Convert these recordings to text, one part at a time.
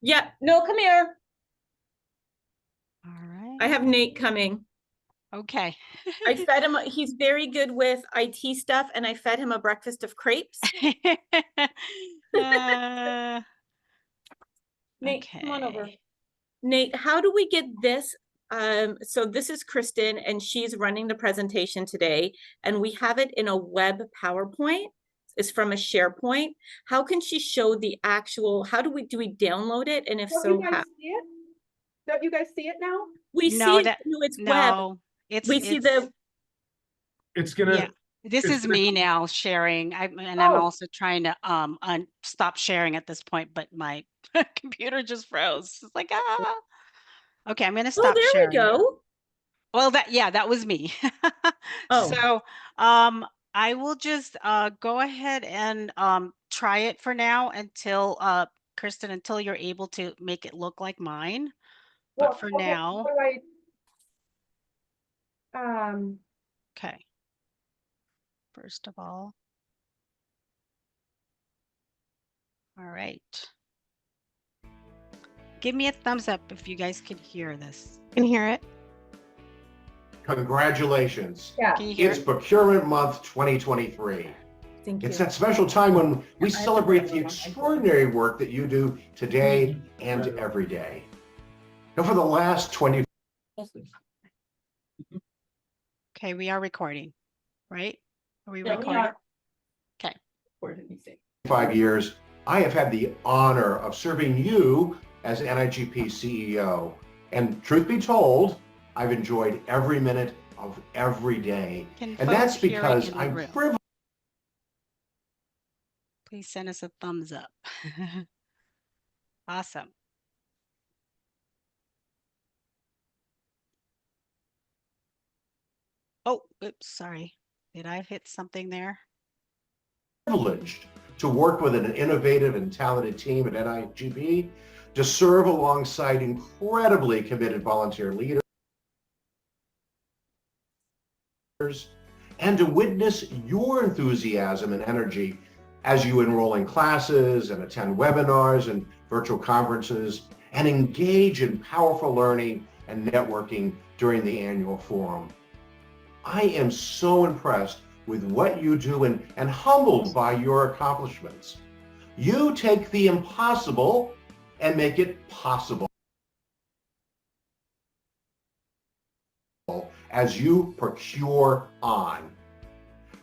Yeah, no, come here. All right. I have Nate coming. Okay. I fed him, he's very good with IT stuff, and I fed him a breakfast of crepes. Uh, Nate, come on over. okay. Nate, how do we get this? So this is Kristen, and she's running the presentation today, and we have it in a web PowerPoint. It's from a SharePoint. How can she show the actual, how do we download it? And if Don't so, you guys how? see it? Don't you guys see it now? We see No, it, no, it's web. We see the, It's gonna. yeah. This it's is gonna- me now sharing. I'm Oh. also trying to stop sharing at this point, but my computer just froze. It's like Okay, I'm gonna oh, stop there sharing. we go. Well, that was me. Oh. So I will just go ahead and try it for now until Kristen, until you're able to make it look like mine. But Well, for okay, now, what do I, okay. First of all right. Give me a thumbs up if you guys can hear this. Can hear it. Congratulations. yeah. Can you hear It's it? Procurement Month 2023. Thank It's you. that special time when we celebrate the extraordinary work that you do today and every day. Now, for the last 20. Okay, we are recording, right? Are we Yeah, we recording? are. Okay. 5 years, I have had the honor of serving you as NIGP CEO. And truth be told, I've enjoyed every minute of every day. Can And that's folks hear it because in the I'm room? privileged. Please send us a thumbs up. Awesome. Oh, oops, sorry. Did I hit something there? Privileged to work with an innovative and talented team at NIGP, to serve alongside incredibly committed volunteer leaders, and to witness your enthusiasm and energy as you enroll in classes and attend webinars and virtual conferences and engage in powerful learning and networking during the annual forum. I am so impressed with what you do and humbled by your accomplishments. You take the impossible and make it possible as you procure on.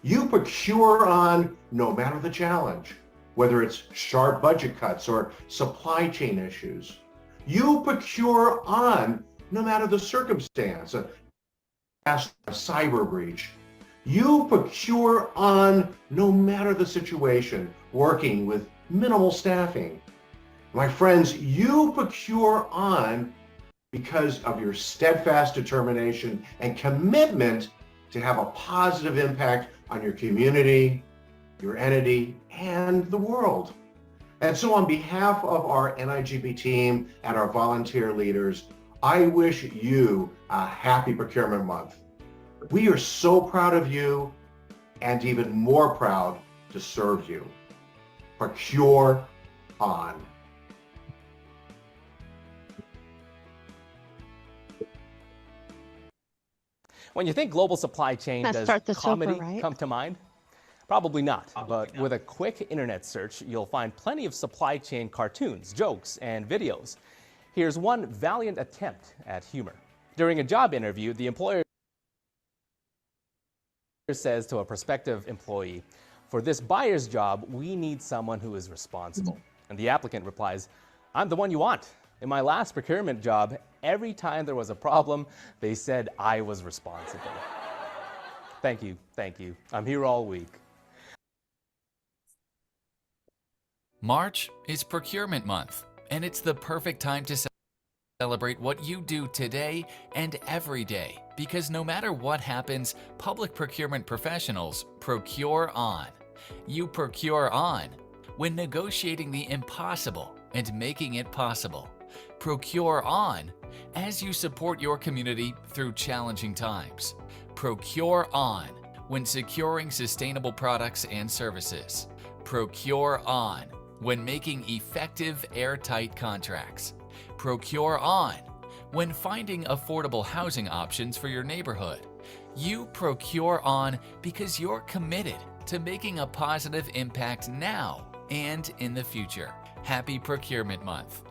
You procure on no matter the challenge, whether it's sharp budget cuts or supply chain issues. You procure on no matter the circumstance, a cyber breach. You procure on no matter the situation, working with minimal staffing. My friends, you procure on because of your steadfast determination and commitment to have a positive impact on your community, your entity, and the world. And so on behalf of our NIGP team and our volunteer leaders, I wish you a happy Procurement Month. We are so proud of you and even more proud to serve you. Procure on. When you think global supply chain, Let's does start this over, comedy right? come to mind? Probably not, but with a quick internet search, you'll find plenty of supply chain cartoons, jokes, and videos. Here's one valiant attempt at humor. During a job interview, the employer says to a prospective employee, "For this buyer's job, we need someone who is responsible." And the applicant replies, "I'm the one you want. In my last procurement job, every time there was a problem, they said I was responsible." Thank you, thank you. I'm here all week. March is Procurement Month, and it's the perfect time to celebrate what you do today and every day, because no matter what happens, public procurement professionals procure on. You procure on when negotiating the impossible and making it possible. Procure on as you support your community through challenging times. Procure on when securing sustainable products and services. Procure on when making effective airtight contracts. Procure on when finding affordable housing options for your neighborhood. You procure on because you're committed to making a positive impact now and in the future. Happy Procurement Month.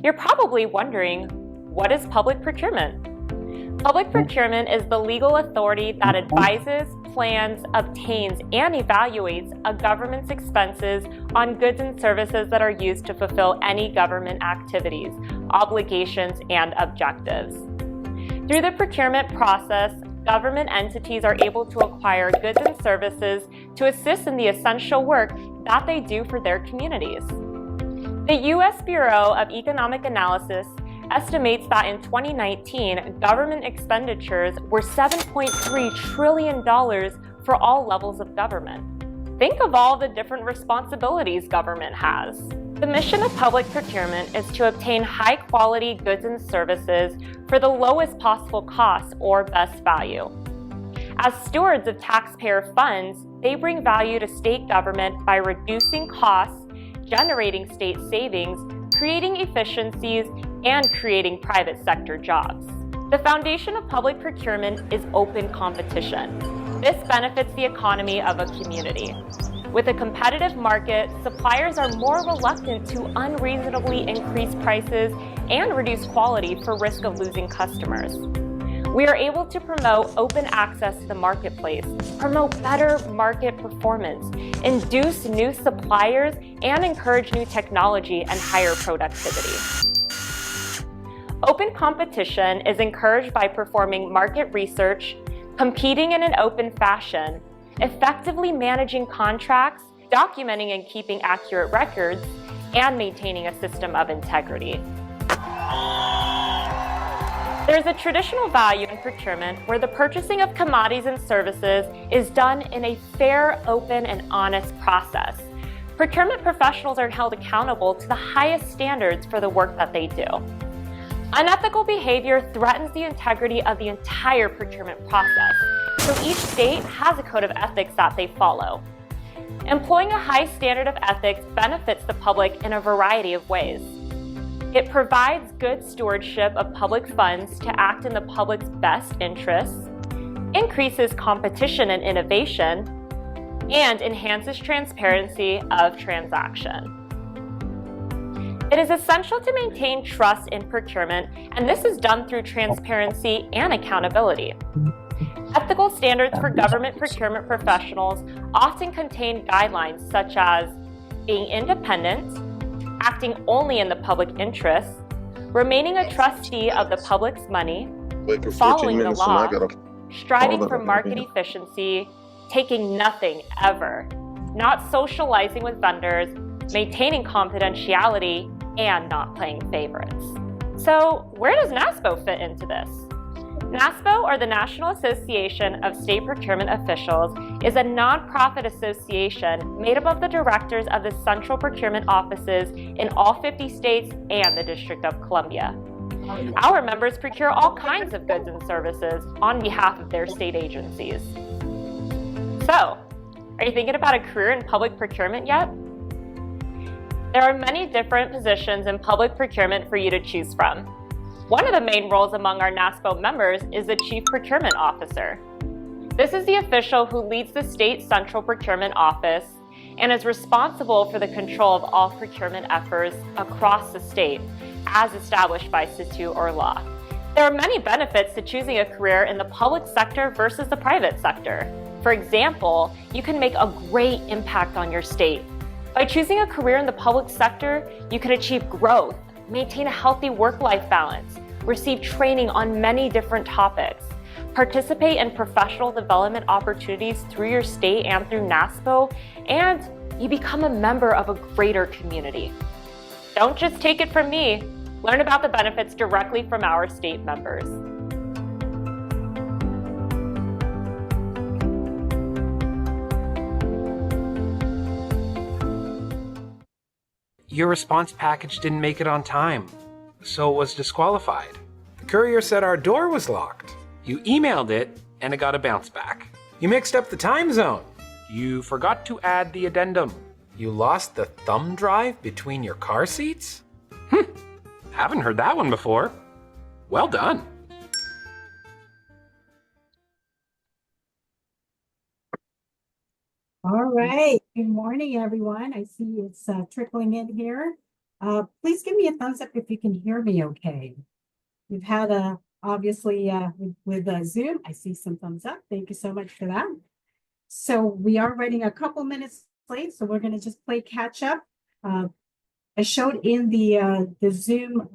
You're probably wondering, what is public procurement? Public procurement is the legal authority that advises, plans, obtains, and evaluates a government's expenses on goods and services that are used to fulfill any government activities, obligations, and objectives. Through the procurement process, government entities are able to acquire goods and services to assist in the essential work that they do for their communities. The U.S. Bureau of Economic Analysis estimates that in 2019, government expenditures were $7.3 trillion for all levels of government. Think of all the different responsibilities government has. The mission of public procurement is to obtain high-quality goods and services for the lowest possible cost or best value. As stewards of taxpayer funds, they bring value to state government by reducing costs, generating state savings, creating efficiencies, and creating private sector jobs. The foundation of public procurement is open competition. This benefits the economy of a community. With a competitive market, suppliers are more reluctant to unreasonably increase prices and reduce quality for risk of losing customers. We are able to promote open access to the marketplace, promote better market performance, induce new suppliers, and encourage new technology and higher productivity. Open competition is encouraged by performing market research, competing in an open fashion, effectively managing contracts, documenting and keeping accurate records, and maintaining a system of integrity. There's a traditional value in procurement where the purchasing of commodities and services is done in a fair, open, and honest process. Procurement professionals are held accountable to the highest standards for the work that they do. Unethical behavior threatens the integrity of the entire procurement process, so each state has a code of ethics that they follow. Employing a high standard of ethics benefits the public in a variety of ways. It provides good stewardship of public funds to act in the public's best interests, increases competition and innovation, and enhances transparency of transaction. It is essential to maintain trust in procurement, and this is done through transparency and accountability. Ethical standards for government procurement professionals often contain guidelines such as being independent, acting only in the public interest, remaining a trustee of the public's money, following the law, striving for market efficiency, taking nothing ever, not socializing with vendors, maintaining confidentiality, and not playing favorites. So where does NASPO fit into this? NASPO, or the National Association of State Procurement Officials, is a nonprofit association made up of the directors of the central procurement offices in all 50 states and the District of Columbia. Our members procure all kinds of goods and services on behalf of their state agencies. So, are you thinking about a career in public procurement yet? There are many different positions in public procurement for you to choose from. One of the main roles among our NASPO members is the Chief Procurement Officer. This is the official who leads the state central procurement office and is responsible for the control of all procurement efforts across the state, as established by statute or law. There are many benefits to choosing a career in the public sector versus the private sector. For example, you can make a great impact on your state. By choosing a career in the public sector, you can achieve growth, maintain a healthy work-life balance, receive training on many different topics, participate in professional development opportunities through your state and through NASPO, and you become a member of a greater community. Don't just take it from me. Learn about the benefits directly from our state members. Your response package didn't make it on time, so it was disqualified. The courier said our door was locked. You emailed it, and it got a bounce back. You mixed up the time zone. You forgot to add the addendum. You lost the thumb drive between your car seats? Haven't heard that one before. Well done. All right. Good morning, everyone. I see it's trickling in here. Please give me a thumbs up if you can hear me okay. We've had obviously with Zoom, I see some thumbs up. Thank you so much for that. So we are running a couple minutes late, so we're going to just play catch up. I showed in the Zoom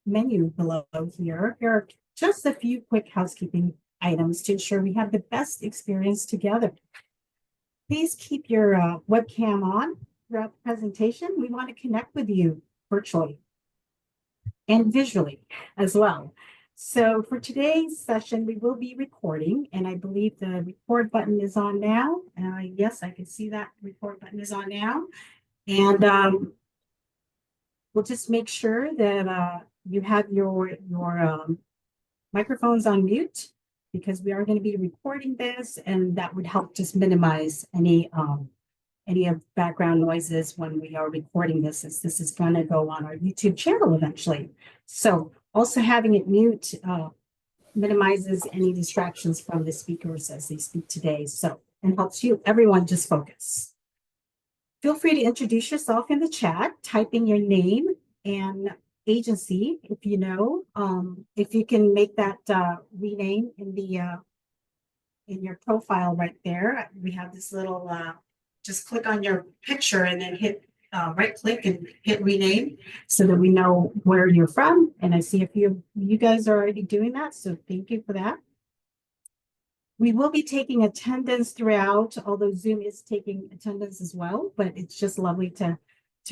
menu below here. Here are just a few quick housekeeping items to ensure we have the best experience together. Please keep your webcam on throughout the presentation. We want to connect with you virtually and visually as well. So for today's session, we will be recording, and I believe the record button is on now. Yes, I can see that record button is on now. And we'll just make sure that you have your microphones on mute, because we are going to be recording this, and that would help just minimize any of background noises when we are recording this, as this is going to go on our YouTube channel eventually. So also having it mute minimizes any distractions from the speakers as they speak today. So, and helps everyone just focus. Feel free to introduce yourself in the chat, typing your name and agency, if you know. If you can make that rename in your profile right there. We have this little just click on your picture and then hit right click and hit rename, so that we know where you're from. And I see a few of you guys are already doing that, so thank you for that. We will be taking attendance throughout, although Zoom is taking attendance as well, but it's just lovely to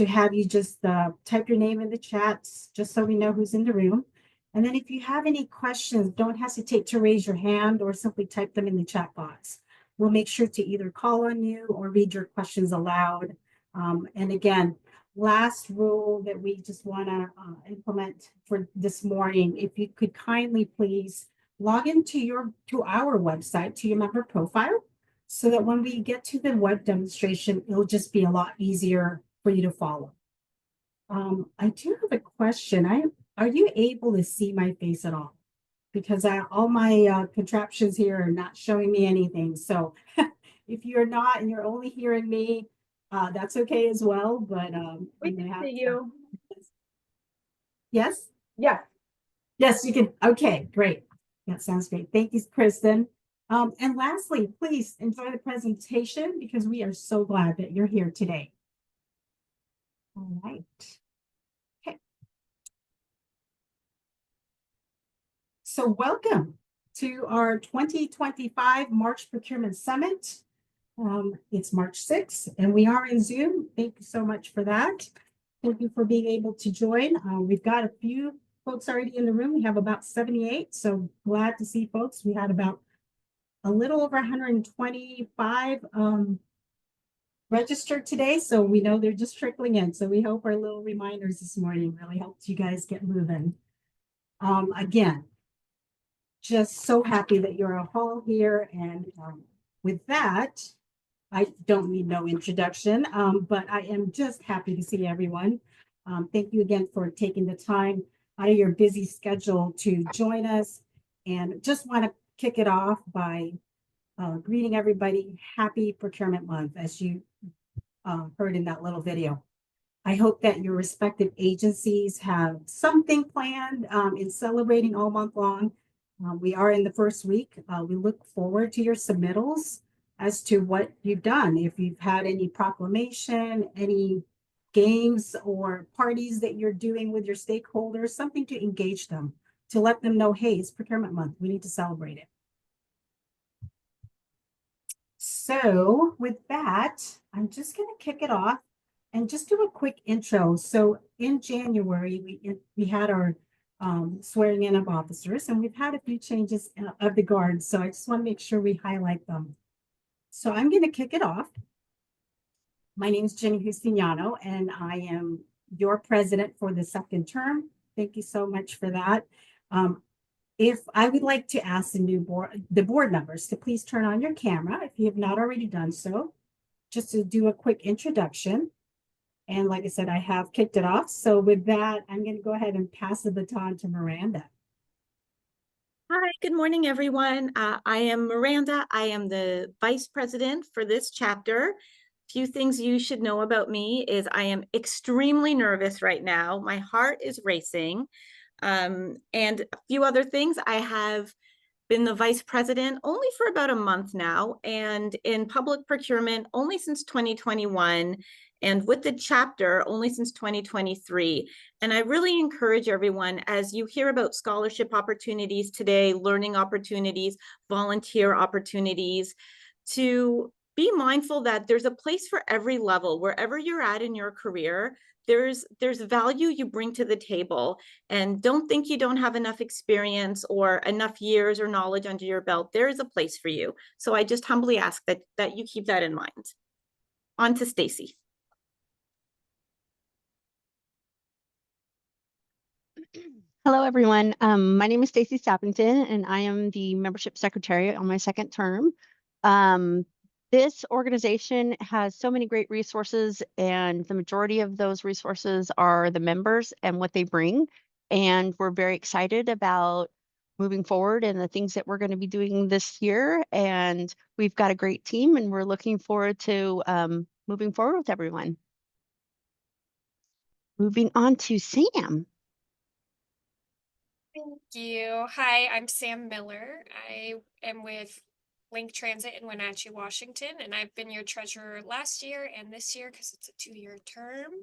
have you just type your name in the chat, just so we know who's in the room. And then if you have any questions, don't hesitate to raise your hand or simply type them in the chat box. We'll make sure to either call on you or read your questions aloud. And again, last rule that we just want to implement for this morning, if you could kindly please log into our website, to your member profile, so that when we get to the web demonstration, it'll just be a lot easier for you to follow. I do have a question. Are you able to see my face at all? Because all my contraptions here are not showing me anything. So if you're not and you're only hearing me, that's okay as well. But We can see you. Yes? Yes. Yes, you can. Okay, great. That sounds great. Thank you, Kristen. And lastly, please enjoy the presentation, because we are so glad that you're here today. All right. Okay. So welcome to our 2025 March Procurement Summit. It's March 6th, and we are in Zoom. Thank you so much for that. Thank you for being able to join. We've got a few folks already in the room. We have about 78, so glad to see folks. We had about a little over 125 registered today, so we know they're just trickling in. So we hope our little reminders this morning really helped you guys get moving. Again, just so happy that you're all here. And with that, I don't need no introduction, but I am just happy to see everyone. Thank you again for taking the time out of your busy schedule to join us. And just want to kick it off by greeting everybody happy Procurement Month, as you heard in that little video. I hope that your respective agencies have something planned in celebrating all month long. We are in the first week. We look forward to your submittals as to what you've done. If you've had any proclamation, any games or parties that you're doing with your stakeholders, something to engage them, to let them know, hey, it's Procurement Month. We need to celebrate it. So with that, I'm just going to kick it off and just do a quick intro. So in January, we had our swearing in of officers, and we've had a few changes of the guard. So I just want to make sure we highlight them. So I'm going to kick it off. My name is Jenny Justiniano, and I am your president for the second term. Thank you so much for that. If I would like to ask the board members to please turn on your camera if you have not already done so. just to do a quick introduction. And like I said, I have kicked it off. So with that, I'm going to go ahead and pass the baton to Miranda. Hi, good morning, everyone. I am Miranda. I am the vice president for this chapter. Few things you should know about me is I am extremely nervous right now. My heart is racing. And a few other things. I have been the vice president only for about a month now, and in public procurement only since 2021, and with the chapter only since 2023. And I really encourage everyone, as you hear about scholarship opportunities today, learning opportunities, volunteer opportunities, to be mindful that there's a place for every level. Wherever you're at in your career, there's value you bring to the table, and don't think you don't have enough experience or enough years or knowledge under your belt. There is a place for you. So I just humbly ask that you keep that in mind. On to Stacy. Hello, everyone. My name is Stacy Stappington, and I am the membership secretary on my second term. This organization has so many great resources, and the majority of those resources are the members and what they bring. And we're very excited about moving forward and the things that we're going to be doing this year. And we've got a great team, and we're looking forward to moving forward with everyone. Moving on to Sam. Thank you. Hi, I'm Sam Miller. I am with Link Transit in Wenatchee, Washington, and I've been your treasurer last year and this year because it's a 2-year term.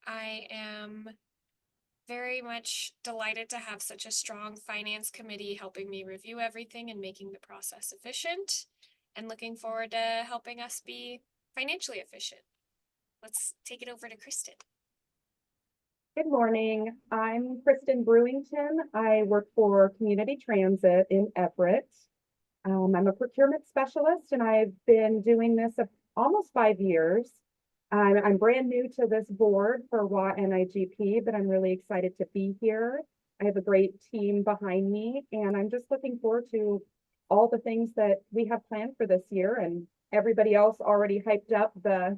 I am very much delighted to have such a strong finance committee helping me review everything and making the process efficient, and looking forward to helping us be financially efficient. Let's take it over to Kristen. Good morning. I'm Kristen Brewington. I work for Community Transit in Everett. I'm a procurement specialist, and I've been doing this almost 5 years. I'm brand new to this board for WANIGP, but I'm really excited to be here. I have a great team behind me, and I'm just looking forward to all the things that we have planned for this year. And everybody else already hyped up the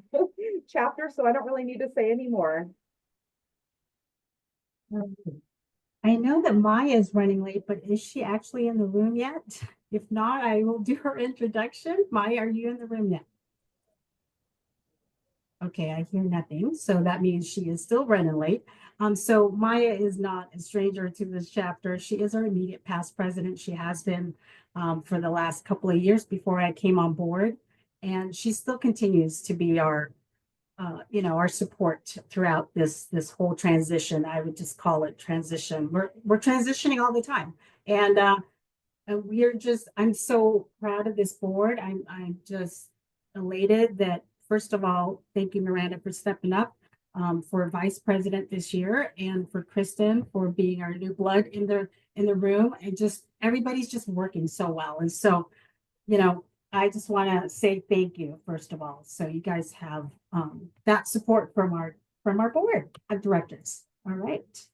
chapter, so I don't really need to say any more. I know that Maya is running late, but is she actually in the room yet? If not, I will do her introduction. Maya, are you in the room yet? Okay, I hear nothing. So that means she is still running late. So Maya is not a stranger to this chapter. She is our immediate past president. She has been for the last couple of years before I came on board. And she still continues to be our our support throughout this whole transition. I would just call it transition. We're transitioning all the time, and I'm so proud of this board. I'm just elated that, first of all, thank you, Miranda, for stepping up for vice president this year, and for Kristen for being our new blood in the room, and just everybody's just working so well. And so, I just want to say thank you, first of all. So you guys have that support from our board of directors. All right.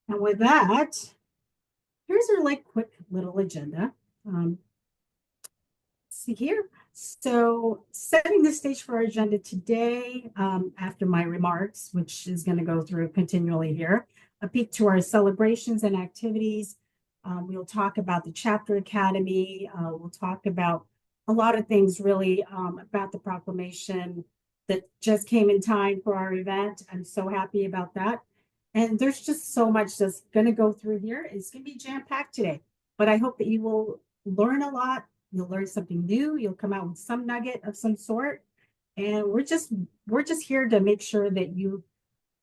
And with that, here's our quick little agenda. See here. So setting the stage for our agenda today, after my remarks, which is going to go through continually here, a peek to our celebrations and activities. We'll talk about the Chapter Academy. We'll talk about a lot of things really about the proclamation that just came in time for our event. I'm so happy about that. And there's just so much that's going to go through here. It's going to be jam-packed today, but I hope that you will learn a lot. You'll learn something new. You'll come out with some nugget of some sort. And we're just here to make sure that you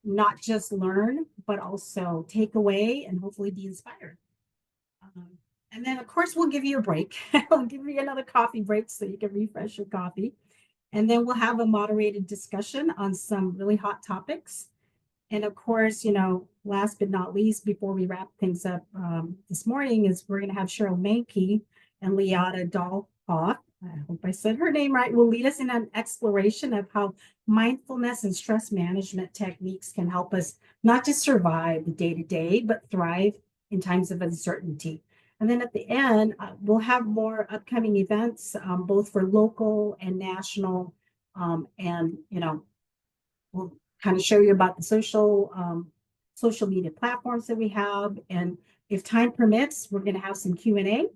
not just learn, but also take away and hopefully be inspired. And then, of course, we'll give you a break. We'll give you another coffee break so you can refresh your coffee. And then we'll have a moderated discussion on some really hot topics. And of course, last but not least, before we wrap things up this morning, is we're going to have Cheral Manke and Leatta Dahlhoff, I hope I said her name right, will lead us in an exploration of how mindfulness and stress management techniques can help us not just survive the day-to-day, but thrive in times of uncertainty. And then at the end, we'll have more upcoming events, both for local and national And, we'll kind of show you about the social media platforms that we have. And if time permits, we're going to have some Q&A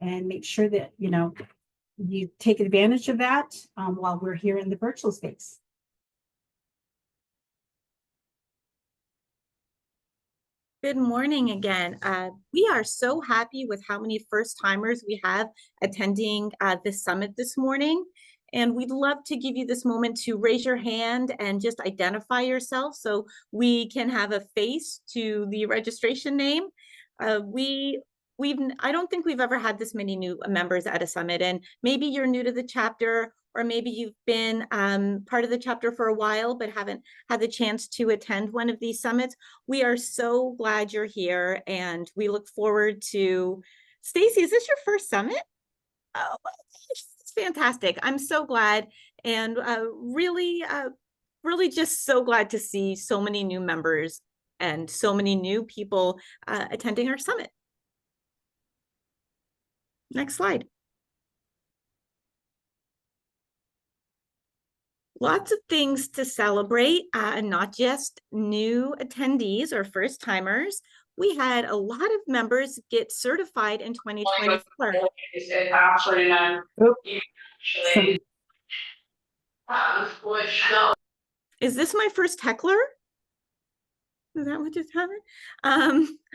and make sure that, you take advantage of that while we're here in the virtual space. Good morning again. We are so happy with how many first timers we have attending this summit this morning. And we'd love to give you this moment to raise your hand and just identify yourself so we can have a face to the registration name. I don't think we've ever had this many new members at a summit, and maybe you're new to the chapter, or maybe you've been part of the chapter for a while but haven't had the chance to attend one of these summits. We are so glad you're here, and we look forward to. Stacy, is this your first summit? Oh, it's fantastic. I'm so glad, and really just so glad to see so many new members and so many new people attending our summit. Next slide. Lots of things to celebrate, not just new attendees or first timers. We had a lot of members get certified in 2024. Is this my first heckler? Is that what just happened?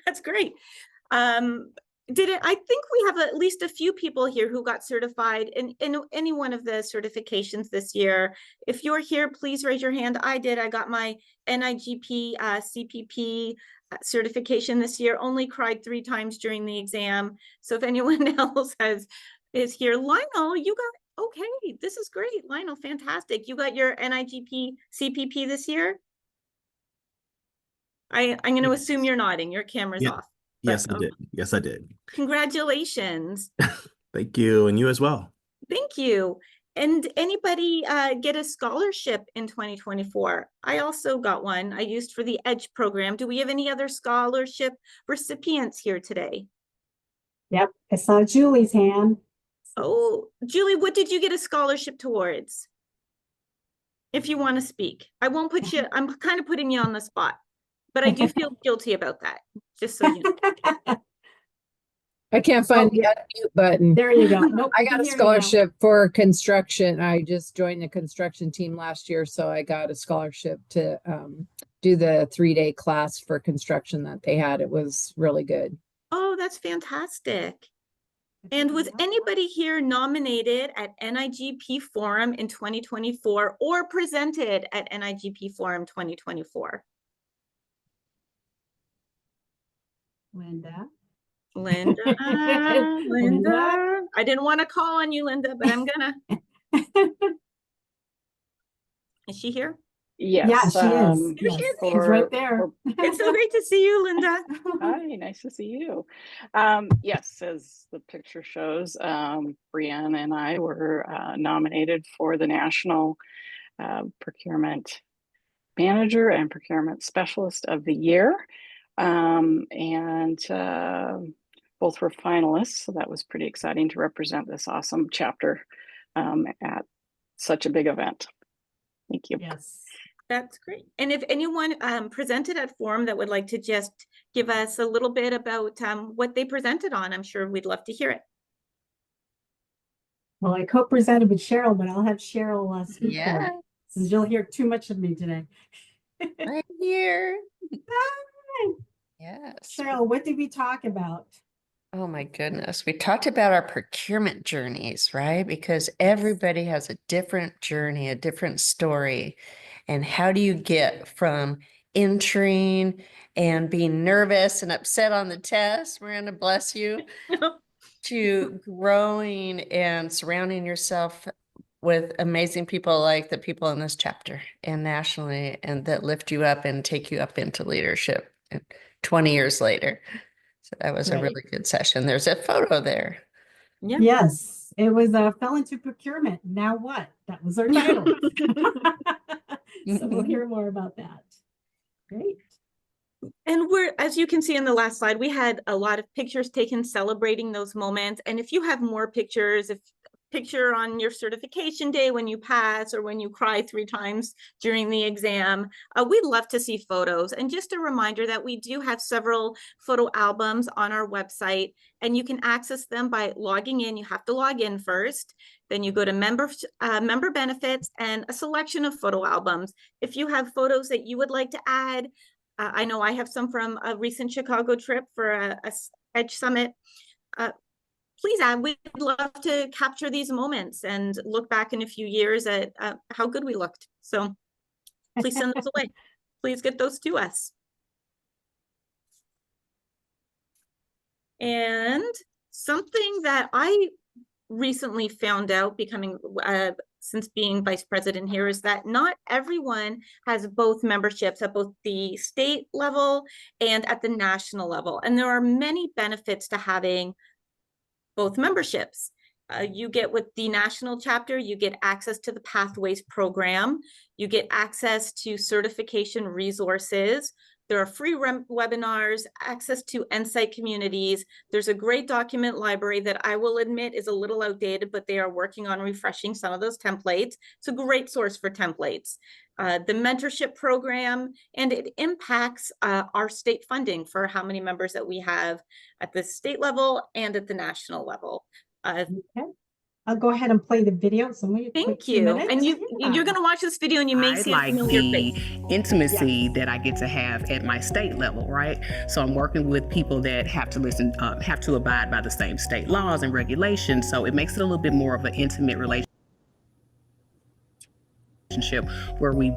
That's great. I think we have at least a few people here who got certified in any one of the certifications this year. If you're here, please raise your hand. I did. I got my NIGP CPP certification this year. Only cried 3 times during the exam. So if anyone else is here, Lionel, you got, okay, this is great. Lionel, fantastic. You got your NIGP CPP this year? I'm going to assume you're nodding. Your camera's off. Yes, I did. Yes, I did. Congratulations. Thank you. And you as well. Thank you. And anybody get a scholarship in 2024? I also got one I used for the EDGE program. Do we have any other scholarship recipients here today? Yep, I saw Julie's hand. Oh, Julie, what did you get a scholarship towards? If you want to speak. I won't put you, I'm kind of putting you on the spot, but I do feel guilty about that, just so you know. I can't find the unmute button. There you go. Nope, I got a scholarship for construction. I just joined the construction team last year, so I got a scholarship to do the 3-day class for construction that they had. It was really good. Oh, that's fantastic. And was anybody here nominated at NIGP Forum in 2024 or presented at NIGP Forum 2024? Linda. Linda. I didn't want to call on you, Linda, but I'm gonna. Is she here? Yes. Yeah, she is. Yes. She's right there. It's so great to see you, Linda. Hi, nice to see you. Yes, as the picture shows, Brianne and I were nominated for the National Procurement Manager and Procurement Specialist of the Year. And both were finalists, so that was pretty exciting to represent this awesome chapter at such a big event. Thank you. Yes. That's great. And if anyone presented at Forum that would like to just give us a little bit about what they presented on, I'm sure we'd love to hear it. Well, I co-presented with Cheryl, but I'll have Cheryl speak for it, Yes. since you'll hear too much of me today. Right here. Hi. Yes. Cheryl, what did we talk about? Oh my goodness. We talked about our procurement journeys, right? Because everybody has a different journey, a different story. And how do you get from entering and being nervous and upset on the test, Miranda, bless you, to growing and surrounding yourself with amazing people like the people in this chapter and nationally, and that lift you up and take you up into leadership 20 years later. So that was a really good session. There's a photo there. Yeah. Yes, it was fell into procurement. Now what? That was our title. So we'll hear more about that. Great. And as you can see in the last slide, we had a lot of pictures taken celebrating those moments. And if you have more pictures, if picture on your certification day when you pass, or when you cry 3 times during the exam. We'd love to see photos. And just a reminder that we do have several photo albums on our website, and you can access them by logging in. You have to log in first. Then you go to member benefits and a selection of photo albums. If you have photos that you would like to add, I know I have some from a recent Chicago trip for a Edge Summit. Please add. We'd love to capture these moments and look back in a few years at how good we looked. So please send those away. Please get those to us. And something that I recently found out becoming since being vice president here is that not everyone has both memberships at both the state level and at the national level. And there are many benefits to having both memberships. You get with the national chapter, you get access to the Pathways program, you get access to certification resources. There are free webinars, access to Insight communities. There's a great document library that I will admit is a little outdated, but they are working on refreshing some of those templates. It's a great source for templates. The mentorship program, and it impacts our state funding for how many members that we have at the state level and at the national level. Okay. I'll go ahead and play the video. So thank you. And you're going to watch this video and you may see a familiar face. Intimacy that I get to have at my state level, right? So I'm working with people that have to listen, have to abide by the same state laws and regulations. So it makes it a little bit more of an intimate relationship where we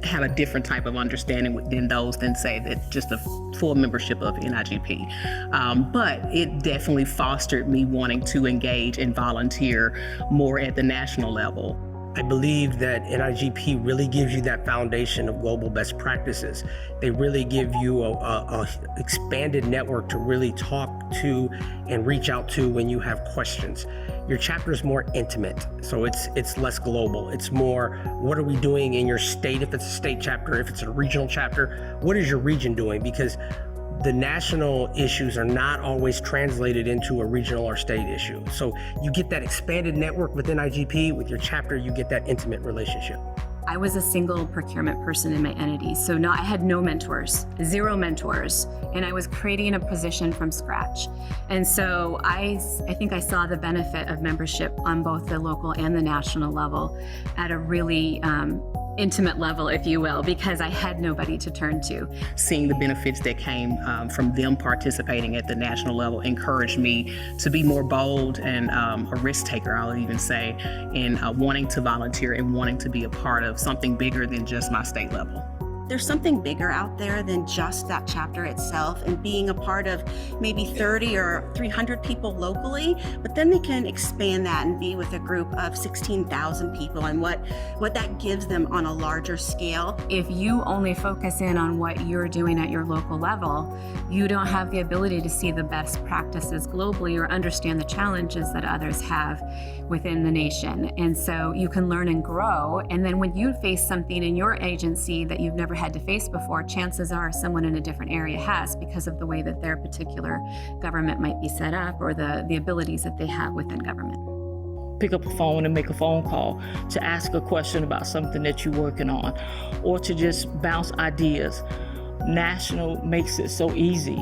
have a different type of understanding than those than say that just a full membership of NIGP. But it definitely fostered me wanting to engage and volunteer more at the national level. I believe that NIGP really gives you that foundation of global best practices. They really give you a expanded network to really talk to and reach out to when you have questions. Your chapter is more intimate, so it's less global. It's more, what are we doing in your state? If it's a state chapter, if it's a regional chapter, what is your region doing? Because the national issues are not always translated into a regional or state issue. So you get that expanded network within IGP. With your chapter, you get that intimate relationship. I was a single procurement person in my entity, so I had no mentors, 0 mentors, and I was creating a position from scratch. And so I think I saw the benefit of membership on both the local and the national level at a really intimate level, if you will, because I had nobody to turn to. Seeing the benefits that came from them participating at the national level encouraged me to be more bold and a risk taker, I'll even say, in wanting to volunteer and wanting to be a part of something bigger than just my state level. There's something bigger out there than just that chapter itself, and being a part of maybe 30 or 300 people locally, but then they can expand that and be with a group of 16,000 people and what that gives them on a larger scale. If you only focus in on what you're doing at your local level, you don't have the ability to see the best practices globally or understand the challenges that others have within the nation. And so you can learn and grow. And then when you face something in your agency that you've never had to face before, chances are someone in a different area has, because of the way that their particular government might be set up or the abilities that they have within government. Pick up a phone and make a phone call to ask a question about something that you're working on, or to just bounce ideas. National makes it so easy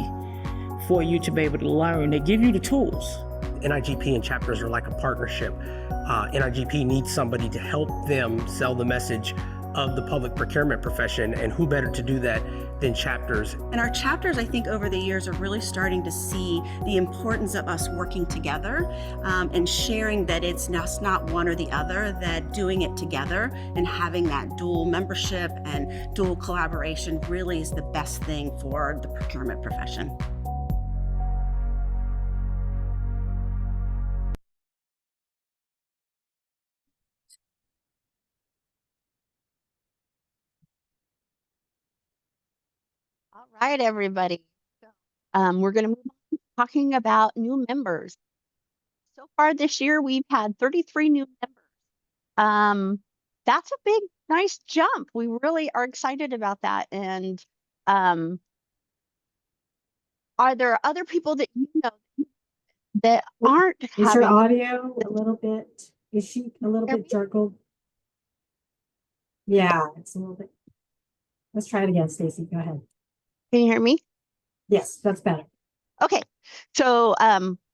for you to be able to learn. They give you the tools. NIGP and chapters are like a partnership. NIGP needs somebody to help them sell the message of the public procurement profession, and who better to do that than chapters. And our chapters, I think, over the years are really starting to see the importance of us working together and sharing that it's not one or the other, that doing it together and having that dual membership and dual collaboration really is the best thing for the procurement profession. All right, everybody. We're going to move on to talking about new members. So far this year, we've had 33 new members. That's a big, nice jump. We really are excited about that. And are there other people that you know that aren't Is your audio a little bit? Is she a little bit jargled? Yeah, it's a little bit. Let's try it again, Stacy. Go ahead. Can you hear me? Yes, that's better. Okay, so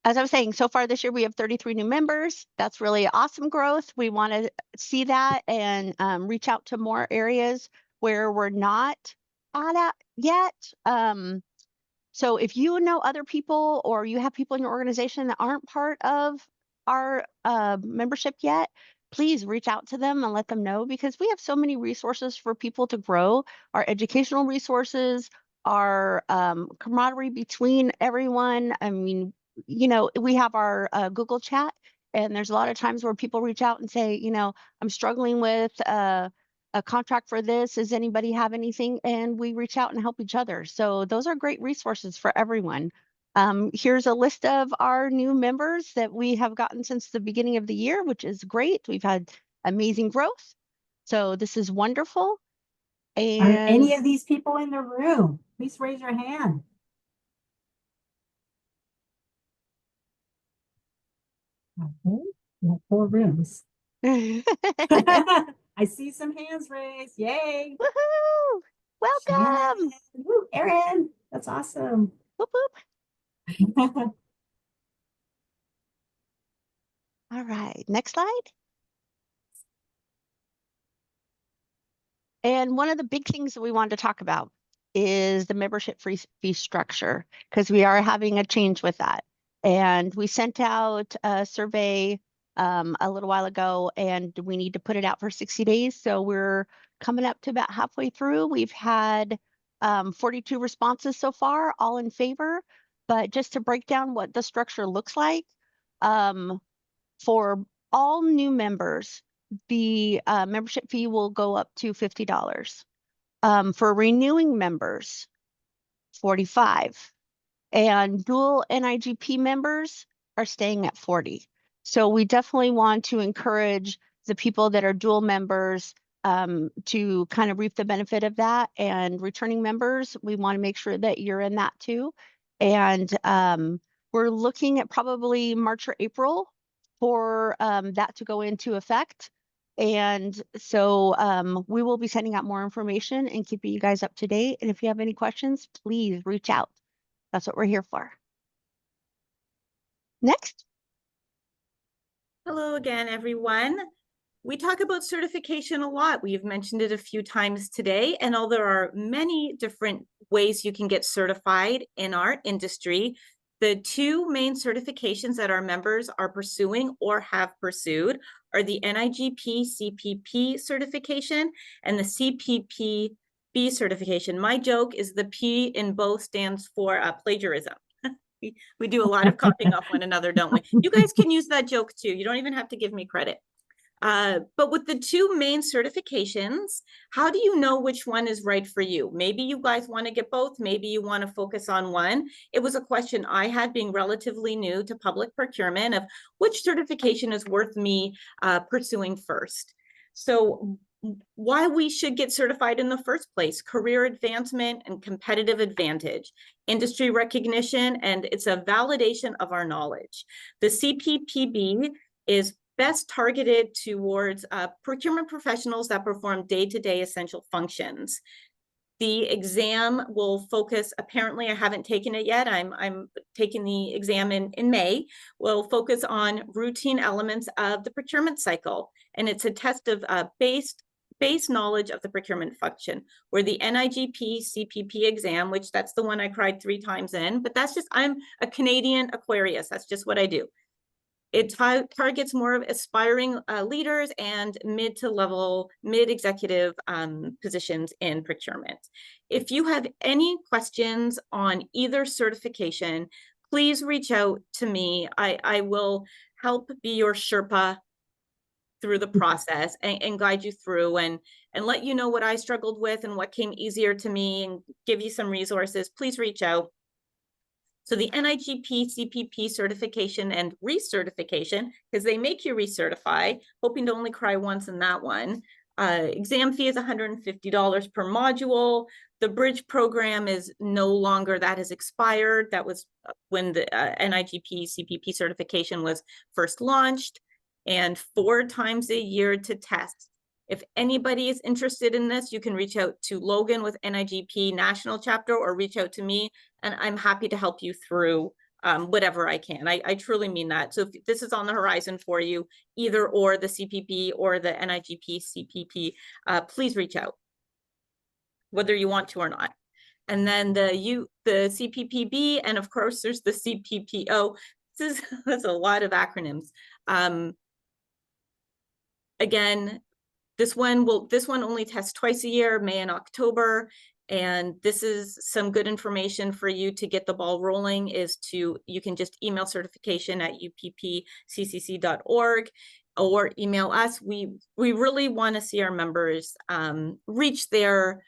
as I was saying, so far this year we have 33 new members. That's really awesome growth. We want to see that and reach out to more areas where we're not at yet. So if you know other people or you have people in your organization that aren't part of our membership yet, please reach out to them and let them know, because we have so many resources for people to grow, our educational resources, our camaraderie between everyone. I mean, you know, we have our Google chat, and there's a lot of times where people reach out and say, you know, I'm struggling with a contract for this. Does anybody have anything? And we reach out and help each other. So those are great resources for everyone. Here's a list of our new members that we have gotten since the beginning of the year, which is great. We've had amazing growth. So this is wonderful. Are And any of these people in the room? Please raise your hand. Okay, we have 4 rooms. I see some hands raised. Yay. Woohoo! Welcome. Woo, Erin, that's awesome. Whoop, whoop. All right, next slide. And one of the big things that we wanted to talk about is the membership fee structure, because we are having a change with that. And we sent out a survey a little while ago, and we need to put it out for 60 days. So we're coming up to about halfway through. We've had 42 responses so far, all in favor. But just to break down what the structure looks like, for all new members, the membership fee will go up to $50. For renewing members, $45. And dual NIGP members are staying at $40. So we definitely want to encourage the people that are dual members to kind of reap the benefit of that. And returning members, we want to make sure that you're in that too. And we're looking at probably March or April for that to go into effect. And so we will be sending out more information and keeping you guys up to date. And if you have any questions, please reach out. That's what we're here for. Next. Hello again, everyone. We talk about certification a lot. We've mentioned it a few times today, and although there are many different ways you can get certified in our industry, the 2 main certifications that our members are pursuing or have pursued are the NIGP CPP certification and the CPP B certification. My joke is the P in both stands for plagiarism. We do a lot of copying off one another, don't we? You guys can use that joke too. You don't even have to give me credit. But with the 2 main certifications, how do you know which one is right for you? Maybe you guys want to get both. Maybe you want to focus on one. It was a question I had being relatively new to public procurement of which certification is worth me pursuing first. So why we should get certified in the first place: career advancement and competitive advantage, industry recognition, and it's a validation of our knowledge. The CPPB is best targeted towards procurement professionals that perform day-to-day essential functions. The exam will focus, apparently I haven't taken it yet, I'm taking the exam in May, will focus on routine elements of the procurement cycle. And it's a test of base knowledge of the procurement function, where the NIGP CPP exam, which that's the one I cried 3 times in, but that's just, I'm a Canadian Aquarius, that's just what I do. It targets more of aspiring leaders and mid-executive positions in procurement. If you have any questions on either certification, please reach out to me. I will help be your Sherpa through the process and guide you through and let you know what I struggled with and what came easier to me and give you some resources. Please reach out. So the NIGP CPP certification and recertification, because they make you recertify, hoping to only cry once in that one. Exam fee is $150 per module. The bridge program is no longer, that has expired. That was when the NIGP CPP certification was first launched. and 4 times a year to test. If anybody is interested in this, you can reach out to Logan with NIGP National Chapter or reach out to me, and I'm happy to help you through whatever I can. I truly mean that. So if this is on the horizon for you, either or the CPP or the NIGP CPP, please reach out, whether you want to or not. And then the CPPB, and of course there's the CPPO. That's a lot of acronyms. Again, this one only tests twice a year, May and October. And this is some good information for you to get the ball rolling. You can just email certification@uppccc.org or email us. We really want to see our members reach their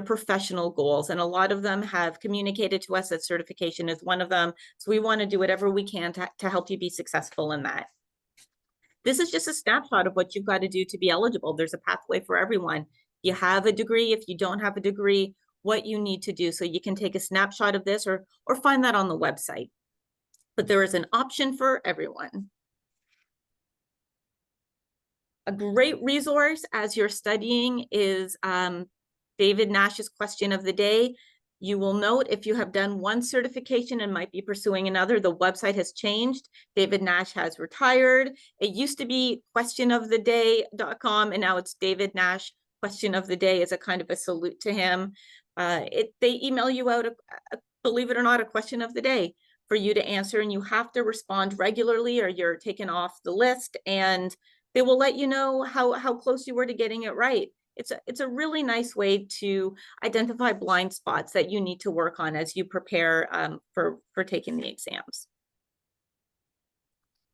professional goals, and a lot of them have communicated to us that certification is one of them. So we want to do whatever we can to help you be successful in that. This is just a snapshot of what you've got to do to be eligible. There's a pathway for everyone. You have a degree, if you don't have a degree, what you need to do. So you can take a snapshot of this or find that on the website. But there is an option for everyone. A great resource as you're studying is David Nash's question of the day. You will note if you have done one certification and might be pursuing another, the website has changed. David Nash has retired. It used to be questionoftheday.com, and now it's David Nash question of the day as a kind of a salute to him. They email you out, believe it or not, a question of the day for you to answer, and you have to respond regularly or you're taken off the list, and they will let you know how close you were to getting it right. It's a really nice way to identify blind spots that you need to work on as you prepare for taking the exams.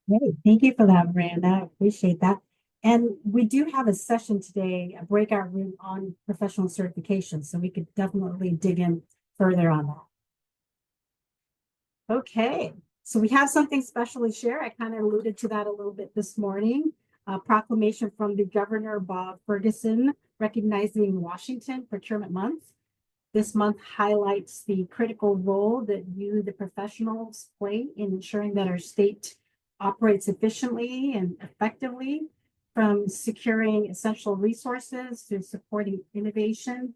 Great. Thank you for that, Miranda. I appreciate that. And we do have a session today, a breakout room on professional certification, so we could definitely dig in further on that. Okay, so we have something special to share. I kind of alluded to that a little bit this morning. A proclamation from the Governor Bob Ferguson recognizing Washington Procurement Month. This month highlights the critical role that you, the professionals, play in ensuring that our state operates efficiently and effectively, from securing essential resources to supporting innovation.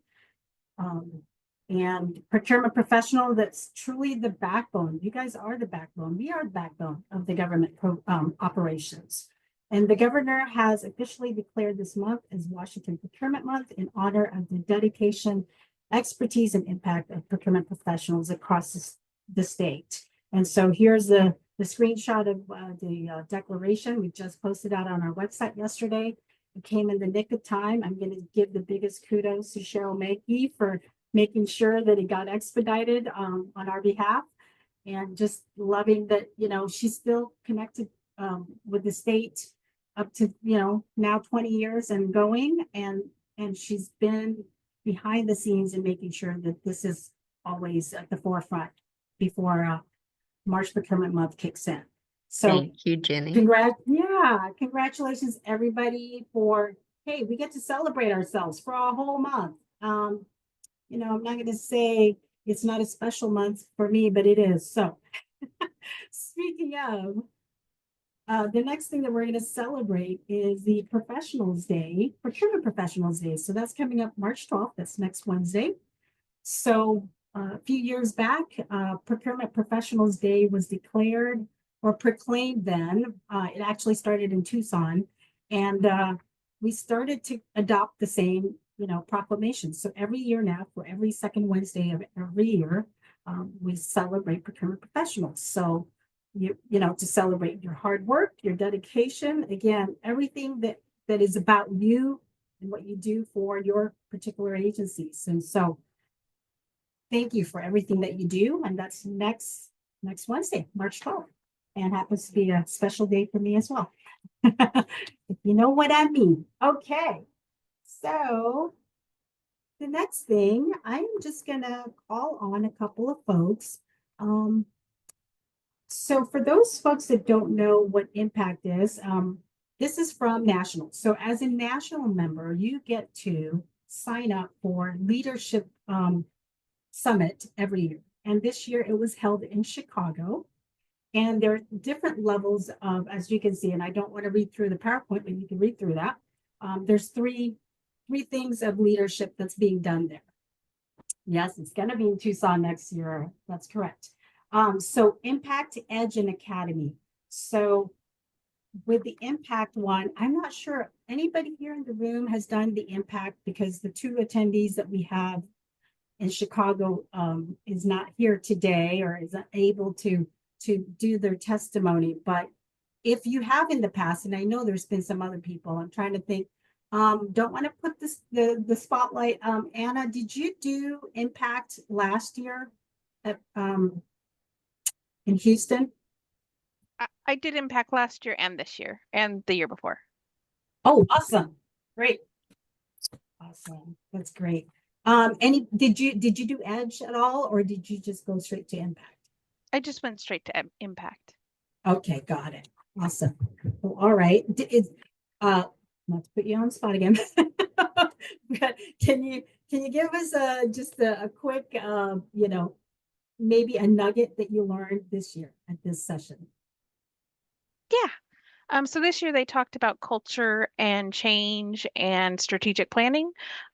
And procurement professional, that's truly the backbone. You guys are the backbone. We are the backbone of the government operations. And the governor has officially declared this month as Washington Procurement Month in honor of the dedication, expertise, and impact of procurement professionals across the state. And so here's the screenshot of the declaration. We just posted out on our website yesterday. It came in the nick of time. I'm going to give the biggest kudos to Cheral Manke for making sure that it got expedited on our behalf, and just loving that, she's still connected with the state up to, now 20 years and going, and she's been behind the scenes and making sure that this is always at the forefront before March Procurement Month kicks in. So thank you, Jenny. Congratulations everybody for, hey, we get to celebrate ourselves for a whole month. I'm not going to say it's not a special month for me, but it is. So speaking of, the next thing that we're going to celebrate is the Professionals Day, Procurement Professionals Day. So that's coming up March 12th. That's next Wednesday. So a few years back, Procurement Professionals Day was declared or proclaimed then. It actually started in Tucson, and we started to adopt the same, proclamation. So every year now, for every second Wednesday of every year, we celebrate procurement professionals. So to celebrate your hard work, your dedication, again, everything that is about you and what you do for your particular agencies. And so thank you for everything that you do. And that's next Wednesday, March 12th, and happens to be a special day for me as well. If you know what I mean. Okay. So the next thing, I'm just gonna call on a couple of folks. So for those folks that don't know what Impact is, this is from National. So as a national member, you get to sign up for Leadership Summit every year. And this year it was held in Chicago. And there are different levels of, as you can see, and I don't want to read through the PowerPoint, but you can read through that. There's three things of leadership that's being done there. Yes, it's going to be in Tucson next year. That's correct. So Impact, Edge, and Academy. So with the Impact one, I'm not sure anybody here in the room has done the Impact, because the two attendees that we have in Chicago is not here today or is able to do their testimony. But if you have in the past, and I know there's been some other people, I'm trying to think, don't want to put the spotlight. Anna, did you do Impact last year at in Houston? I did Impact last year and this year and the year before. Oh, awesome. Great. Awesome. That's great. Did you do Edge at all, or did you just go straight to Impact? I just went straight to Impact. Okay, got it. Awesome. Well, all right. Not to put you on the spot again, but can you give us just a quick, you know, maybe a nugget that you learned this year at this session? Yeah. So this year they talked about culture and change and strategic planning.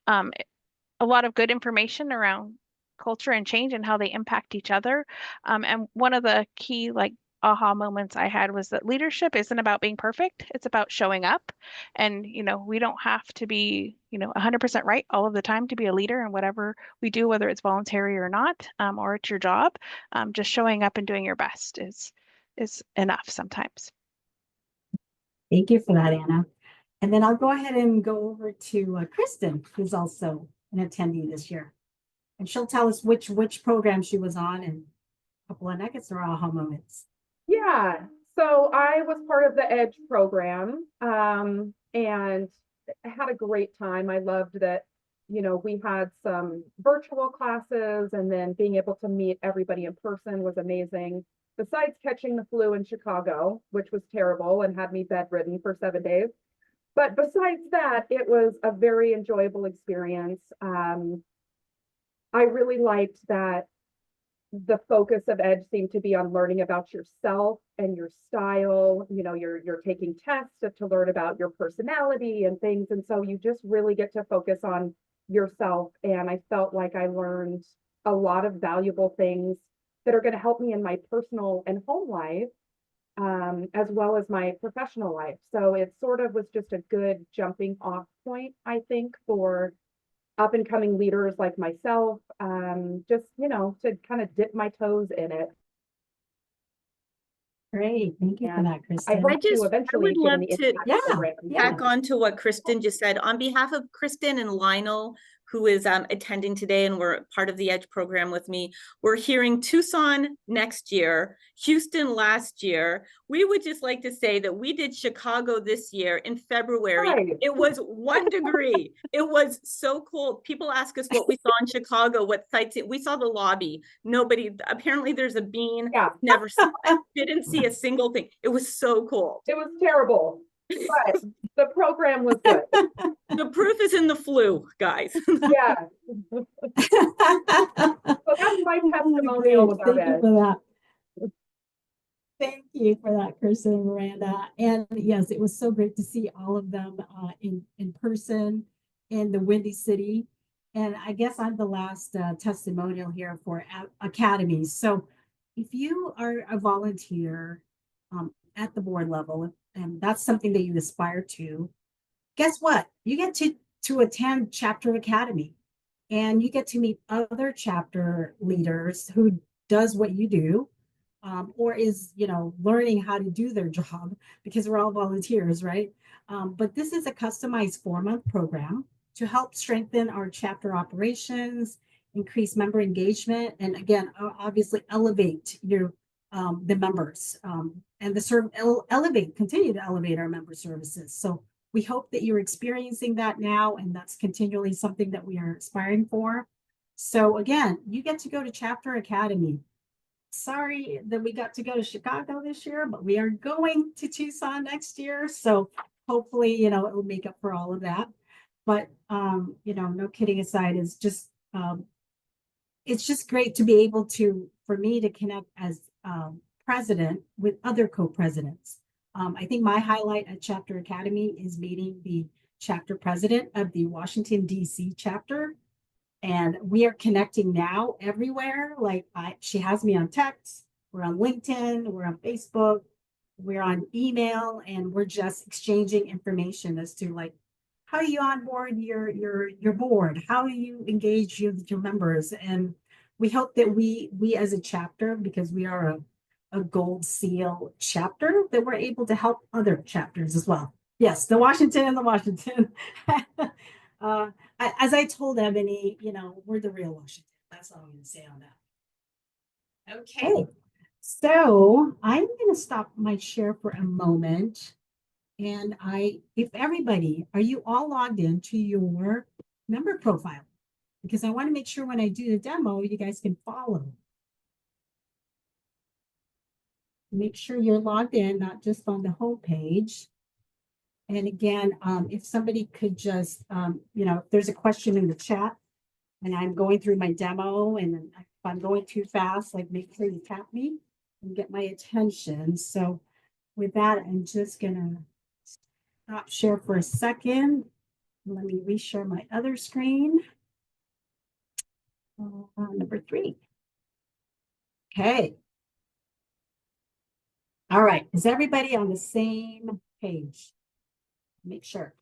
A lot of good information around culture and change and how they impact each other. And one of the key aha moments I had was that leadership isn't about being perfect. It's about showing up. And, we don't have to be, 100% right all of the time to be a leader, and whatever we do, whether it's voluntary or not, or it's your job, just showing up and doing your best is enough sometimes. Thank you for that, Anna. And then I'll go ahead and go over to Kristen, who's also an attendee this year. And she'll tell us which program she was on and a couple of nuggets or aha moments. Yeah, so I was part of the EDGE program and had a great time. I loved that, we had some virtual classes, and then being able to meet everybody in person was amazing. Besides catching the flu in Chicago, which was terrible and had me bedridden for 7 days. But besides that, it was a very enjoyable experience. I really liked that the focus of EDGE seemed to be on learning about yourself and your style. You're taking tests to learn about your personality and things. And so you just really get to focus on yourself. And I felt like I learned a lot of valuable things that are going to help me in my personal and home life, as well as my professional life. So it sort of was just a good jumping off point, I think, for up and coming leaders like myself, just, to kind of dip my toes in it. Great. Thank you for that, Kristen. I hope to eventually I would love to tack on to what Kristen just said. On behalf of Kristen and Lionel, who is attending today and we're part of the EDGE program with me, we're hearing Tucson next year, Houston last year. We would just like to say that we did Chicago this year in February. Right. It was 1 degree. It was so cold. People ask us what we saw in Chicago, what sites. We saw the lobby. Nobody, apparently there's a bean. Yeah. Never saw it. Didn't see a single thing. It was so cold. It was terrible, but the program was good. The proof is in the flu, guys. Yeah. So that's my testimonial about Thank you for that. Thank you for that, Kristen and Miranda. And yes, it was so great to see all of them in person in the Windy City. And I guess I'm the last testimonial here for academies. So if you are a volunteer at the board level, and that's something that you aspire to, guess what? You get to attend Chapter Academy, and you get to meet other chapter leaders who does what you do, or is, learning how to do their job, because we're all volunteers, right? But this is a customized 4-month program to help strengthen our chapter operations, increase member engagement, and again, obviously elevate the members, and continue to elevate our member services. So we hope that you're experiencing that now, and that's continually something that we are aspiring for. So again, you get to go to Chapter Academy. Sorry that we got to go to Chicago this year, but we are going to Tucson next year. So hopefully, it will make up for all of that. But, no kidding aside, it's just great to be able for me to connect as president with other co-presidents. I think my highlight at Chapter Academy is meeting the chapter president of the Washington, D.C. chapter. And we are connecting now everywhere. Like she has me on text, we're on LinkedIn, we're on Facebook, we're on email, and we're just exchanging information as to like, how you onboard your board, how you engage your members. And we hope that we as a chapter, because we are a gold seal chapter, that we're able to help other chapters as well. Yes, the Washington and the Washington. As I told Ebony, you know, we're the real Washington. That's all I'm going to say on that. Okay, so I'm going to stop my share for a moment. And if everybody, are you all logged into your member profile? Because I want to make sure when I do the demo, you guys can follow. Make sure you're logged in, not just on the home page. And again, if somebody could just, you know, if there's a question in the chat and I'm going through my demo and if I'm going too fast, like make sure you tap me and get my attention. So with that, I'm just gonna stop share for a second. Let me reshare my other screen. Number 3. Okay. All right. Is everybody on the same page? Make sure.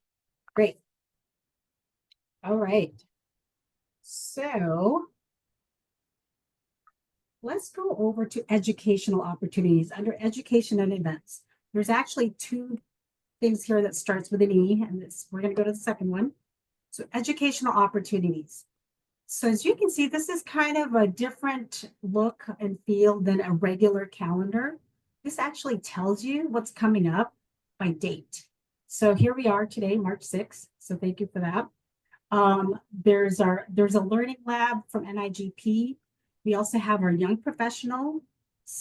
Great. All right. So let's go over to educational opportunities. Under education and events, there's actually 2 things here that starts with an E, and we're going to go to the second one. So educational opportunities. So as you can see, this is kind of a different look and feel than a regular calendar. This actually tells you what's coming up by date. So here we are today, March 6th. So thank you for that. There's a learning lab from NIGP. We also have our young professional.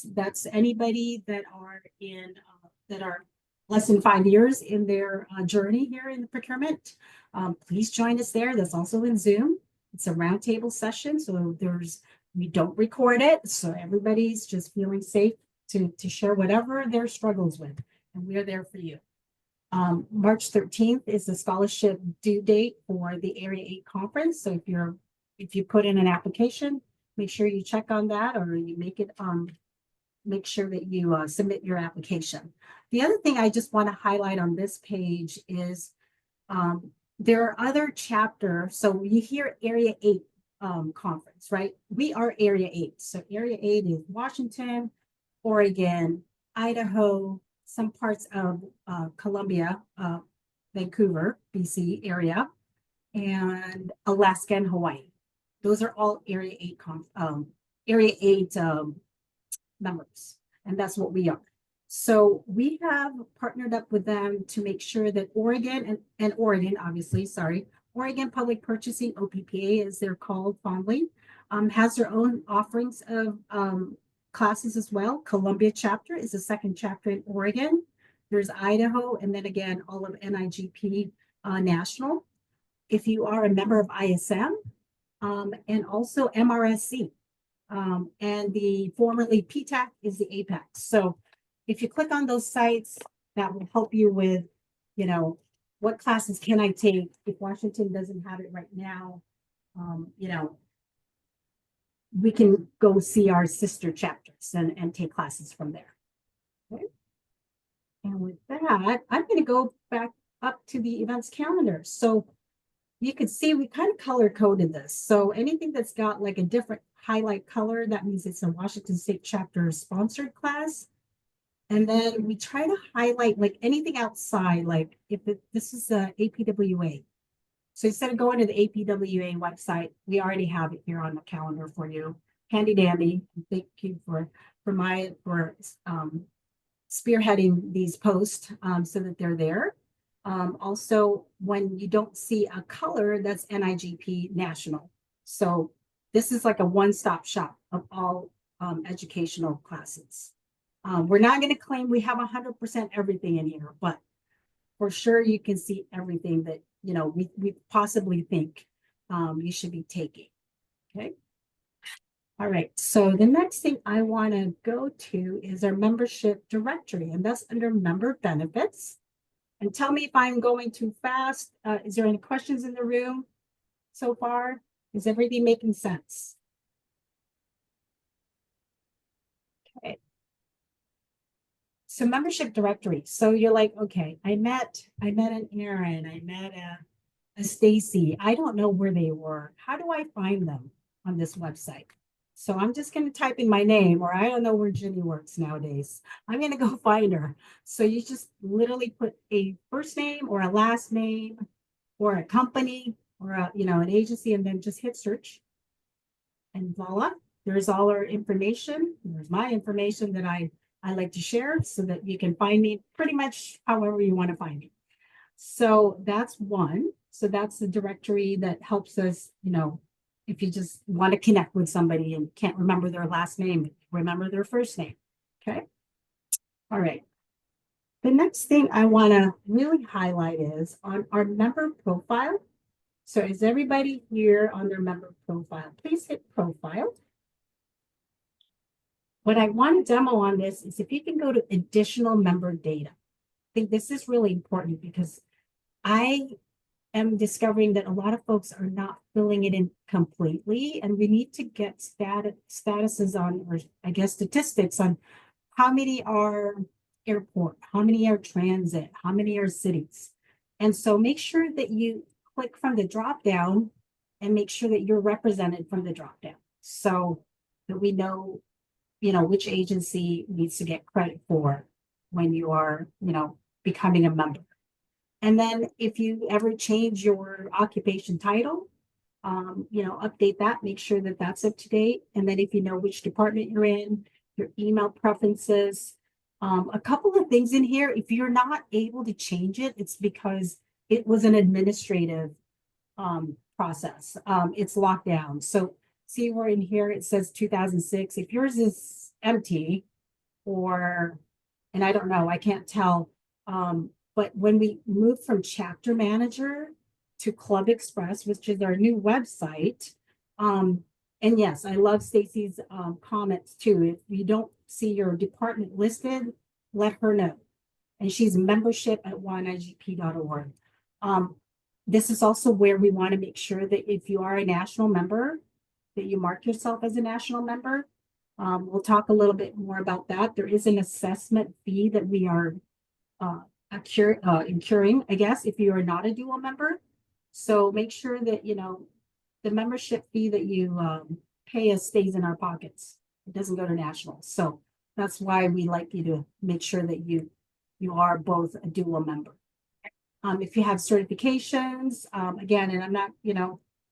That's anybody that are less than 5 years in their journey here in the procurement. Please join us there. That's also in Zoom. It's a roundtable session, so we don't record it, so everybody's just feeling safe to share whatever their struggles with, and we are there for you. March 13th is the scholarship due date for the Area 8 conference. So if you put in an application, make sure you check on that, or you make sure that you submit your application. The other thing I just want to highlight on this page is there are other chapters. So you hear Area 8 conference, right? We are Area 8. So Area 8 is Washington, Oregon, Idaho, some parts of Columbia, Vancouver, BC area, and Alaska and Hawaii. Those are all Area 8 members, and that's what we are. So we have partnered up with them to make sure that Oregon and Oregon, obviously, Oregon Public Purchasing, OPPA as they're called fondly, has their own offerings of classes as well. Columbia chapter is the second chapter in Oregon. There's Idaho, and then again, all of NIGP National. If you are a member of ISM, and also MRSC, and the formerly PTAC is the APEX. So if you click on those sites, that will help you with, you know, what classes can I take if Washington doesn't have it right now. You know, we can go see our sister chapters and take classes from there. Okay. And with that, I'm going to go back up to the events calendar. So you can see we kind of color coded this. So anything that's got like a different highlight color, that means it's a Washington State chapter sponsored class. And then we try to highlight like anything outside, like if this is a APWA. So instead of going to the APWA website, we already have it here on the calendar for you. Handy dandy. Thank you for spearheading these posts so that they're there. Also, when you don't see a color, that's NIGP National. So this is like a one-stop shop of all educational classes. We're not going to claim we have 100% everything in here, but for sure you can see everything that, you know, we possibly think you should be taking. Okay. All right, so the next thing I want to go to is our membership directory, and that's under member benefits. And tell me if I'm going too fast. Is there any questions in the room so far? Is everything making sense? Okay. So membership directory. So you're like, okay, I met an Aaron, I met a Stacy. I don't know where they were. How do I find them on this website? So I'm just going to type in my name, or I don't know where Jenny works nowadays. I'm going to go find her. So you just literally put a first name or a last name or a company or a, an agency, and then just hit search. And voila, there's all our information. There's my information that I like to share so that you can find me pretty much however you want to find me. So that's one. So that's the directory that helps us, if you just want to connect with somebody and can't remember their last name, remember their first name. Okay. All right. The next thing I want to really highlight is on our member profile. So is everybody here on their member profile? Please hit profile. What I want to demo on this is if you can go to additional member data. I think this is really important because I am discovering that a lot of folks are not filling it in completely, and we need to get statuses on, or I guess statistics on how many are airport, how many are transit, how many are cities. And so make sure that you click from the drop down and make sure that you're represented from the drop down so that we know, which agency needs to get credit for when you are, becoming a member. And then if you ever change your occupation title, update that, make sure that that's up to date. And then if you know which department you're in, your email preferences, a couple of things in here, if you're not able to change it, it's because it was an administrative process. It's locked down. So see where in here it says 2006. If yours is empty and I don't know, I can't tell. But when we moved from Chapter Manager to Club Express, which is our new website, and yes, I love Stacy's comments too. If you don't see your department listed, let her know. And she's membership@onigp.org. This is also where we want to make sure that if you are a national member, that you mark yourself as a national member. We'll talk a little bit more about that. There is an assessment fee that we are incurring, I guess, if you are not a dual member. So make sure that, the membership fee that you pay us stays in our pockets. It doesn't go to national. So that's why we like you to make sure that you are both a dual member. If you have certifications, again, and I'm not,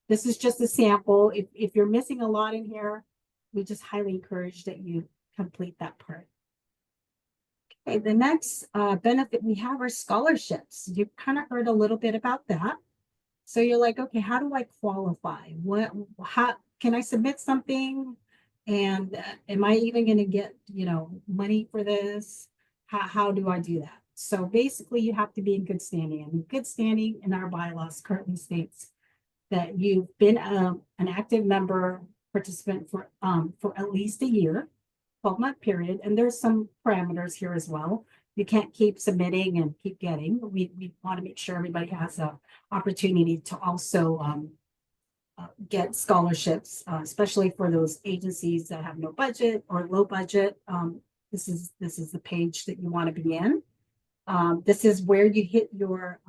this is just a sample. If you're missing a lot in here, we just highly encourage that you complete that part. Okay, the next benefit we have are scholarships. You've kind of heard a little bit about that. So you're like, okay, how do I qualify? How can I submit something? And am I even going to get, money for this? How do I do that? So basically you have to be in good standing, and good standing in our bylaws currently states that you've been an active member participant for at least a year, 12-month period. And there's some parameters here as well. You can't keep submitting and keep getting. We want to make sure everybody has an opportunity to also get scholarships, especially for those agencies that have no budget or low budget. This is the page that you want to be in. This is where you hit your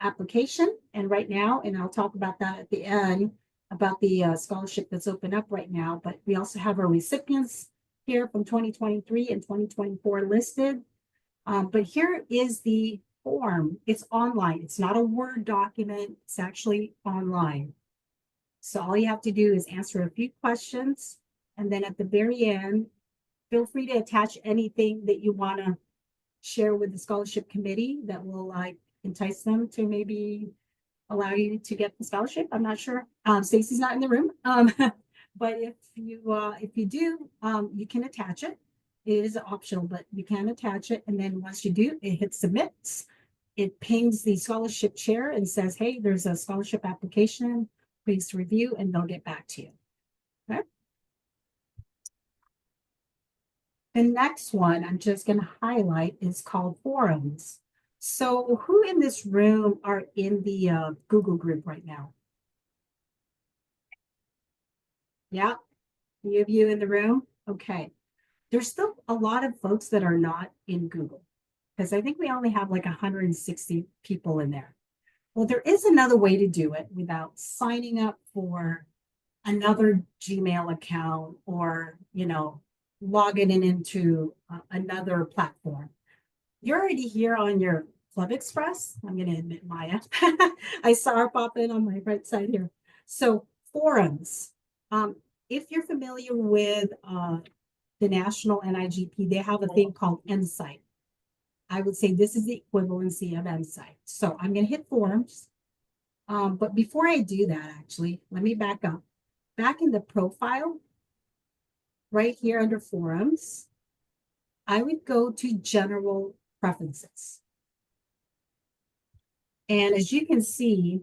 application. And right now, and I'll talk about that at the end, about the scholarship that's open up right now, but we also have our recipients here from 2023 and 2024 listed. But here is the form. It's online. It's not a Word document. It's actually online. So all you have to do is answer a few questions. And then at the very end, feel free to attach anything that you want to share with the scholarship committee that will entice them to maybe allow you to get the scholarship. I'm not sure. Stacy's not in the room. But if you do, you can attach it. It is optional, but you can attach it. And then once you do, it hits submit. It pings the scholarship chair and says, hey, there's a scholarship application. Please review, and they'll get back to you. Okay. The next one I'm just going to highlight is called forums. So who in this room are in the Google group right now? Yeah, any of you in the room? Okay. There's still a lot of folks that are not in Google because I think we only have like 160 people in there. Well, there is another way to do it without signing up for another Gmail account or, logging into another platform. You're already here on your Club Express. I'm going to admit, Maya. I saw her pop in on my right side here. So forums. If you're familiar with the national NIGP, they have a thing called Insight. I would say this is the equivalency of Insight. So I'm going to hit forums. But before I do that, actually, let me back up. Back in the profile, right here under forums, I would go to general preferences. And as you can see,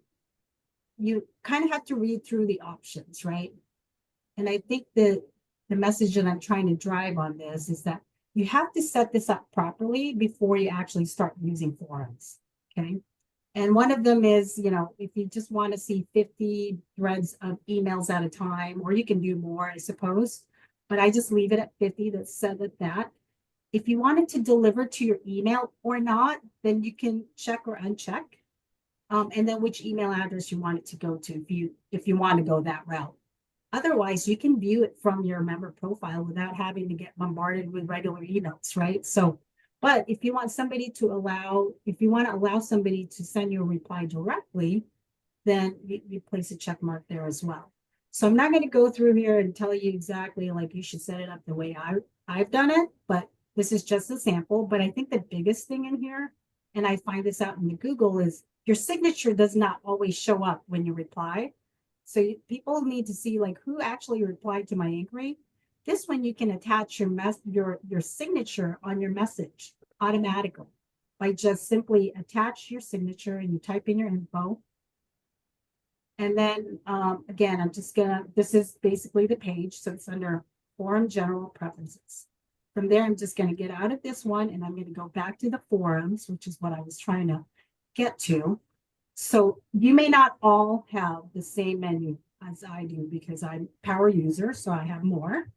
you kind of have to read through the options, right? And I think that the message that I'm trying to drive on this is that you have to set this up properly before you actually start using forums, okay? And one of them is, if you just want to see 50 threads of emails at a time, or you can do more, I suppose, but I just leave it at 50. That's set at that. If you want it to deliver to your email or not, then you can check or uncheck. And then which email address you want it to go to if you want to go that route. Otherwise, you can view it from your member profile without having to get bombarded with regular emails, right? So, but if you want somebody to allow somebody to send you a reply directly, then you place a check mark there as well. So I'm not going to go through here and tell you exactly like you should set it up the way I've done it, but this is just a sample. But I think the biggest thing in here, and I find this out in the Google, is your signature does not always show up when you reply. So people need to see like who actually replied to my inquiry. This one you can attach your signature on your message automatically by just simply attach your signature and you type in your info. And then again, this is basically the page. So it's under forum general preferences. From there, I'm just going to get out of this one and I'm going to go back to the forums, which is what I was trying to get to. So you may not all have the same menu as I do because I'm a power user, so I have more.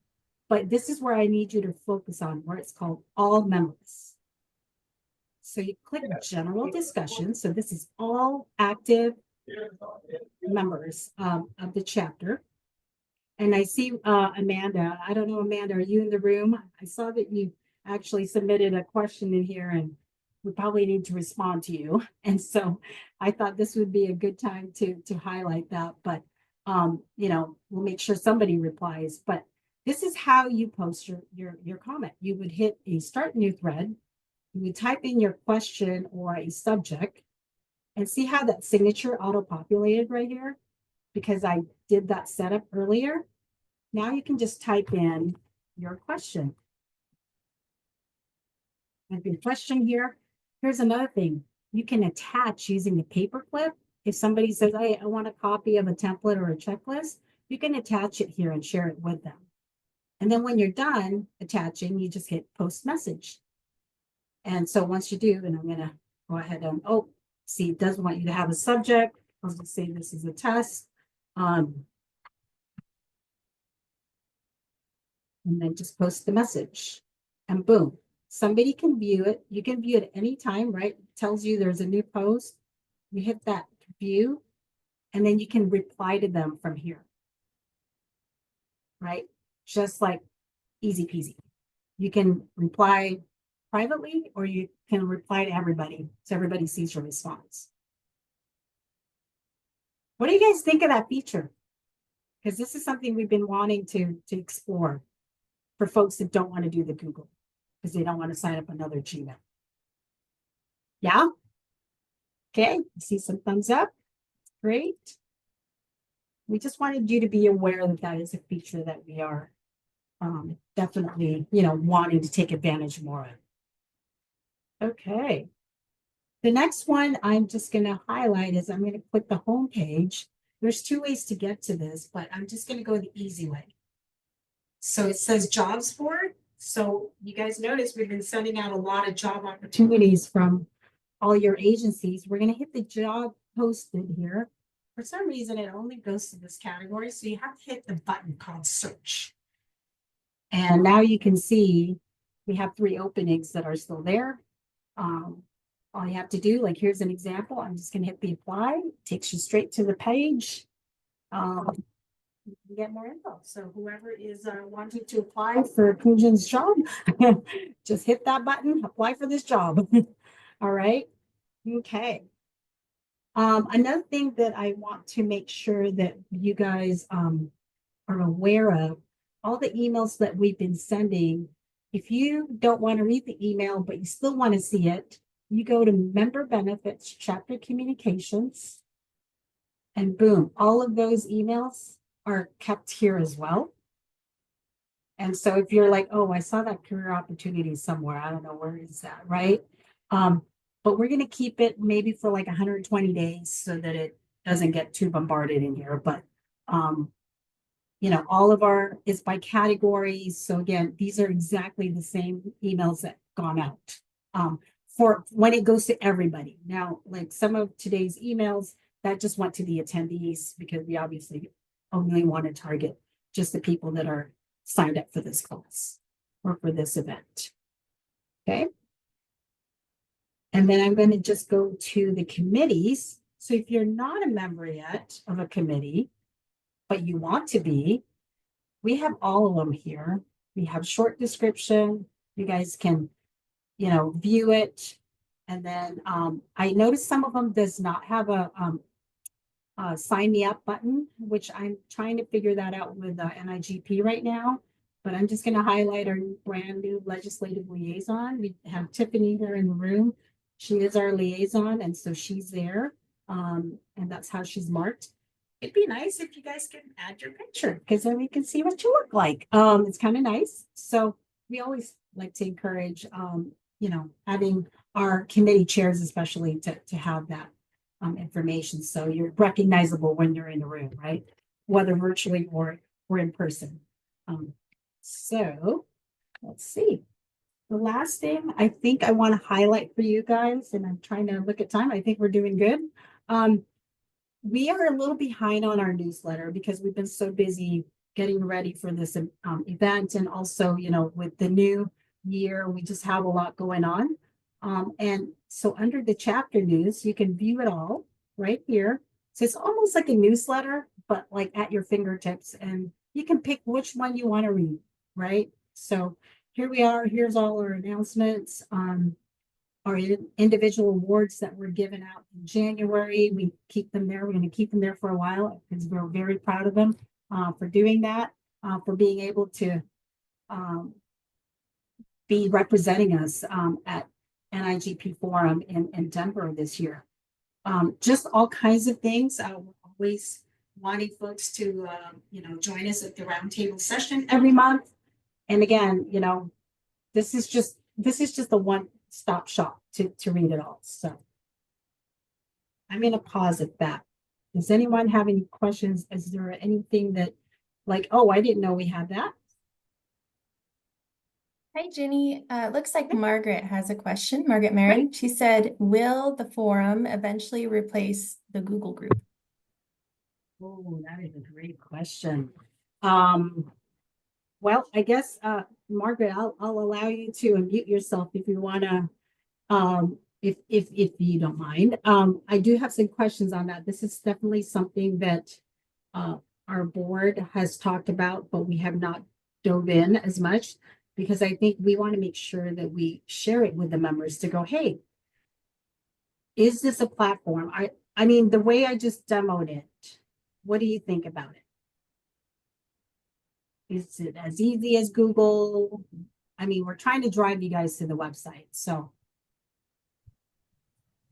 But this is where I need you to focus on where it's called all members. So you click general discussion. So this is all active members of the chapter. And I see Amanda. I don't know, Amanda, are you in the room? I saw that you actually submitted a question in here and we probably need to respond to you. And so I thought this would be a good time to highlight that, but we'll make sure somebody replies. But this is how you post your comment. You would hit a start new thread, you would type in your question or a subject, and see how that signature auto-populated right here? Because I did that setup earlier. Now you can just type in your question. And your question here. Here's another thing. You can attach using the paperclip. If somebody says, hey, I want a copy of a template or a checklist, you can attach it here and share it with them. And then when you're done attaching, you just hit post message. And so once you do, and I'm going to go ahead and, see, it does want you to have a subject. I'll just say this is a test. And then just post the message and boom. Somebody can view it. You can view it anytime, right? It tells you there's a new post. You hit that view, and then you can reply to them from here, right? Just like easy peasy. You can reply privately, or you can reply to everybody, so everybody sees your response. What do you guys think of that feature? Because this is something we've been wanting to explore for folks that don't want to do the Google, because they don't want to sign up another Gmail. Yeah? Okay, I see some thumbs up. Great. We just wanted you to be aware that that is a feature that we are definitely, wanting to take advantage more of. Okay. The next one I'm just going to highlight is I'm going to click the home page. There's two ways to get to this, but I'm just going to go the easy way. So it says jobs board. So you guys notice we've been sending out a lot of job opportunities from all your agencies. We're going to hit the job posted here. For some reason, it only goes to this category. So you have to hit the button called search. And now you can see we have 3 openings that are still there. All you have to do, like, here's an example. I'm just going to hit the apply. It takes you straight to the page. You can get more info. So whoever is wanting to apply for Poojan's job, just hit that button, apply for this job. All right. Okay. Another thing that I want to make sure that you guys are aware of, all the emails that we've been sending. If you don't want to read the email, but you still want to see it, you go to Member Benefits, Chapter Communications, and boom, all of those emails are kept here as well. And so if you're like, oh, I saw that career opportunity somewhere, I don't know, where is that, right? But we're going to keep it maybe for like 120 days so that it doesn't get too bombarded in here. But, you know, all of our is by categories. So again, these are exactly the same emails that gone out for when it goes to everybody. Now, like some of today's emails that just went to the attendees because we obviously only want to target just the people that are signed up for this class or for this event. Okay. And then I'm going to just go to the committees. So if you're not a member yet of a committee, but you want to be, we have all of them here. We have short description. You guys can, you know, view it. And then I noticed some of them does not have a sign me up button, which I'm trying to figure that out with NIGP right now. But I'm just going to highlight our brand new legislative liaison. We have Tiffany here in the room. She is our liaison, and so she's there. And that's how she's marked. It'd be nice if you guys can add your picture because then we can see what you look like. It's kind of nice. So we always like to encourage, you know, having our committee chairs, especially to have that information. So you're recognizable when you're in the room, right? Whether virtually or in person. So let's see. The last thing I think I want to highlight for you guys, and I'm trying to look at time. I think we're doing good. We are a little behind on our newsletter because we've been so busy getting ready for this event. And also, you know, with the new year, we just have a lot going on. And so under the chapter news, you can view it all right here. So it's almost like a newsletter, but like at your fingertips, and you can pick which one you want to read, right? So here we are. Here's all our announcements. Our individual awards that were given out in January. We keep them there. We're going to keep them there for a while because we're very proud of them for doing that, for being able to be representing us at NIGP Forum in Denver this year. Just all kinds of things. We're always wanting folks to, you know, join us at the roundtable session every month. And again, you know, this is just a one-stop shop to read it all. So I'm going to pause at that. Does anyone have any questions? Is there anything that like, oh, I didn't know we had that? Hi, Jenny. Looks like Margaret has a question. Margaret Marin. She said, will the forum eventually replace the Google group? Oh, that is a great question. Well, I guess, Margaret, I'll allow you to unmute yourself if you want to, if you don't mind. I do have some questions on that. This is definitely something that our board has talked about, but we have not dove in as much because I think we want to make sure that we share it with the members to go, hey, is this a platform? I mean, the way I just demoed it, what do you think about it? Is it as easy as Google? I mean, we're trying to drive you guys to the website, so.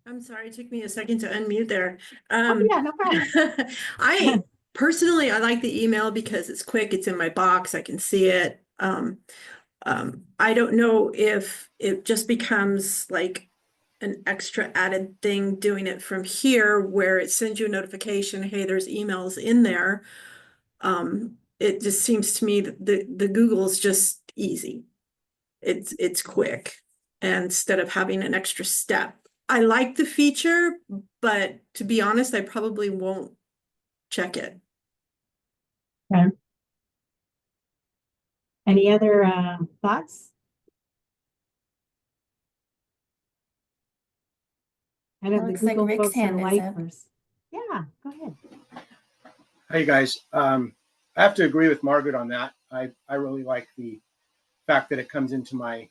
I'm sorry, it took me a second to unmute there. Oh, yeah, no problem. I personally, I like the email because it's quick, it's in my box, I can see it. I don't know if it just becomes like an extra added thing doing it from here where it sends you a notification, hey, there's emails in there. It just seems to me that the Google is just easy. it's quick instead of having an extra step. I like the feature, but to be honest, I probably won't check it. Okay. Any other thoughts? I know the Looks like Google Rick's folks are hand is up. lifers. Yeah, go ahead. Hey guys, I have to agree with Margaret on that. I really like the fact that it comes into my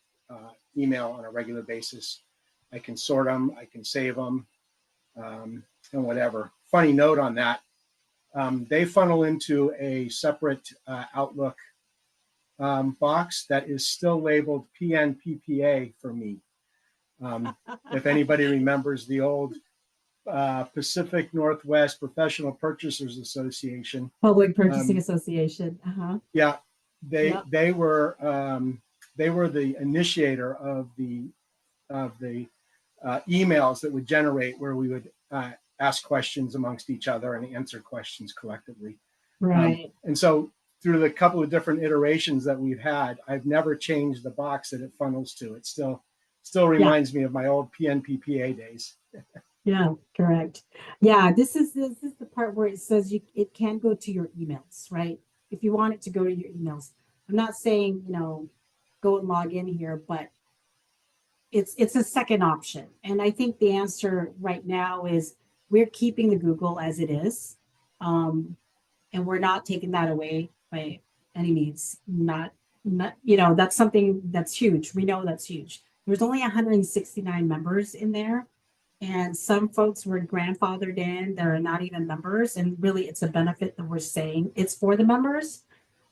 email on a regular basis. I can sort them, I can save them, and whatever. Funny note on that, they funnel into a separate Outlook box that is still labeled PNPPA for me. If anybody remembers the old Pacific Northwest Professional Purchasers Association. Public Purchasing Association. Yeah, Yep. they were the initiator of the emails that would generate where we would ask questions amongst each other and answer questions collectively. Right. And so through the couple of different iterations that we've had, I've never changed the box that it funnels to. It still reminds me of my old PNPPA days. Yeah, correct. Yeah, this is the part where it says it can go to your emails, right? If you want it to go to your emails. I'm not saying, go and log in here, but it's a second option. And I think the answer right now is we're keeping the Google as it is. And we're not taking that away by any means. Not, that's something that's huge. We know that's huge. There's only 169 members in there. And some folks were grandfathered in, they're not even members, and really it's a benefit that we're saying it's for the members.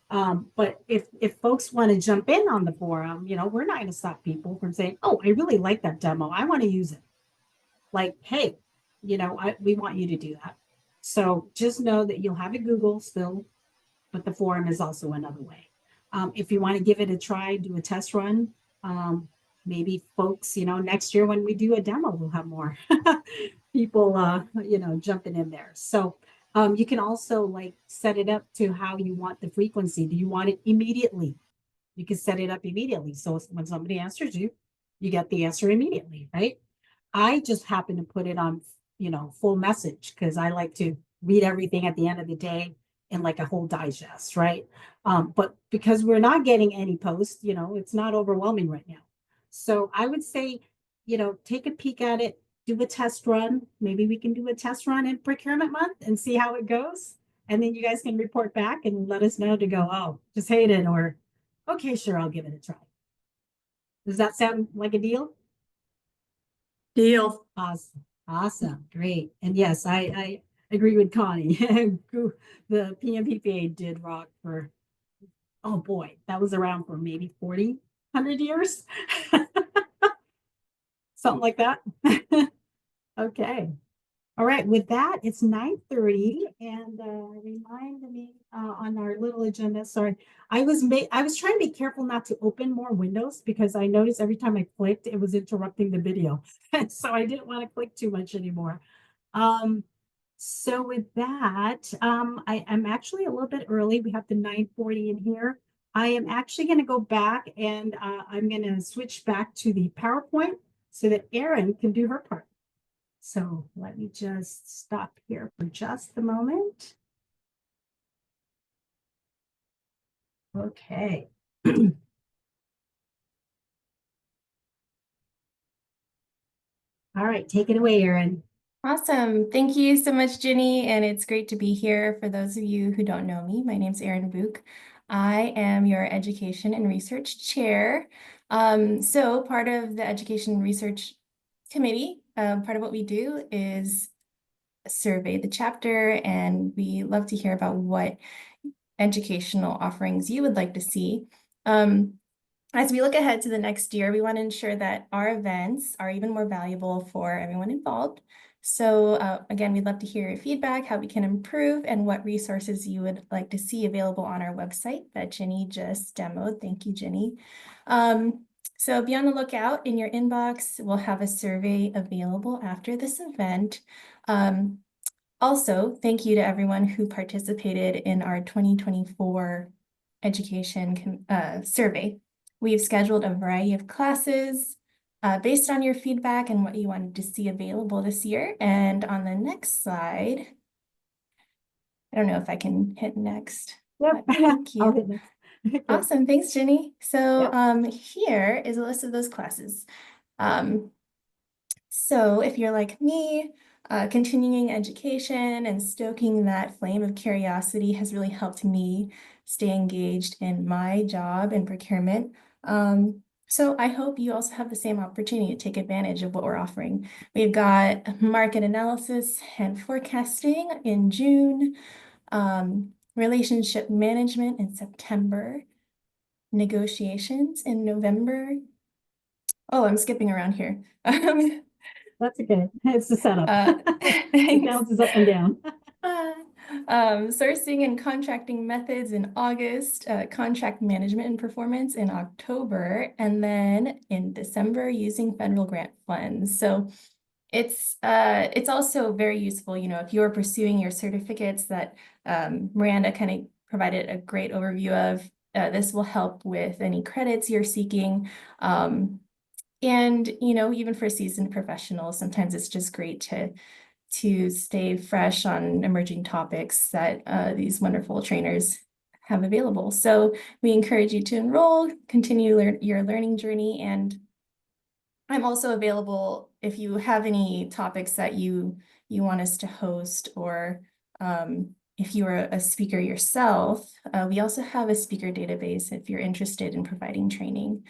But if folks want to jump in on the forum, we're not going to stop people from saying, oh, I really like that demo, I want to use it. Like, hey, we want you to do that. So just know that you'll have a Google still, but the forum is also another way. If you want to give it a try, do a test run. Maybe folks, next year when we do a demo, we'll have more people, jumping in there. So you can also set it up to how you want the frequency. Do you want it immediately? You can set it up immediately. So when somebody answers you, you get the answer immediately, right? I just happen to put it on, full message because I like to read everything at the end of the day in like a whole digest, right? But because we're not getting any posts, it's not overwhelming right now. So I would say, take a peek at it, do a test run. Maybe we can do a test run in procurement month and see how it goes. And then you guys can report back and let us know to go, oh, just hate it, or okay, sure, I'll give it a try. Does that sound like a deal? Deal. Awesome. Awesome. Great. And yes, I agree with Connie. The PMPPA did rock for, oh boy, that was around for maybe 40, 100 years. Something like that. Okay. All right. With that, it's 9:30, and remind me on our little agenda. Sorry, I was trying to be careful not to open more windows because I noticed every time I clicked, it was interrupting the video, so I didn't want to click too much anymore. So with that, I'm actually a little bit early. We have the 9:40 in here. I am actually going to go back and I'm going to switch back to the PowerPoint so that Erin can do her part. So let me just stop here for just a moment. Okay. All right, take it away, Erin. Awesome. Thank you so much, Jenny. And it's great to be here. For those of you who don't know me, my name's Erin Book. I am your Education and Research Chair. So part of the Education and Research Committee, part of what we do is survey the chapter, and we love to hear about what educational offerings you would like to see. As we look ahead to the next year, we want to ensure that our events are even more valuable for everyone involved. So again, we'd love to hear your feedback, how we can improve, and what resources you would like to see available on our website that Jenny just demoed. Thank you, Jenny. So be on the lookout in your inbox. We'll have a survey available after this event. Also, thank you to everyone who participated in our 2024 education survey. We've scheduled a variety of classes based on your feedback and what you wanted to see available this year. And on the next slide, I don't know if I can hit next. Yep. Thank I'll you. hit next. Good. Awesome. Thanks, Jenny. So Yep. here is a list of those classes. So if you're like me, continuing education and stoking that flame of curiosity has really helped me stay engaged in my job in procurement. So I hope you also have the same opportunity to take advantage of what we're offering. We've got market analysis and forecasting in June, relationship management in September, negotiations in November. Oh, I'm skipping around here. That's okay. It's the setup. It Thanks. bounces up and down. Sourcing and contracting methods in August, contract management and performance in October, and then in December using federal grant funds. So it's also very useful, you know, if you're pursuing your certificates that Miranda kind of provided a great overview of. This will help with any credits you're seeking. And, you know, even for seasoned professionals, sometimes it's just great to stay fresh on emerging topics that these wonderful trainers have available. So we encourage you to enroll, continue your learning journey, and I'm also available if you have any topics that you want us to host, or if you are a speaker yourself. We also have a speaker database if you're interested in providing training.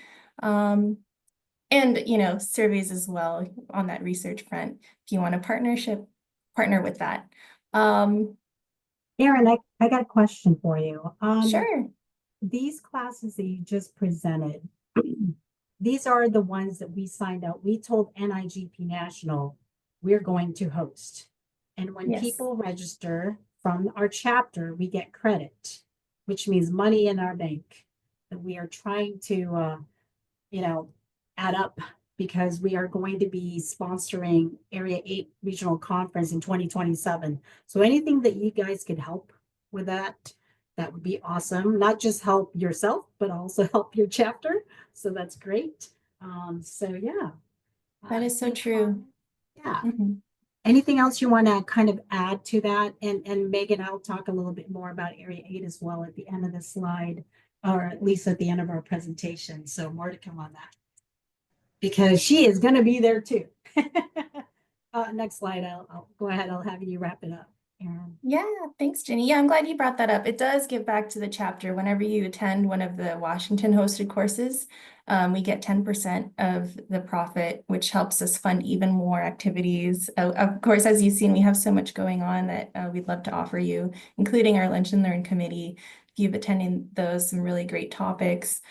And, you know, surveys as well on that research front, if you want a partner with that. Erin, I got a question for you. Sure. These classes that you just presented, these are the ones that we signed out. We told NIGP National we're going to host. And when Yes. people register from our chapter, we get credit, which means money in our bank that we are trying to, you know, add up, because we are going to be sponsoring Area 8 Regional Conference in 2027. So anything that you guys could help with that would be awesome. Not just help yourself, but also help your chapter. So that's great. So yeah. That is so true. Yeah. Mm-hmm. Anything else you want to kind of add to that? And Megan, I'll talk a little bit more about Area 8 as well at the end of the slide, or at least at the end of our presentation. So more to come on that, because she is going to be there too. Next slide. I'll go ahead. I'll have you wrap it up, Erin. Yeah, thanks, Jenny. Yeah, I'm glad you brought that up. It does give back to the chapter. Whenever you attend one of the Washington hosted courses, we get 10% of the profit, which helps us fund even more activities. Of course, as you've seen, we have so much going on that we'd love to offer you, including our Lunch and Learn committee. If you've attended those, some really great topics.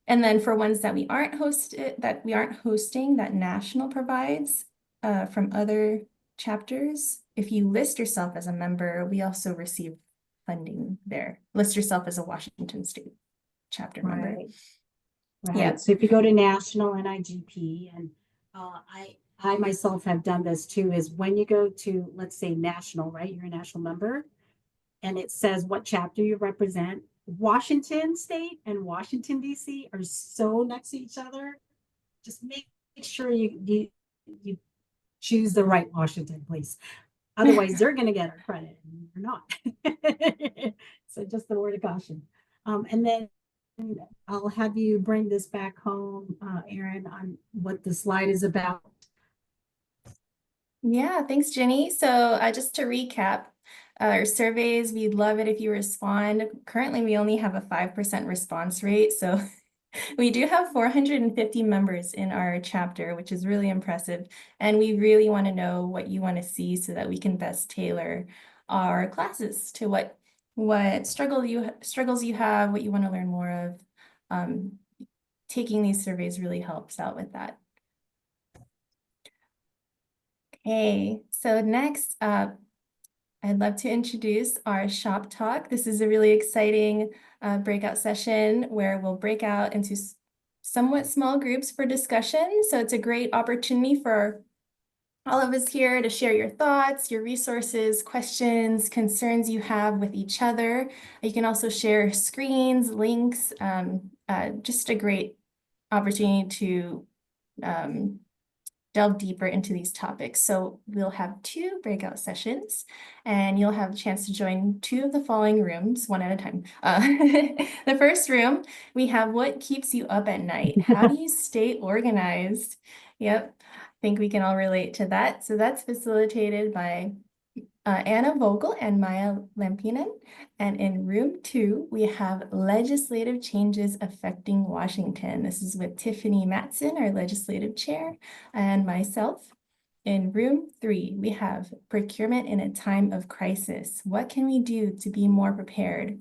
And then for ones that we aren't hosting, that National provides from other chapters, if you list yourself as a member, we also receive funding there. List yourself as a Washington State chapter member. Right. Yeah. So if you go to National NIGP, and I myself have done this too, is when you go to, let's say, National, right? You're a national member, and it says what chapter you represent. Washington State and Washington, D.C. are so next to each other. Just make sure you choose the right Washington, please. Otherwise, they're going to get our credit and you're not. So just a word of caution. And then I'll have you bring this back home, Erin, on what the slide is about. Yeah, thanks, Jenny. So just to recap, our surveys, we'd love it if you respond. Currently, we only have a 5% response rate. So we do have 450 members in our chapter, which is really impressive. And we really want to know what you want to see so that we can best tailor our classes to what struggles you have, what you want to learn more of. Taking these surveys really helps out with that. Okay, so next up, I'd love to introduce our shop talk. This is a really exciting breakout session where we'll break out into somewhat small groups for discussion. So it's a great opportunity for all of us here to share your thoughts, your resources, questions, concerns you have with each other. You can also share screens, links, just a great opportunity to delve deeper into these topics. So we'll have 2 breakout sessions, and you'll have a chance to join 2 of the following rooms, one at a time. The first room, we have what keeps you up at night? How do you stay organized? Yep, I think we can all relate to that. So that's facilitated by Anna Vogel and Maya Lampinen. And in room 2, we have legislative changes affecting Washington. This is with Tiffany Matson, our legislative chair, and myself. In room 3, we have procurement in a time of crisis. What can we do to be more prepared?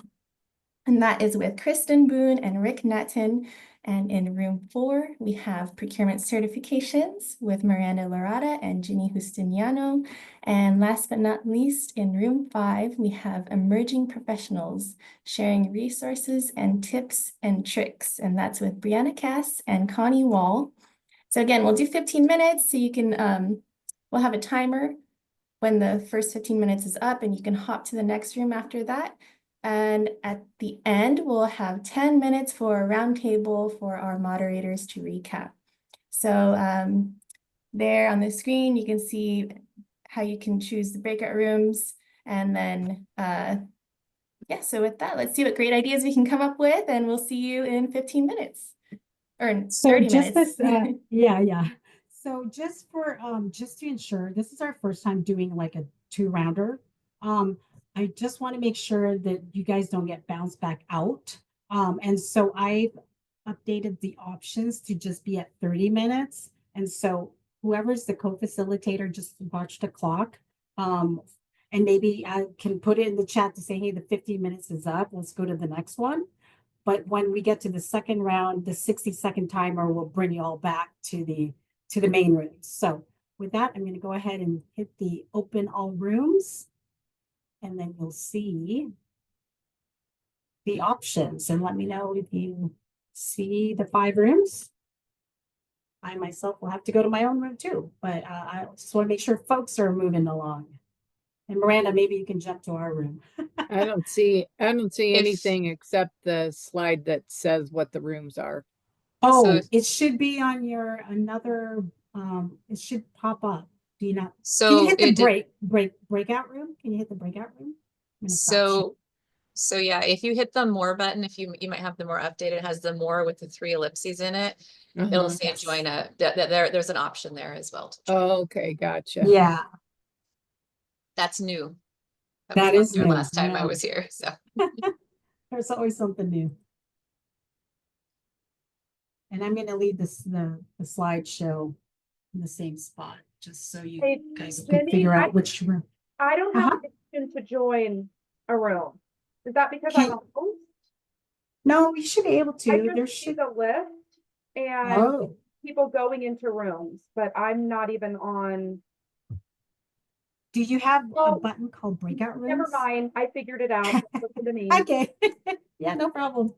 And that is with Kristen Boone and Rick Natton. And in room 4, we have procurement certifications with Miranda Larada and Ginny Justiniano. And last but not least, in room 5, we have emerging professionals sharing resources and tips and tricks. And that's with Brianna Cass and Connie Wall. So again, we'll do 15 minutes so you can, we'll have a timer when the first 15 minutes is up, and you can hop to the next room after that. And at the end, we'll have 10 minutes for a roundtable for our moderators to recap. So there on the screen, you can see how you can choose the breakout rooms. And then, yeah, so with that, let's see what great ideas we can come up with, and we'll see you in 15 minutes or in 30 minutes. Yeah. So just for just to ensure, this is our first time doing like a 2-rounder. I just want to make sure that you guys don't get bounced back out. And so I've updated the options to just be at 30 minutes. And so whoever's the co-facilitator, just watch the clock. And maybe I can put it in the chat to say, hey, the 15 minutes is up. Let's go to the next one. But when we get to the second round, the 60-second timer will bring you all back to the main room. So with that, I'm going to go ahead and hit the open all rooms. And then you'll see the options, and let me know if you see the 5 rooms. I myself will have to go to my own room too, but I just want to make sure folks are moving along. And Miranda, maybe you can jump to our room. I don't see anything except the slide that says what the rooms are. Oh, it should be on your another, it should pop up. Do you not? Can you hit the breakout room? Can you hit the breakout room? So yeah, if you hit the more button, if you might have the more updated, it has the more with the 3 ellipses in it. It'll say join a, there's an option there as well. Oh, okay, gotcha. Yeah. That's new. That was is not here new. last time I was here, so. There's always something new. And I'm going to leave the slideshow in the same spot, just so you guys can figure out which room. I don't have permission to join a room. Is that because I'm a host? No, you should be able to. I just see the list and people going into rooms, but I'm not even on. Do you have a button called breakout rooms? Never mind. I figured it out. Listen to me. Okay. Yeah, no problem.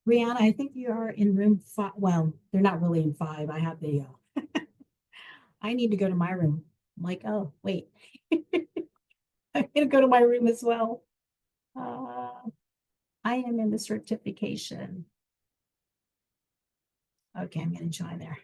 Brianna, I think you are in room 5. Well, they're not really in 5. I have the, I need to go to my room. I'm like, oh, wait. I'm going to go to my room as well. I am in the certification. Okay, I'm going to join there.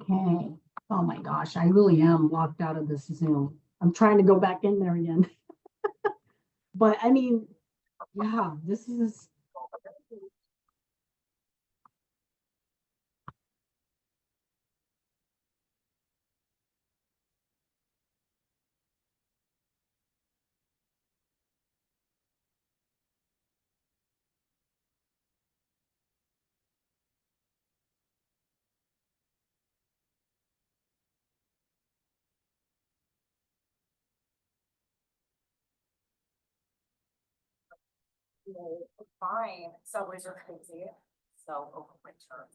Okay. Oh my gosh, I really am locked out of this Zoom. I'm trying to go back in there again. But I mean, yeah, this is. Fine. Subways are crazy. So over my terms.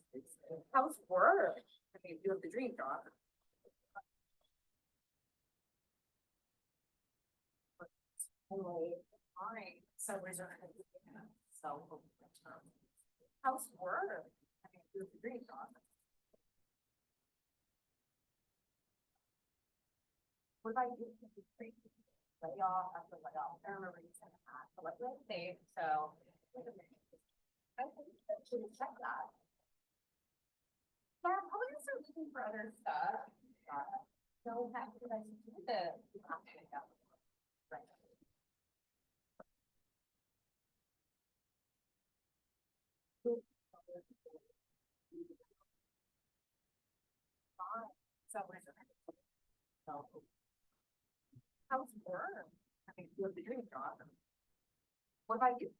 How's work? I mean, you have the dream job. Fine. Subways are crazy. So over my terms. How's work? I mean, you have the dream job. What about you? Lay off after lay off. I remember you said that. So like, let's say, so. Wait a minute. I think I should check that. Yeah, I'm probably gonna start looking for other stuff. So how could I do the option? Right. So how's work? I mean, you have the dream job. What about you?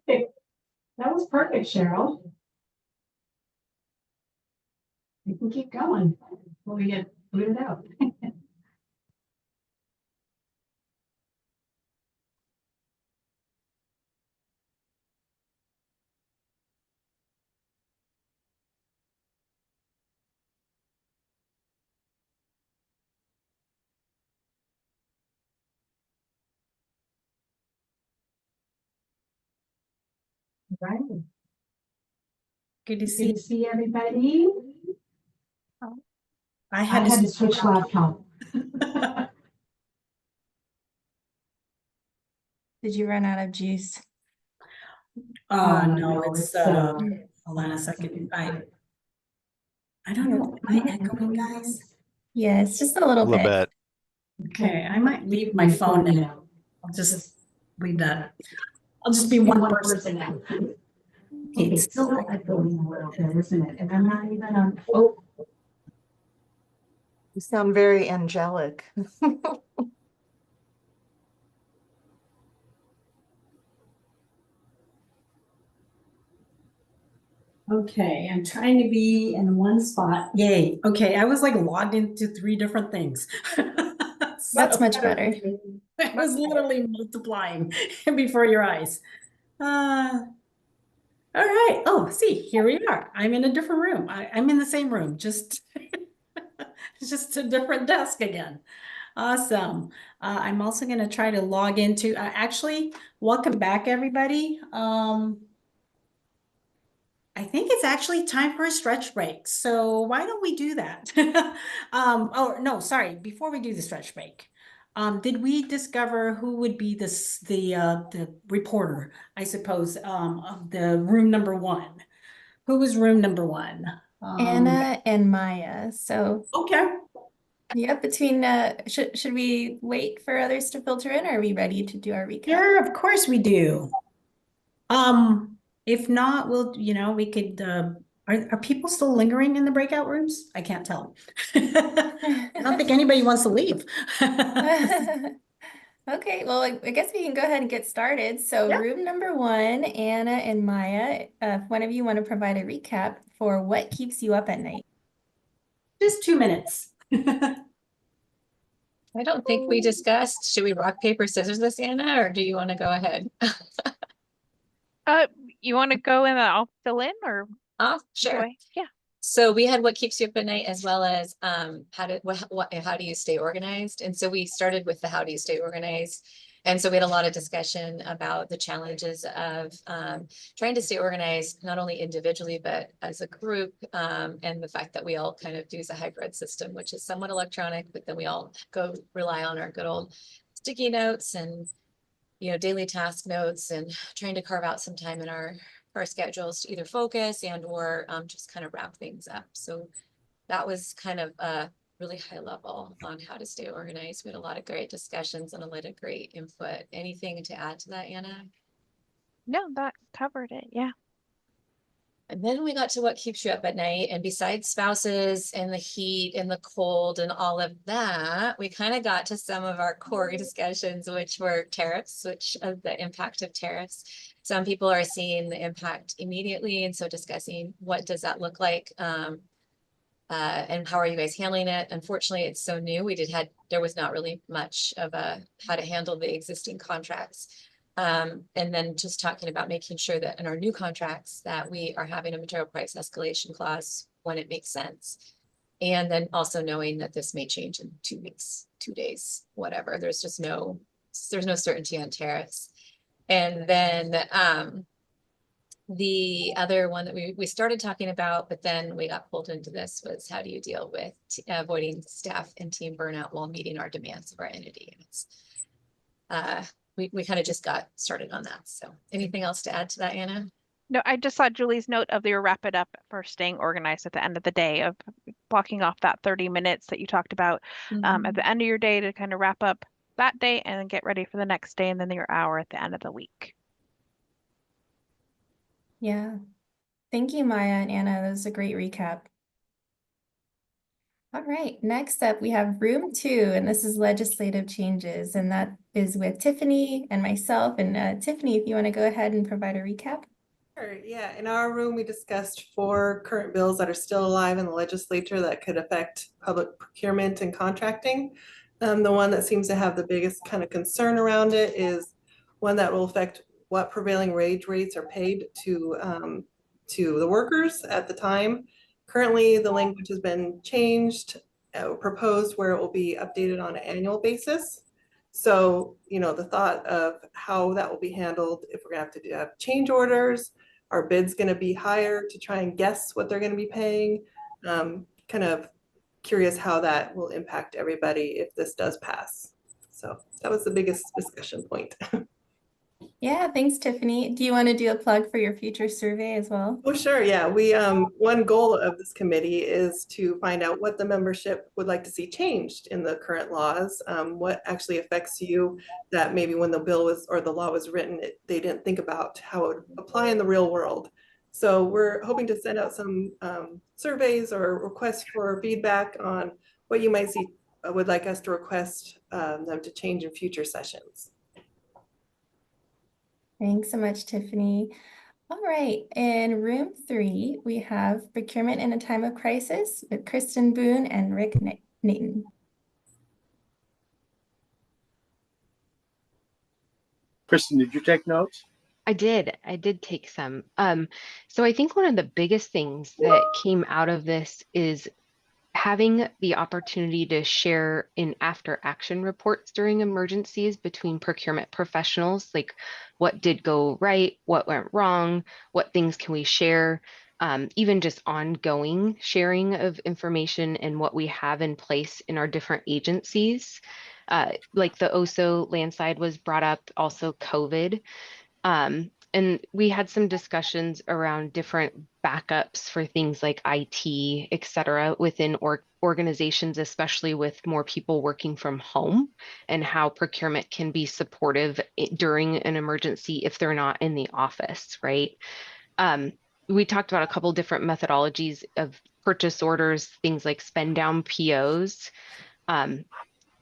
Perfect. That was perfect, Cheryl. We can keep going before we get booted out. Right. Good to Good see. to see everybody. I had to switch laptop. Did you run out of juice? No, it's hold on a second. I don't know. Am I echoing, guys? Yeah, it's just a little bit. Okay, I might leave my phone now. I'll just leave that. I'll just be one person now. Okay, it's still echoing a little bit, isn't it? And I'm not even on. Oh. You sound very angelic. Okay, I'm trying to be in one spot. Yay. Okay, I was like logged into 3 different things. That's much better. It was literally multiplying before your eyes. All right. Oh, see, here we are. I'm in a different room. I'm in the same room, just just a different desk again. Awesome. I'm also going to try to log into, actually, welcome back, everybody. I think it's actually time for a stretch break. So why don't we do that? Oh, no, sorry. Before we do the stretch break, did we discover who would be the reporter, I suppose, of the room number 1? Who was room number 1? Anna and Maya. So okay. Yeah, between should we wait for others to filter in, or are we ready to do our recap? Sure, of course we do. If not, we'll, we could, are people still lingering in the breakout rooms? I can't tell. I don't think anybody wants to leave. Okay, well, I guess we can go ahead and get started. So room number 1, Anna and Maya, if one of you want to provide a recap for what keeps you up at night. Just 2 minutes. I don't think we discussed, should we rock, paper, scissors this, Anna, or do you want to go ahead? You want to go and I'll fill in, or? Sure. Joy? Yeah. So we had what keeps you up at night, as well as how do you stay organized? And so we started with the how do you stay organized. And so we had a lot of discussion about the challenges of trying to stay organized, not only individually, but as a group, and the fact that we all kind of use a hybrid system, which is somewhat electronic, but then we all go rely on our good old sticky notes and, you know, daily task notes, and trying to carve out some time in our schedules to either focus and or just kind of wrap things up. So that was kind of a really high level on how to stay organized. We had a lot of great discussions and a lot of great input. Anything to add to that, Anna? No, that covered it. Yeah. And then we got to what keeps you up at night. And besides spouses and the heat and the cold and all of that, we kind of got to some of our core discussions, which were tariffs, which of the impact of tariffs. Some people are seeing the impact immediately. And so discussing what does that look like? And how are you guys handling it? Unfortunately, it's so new. There was not really much of a how to handle the existing contracts. And then just talking about making sure that in our new contracts that we are having a material price escalation clause when it makes sense. And then also knowing that this may change in 2 weeks, 2 days, whatever. There's no certainty on tariffs. And then the other one that we started talking about, but then we got pulled into this, was how do you deal with avoiding staff and team burnout while meeting our demands of our entity? We kind of just got started on that. So anything else to add to that, Anna? No, I just saw Julie's note of the wrap it up for staying organized at the end of the day, of blocking off that 30 minutes that you talked about at the end of your day to kind of wrap up that day and then get ready for the next day, and then your hour at the end of the week. Yeah. Thank you, Maya and Anna. That was a great recap. All right, next up we have room 2, and this is legislative changes, and that is with Tiffany and myself. And Tiffany, if you want to go ahead and provide a recap. Sure. Yeah, in our room, we discussed 4 current bills that are still alive in the legislature that could affect public procurement and contracting. The one that seems to have the biggest kind of concern around it is one that will affect what prevailing wage rates are paid to the workers at the time. Currently, the language has been changed, proposed where it will be updated on an annual basis. So, you know, the thought of how that will be handled, if we're gonna have to have change orders, are bids gonna be higher to try and guess what they're gonna be paying? Kind of curious how that will impact everybody if this does pass. So that was the biggest discussion point. Yeah, thanks, Tiffany. Do you want to do a plug for your future survey as well? Oh, sure. Yeah, we one goal of this committee is to find out what the membership would like to see changed in the current laws. What actually affects you that maybe when the bill was or the law was written, they didn't think about how it would apply in the real world. So we're hoping to send out some surveys or requests for feedback on what you might see would like us to request them to change in future sessions. Thanks so much, Tiffany. All right, in room 3, we have Procurement in a Time of Crisis with Kristen Boone and Rick Nathan. Kristen, did you take notes? I did take some. So I think one of the biggest things that came out of this is having the opportunity to share in after action reports during emergencies between procurement professionals, like what did go right, what went wrong, what things can we share, even just ongoing sharing of information and what we have in place in our different agencies. Like the OSO landside was brought up, also COVID. And we had some discussions around different backups for things like IT, et cetera, within organizations, especially with more people working from home, and how procurement can be supportive during an emergency if they're not in the office, right? We talked about a couple different methodologies of purchase orders, things like spend down POs.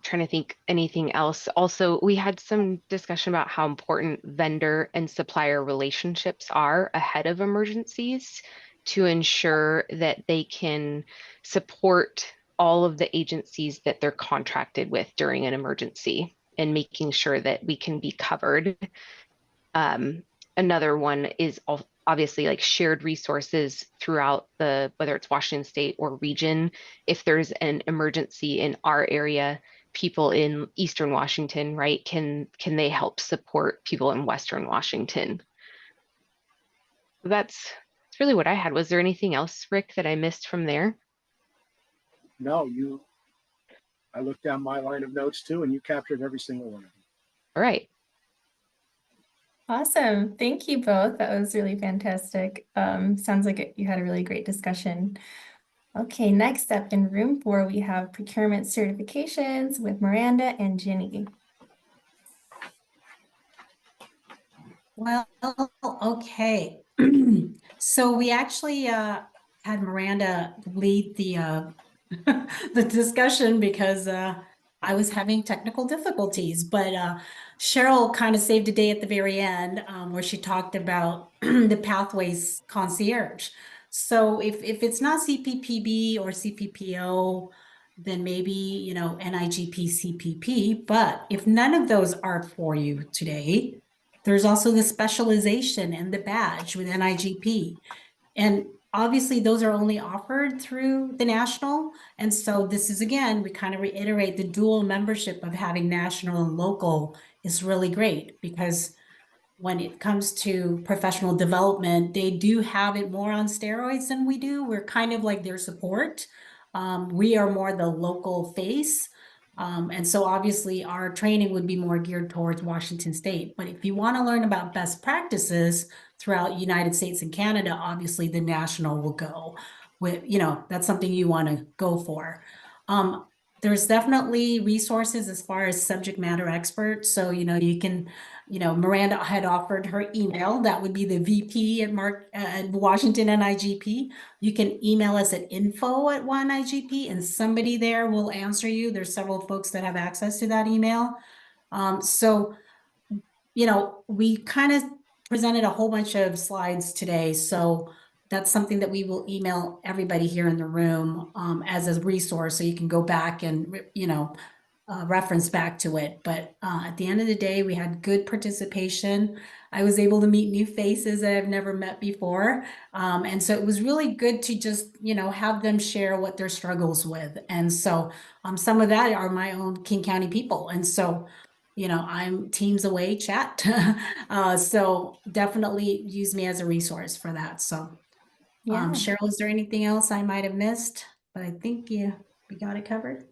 Trying to think anything else. Also, we had some discussion about how important vendor and supplier relationships are ahead of emergencies to ensure that they can support all of the agencies that they're contracted with during an emergency and making sure that we can be covered. Another one is obviously like shared resources throughout the, whether it's Washington State or region. If there's an emergency in our area, people in Eastern Washington, right, can they help support people in Western Washington? That's really what I had. Was there anything else, Rick, that I missed from there? No, I looked down my line of notes too, and you captured every single one of them. All right. Awesome. Thank you both. That was really fantastic. Sounds like you had a really great discussion. Okay, next up in room 4, we have procurement certifications with Miranda and Ginny. Well, okay. So we actually had Miranda lead the the discussion because I was having technical difficulties, but Cheral kind of saved the day at the very end where she talked about the pathways concierge. So if it's not CPPB or CPPO, then maybe, you know, NIGP, CPP. But if none of those are for you today, there's also the specialization and the badge with NIGP. And obviously those are only offered through the national. And so this is, again, we kind of reiterate the dual membership of having national and local is really great, because when it comes to professional development, they do have it more on steroids than we do. We're kind of like their support. We are more the local face. And so obviously our training would be more geared towards Washington State. But if you want to learn about best practices throughout United States and Canada, obviously the national will go with, you know, that's something you want to go for. There's definitely resources as far as subject matter experts. So, you know, you can, you know, Miranda had offered her email. That would be the VP at Washington NIGP. You can email us at info@NIGP and somebody there will answer you. There's several folks that have access to that email. So, you know, we kind of presented a whole bunch of slides today. So that's something that we will email everybody here in the room as a resource, so you can go back and, you know, reference back to it. But at the end of the day, we had good participation. I was able to meet new faces that I've never met before. And so it was really good to just, you know, have them share what their struggles with. And so some of that are my own King County people. And so, you know, I'm teams away chat. So definitely use me as a resource for that. So Yeah. Cheryl, is there anything else I might have missed? But I think we got it covered.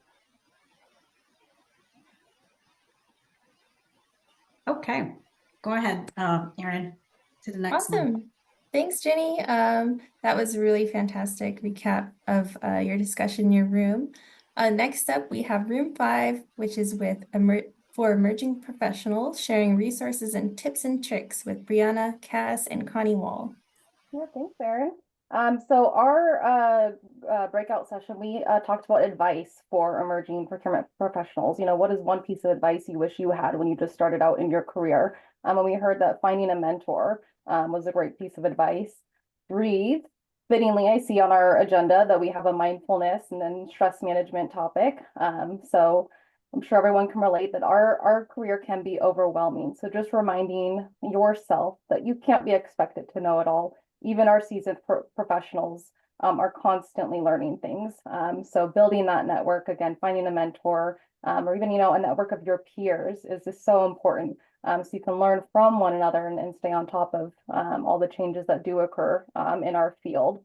Okay, go ahead, Erin, to the next one. Awesome. Thanks, Jenny. That was a really fantastic recap of your discussion in your room. Next up, we have room 5, which is with for emerging professionals, sharing resources and tips and tricks with Brianna, Cass, and Connie Wall. Yeah, thanks, Erin. So our breakout session, we talked about advice for emerging procurement professionals. You know, what is one piece of advice you wish you had when you just started out in your career? And we heard that finding a mentor was a great piece of advice. Breathe. Fittingly, I see on our agenda that we have a mindfulness and then stress management topic. So I'm sure everyone can relate that our career can be overwhelming. So just reminding yourself that you can't be expected to know it all. Even our seasoned professionals are constantly learning things. So building that network, again, finding a mentor or even, you know, a network of your peers is just so important. So you can learn from one another and stay on top of all the changes that do occur in our field.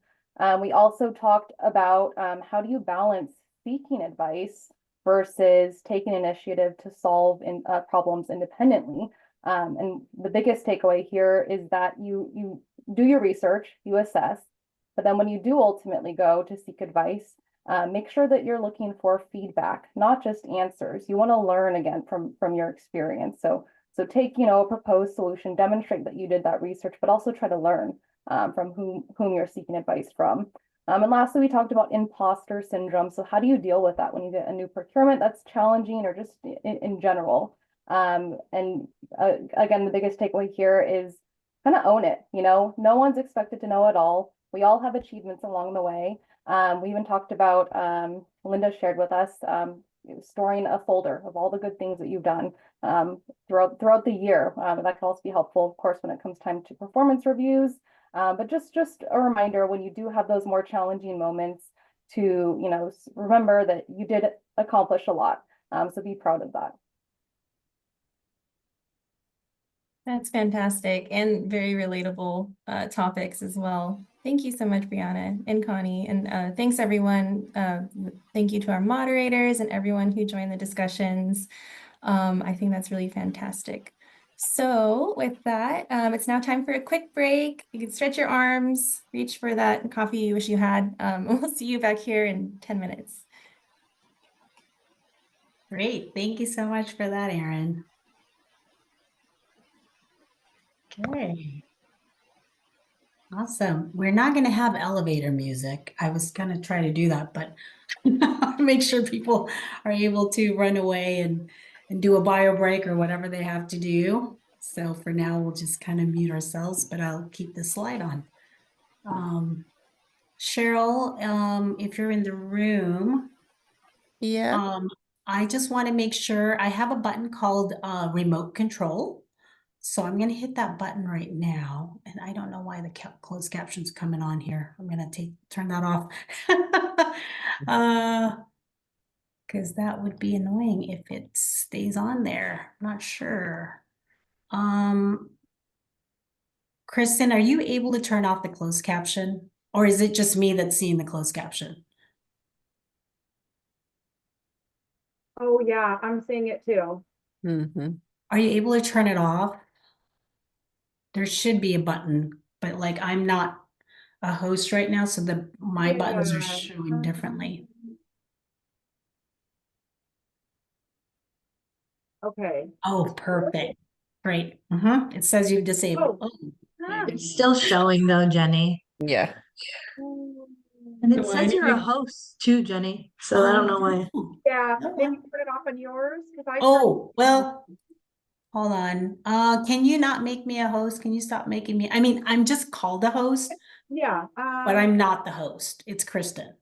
We also talked about how do you balance seeking advice versus taking initiative to solve problems independently. And the biggest takeaway here is that you do your research, you assess, but then when you do ultimately go to seek advice, make sure that you're looking for feedback, not just answers. You want to learn again from your experience. So take, you know, a proposed solution, demonstrate that you did that research, but also try to learn from whom you're seeking advice from. And lastly, we talked about imposter syndrome. So how do you deal with that when you get a new procurement that's challenging or just in general? And again, the biggest takeaway here is kind of own it. You know, no one's expected to know it all. We all have achievements along the way. We even talked about, Linda shared with us, storing a folder of all the good things that you've done throughout the year. That can also be helpful, of course, when it comes time to performance reviews. But just a reminder when you do have those more challenging moments to, remember that you did accomplish a lot. So be proud of that. That's fantastic and very relatable topics as well. Thank you so much, Brianna and Connie. And thanks, everyone. Thank you to our moderators and everyone who joined the discussions. I think that's really fantastic. So with that, it's now time for a quick break. You can stretch your arms, reach for that coffee you wish you had. We'll see you back here in 10 minutes. Great. Thank you so much for that, Erin. Okay. Awesome. We're not going to have elevator music. I was going to try to do that, but make sure people are able to run away and do a bio break or whatever they have to do. So for now, we'll just kind of mute ourselves, but I'll keep the slide on. Cheryl, if you're in the room, Yeah. I just want to make sure I have a button called remote control. So I'm going to hit that button right now. And I don't know why the closed caption's coming on here. I'm going to turn that off. Because that would be annoying if it stays on there. I'm not sure. Kristen, are you able to turn off the closed caption? Or is it just me that's seeing the closed caption? Oh, yeah, I'm seeing it too. Mm-hmm. Are you able to turn it off? There should be a button, but like I'm not a host right now, so my buttons are showing differently. Okay. Oh, perfect. Great. It says you've disabled. It's still showing though, Jenny. Yeah. And it So I says you're a need- host too, Jenny. So I don't know why. Yeah, maybe put it off on yours because I. Oh, well, hold on. Can you not make me a host? Can you stop making me? I mean, I'm just called a host, Yeah. but I'm not the host. It's Kristen.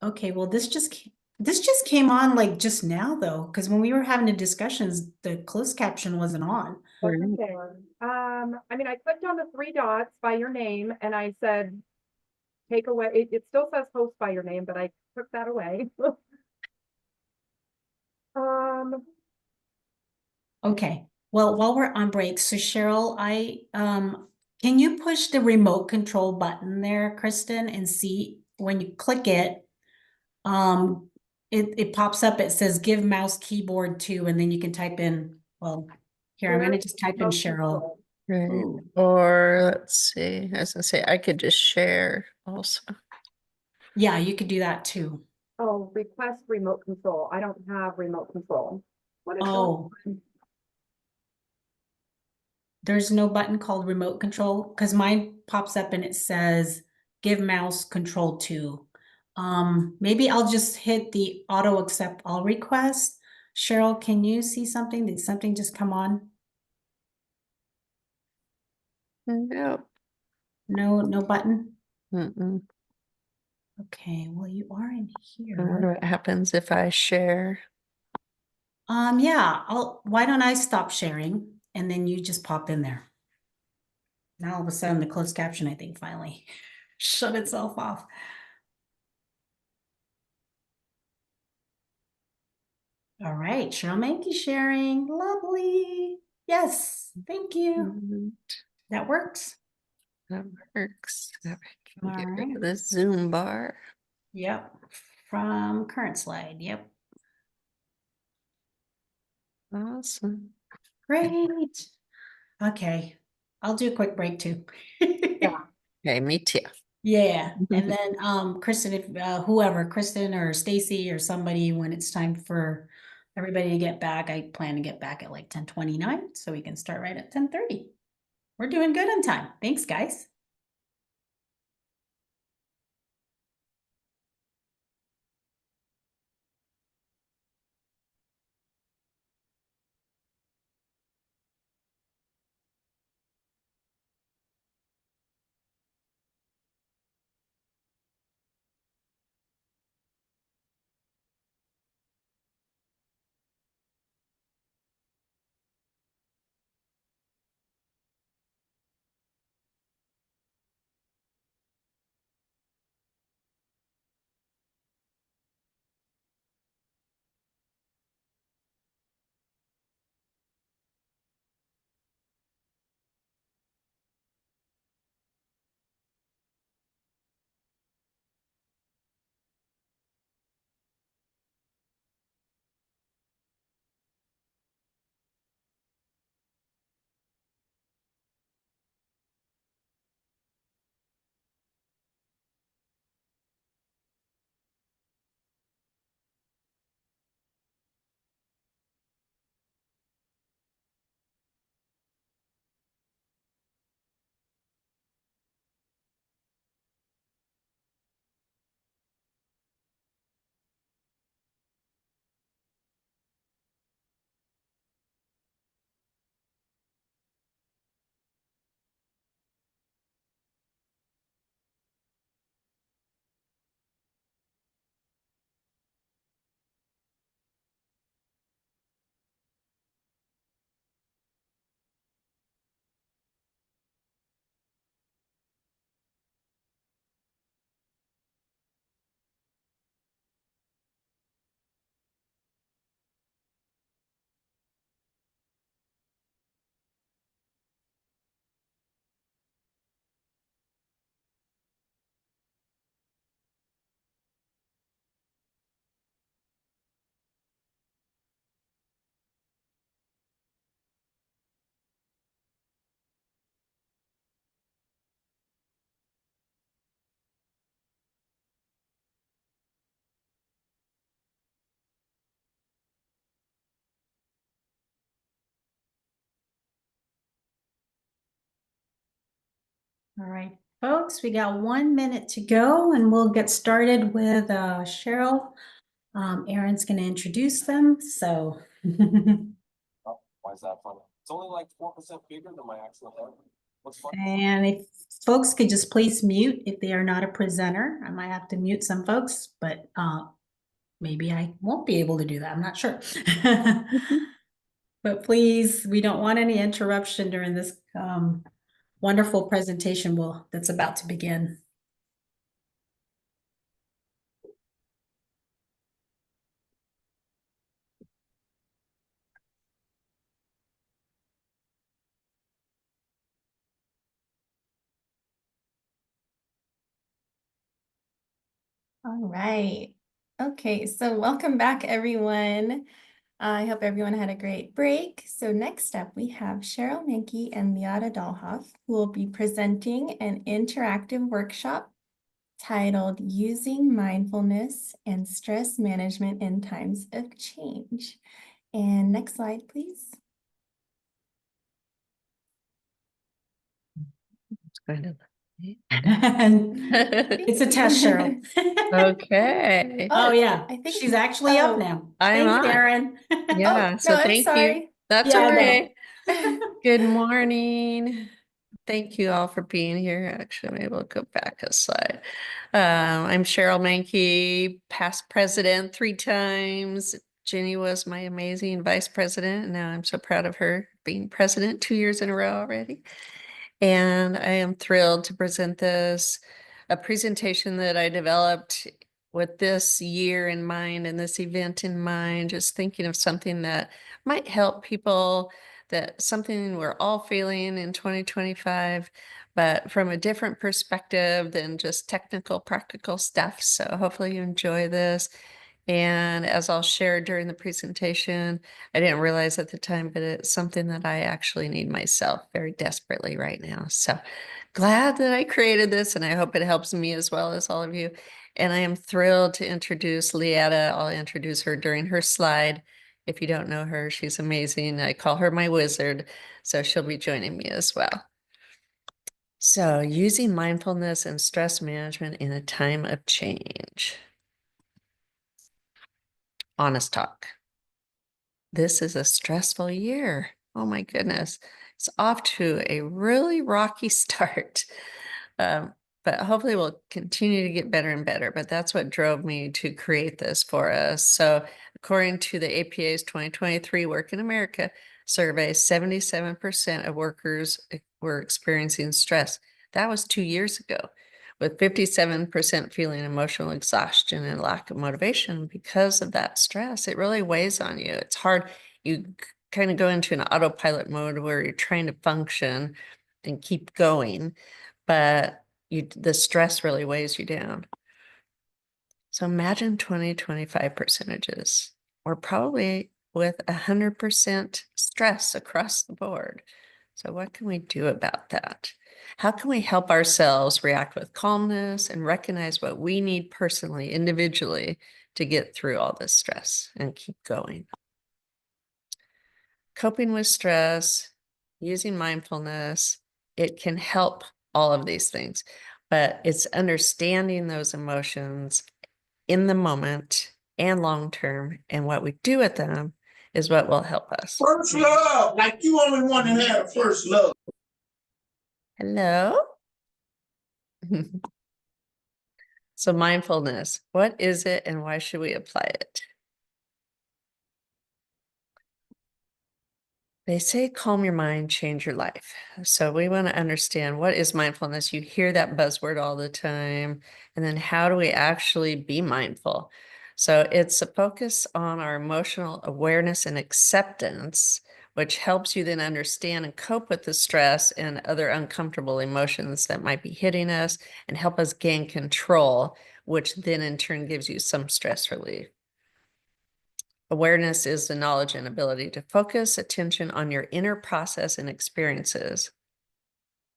Okay, well, this just came on like just now though, because when we were having the discussions, the closed caption wasn't on. Okay. I mean, I clicked on the three dots by your name and I said, take away, it still says host by your name, but I took that away. Okay, well, while we're on break, so Cheryl, can you push the remote control button there, Kristen, and see when you click it, it pops up, it says give mouse keyboard to, and then you can type in, well, here, I'm gonna just type in Cheryl. Right. Ooh. Or let's see, I was gonna say I could just share also. Yeah, you could do that too. Oh, request remote control. I don't have remote control. What is Oh. There's no button called remote control because mine pops up and it says give mouse control to. Maybe I'll just hit the auto accept all requests. Cheryl, can you see something? Did something just come on? No. No button? Mm-mm. Okay, well, you are in I wonder here. what happens if I share. Yeah, why don't I stop sharing and then you just pop in there. Now all of a sudden the closed caption, I think, finally shut itself off. All right, Cheryl Manke sharing. Lovely. Yes, thank you. That works. That works. Can we get rid All of the Zoom bar? Yep, from current slide. Yep. Awesome. Great. Okay, I'll do a quick break too. Okay, me too. Yeah, and then Kristen, if whoever, Kristen or Stacy or somebody, when it's time for everybody to get back, I plan to get back at like 10:29, so we can start right at 10:30. We're doing good on time. Thanks, guys. All right, folks, we got 1 minute to go and we'll get started with Cheryl. Erin's going to introduce them, so. Oh, why is that funny? It's only like 4% bigger than my actual head. What's funny? And if folks could just please mute if they are not a presenter. I might have to mute some folks, but maybe I won't be able to do that. I'm not sure. But please, we don't want any interruption during this wonderful presentation that's about to begin. All right. Okay, so welcome back, everyone. I hope everyone had a great break. So next up, we have Cheral Manke and Leatta Dahlhoff, who will be presenting an interactive workshop titled Using Mindfulness and Stress Management in Times of Change. And next slide, please. It's kind of. It's a test, Cheryl. Okay. Oh yeah, I think she's actually up oh, now. I'm Thanks, on. Erin. Yeah, Oh, so no, I'm thank you. sorry. That's Yeah, I know. okay. Good morning. Thank you all for being here. Actually, I'm able to go back a slide. I'm Cheral Manke, past president 3 times. Jenny was my amazing vice president, and now I'm so proud of her being president 2 years in a row already. And I am thrilled to present a presentation that I developed with this year in mind and this event in mind, just thinking of something that might help people, that something we're all feeling in 2025, but from a different perspective than just technical, practical stuff. So hopefully you enjoy this. And as I'll share during the presentation, I didn't realize at the time, but it's something that I actually need myself very desperately right now. So glad that I created this, and I hope it helps me as well as all of you. And I am thrilled to introduce Leatta. I'll introduce her during her slide. If you don't know her, she's amazing. I call her my wizard, so she'll be joining me as well. So using mindfulness and stress management in a time of change. Honest talk. This is a stressful year. Oh my goodness. It's off to a really rocky start. But hopefully we'll continue to get better and better. But that's what drove me to create this for us. So according to the APA's 2023 Work in America survey, 77% of workers were experiencing stress. That was 2 years ago, with 57% feeling emotional exhaustion and lack of motivation because of that stress. It really weighs on you. It's hard. You kind of go into an autopilot mode where you're trying to function and keep going, but the stress really weighs you down. So imagine 2025 percentages. We're probably with 100% stress across the board. So what can we do about that? How can we help ourselves react with calmness and recognize what we need personally, individually, to get through all this stress and keep going? Coping with stress, using mindfulness, it can help all of these things, but it's understanding those emotions in the moment and long term, and what we do with them is what will help us. First love, like you only want to have first love. Hello? So mindfulness, what is it and why should we apply it? They say calm your mind, change your life. So we want to understand, what is mindfulness? You hear that buzzword all the time. And then how do we actually be mindful? So it's a focus on our emotional awareness and acceptance, which helps you then understand and cope with the stress and other uncomfortable emotions that might be hitting us and help us gain control, which then in turn gives you some stress relief. Awareness is the knowledge and ability to focus attention on your inner process and experiences,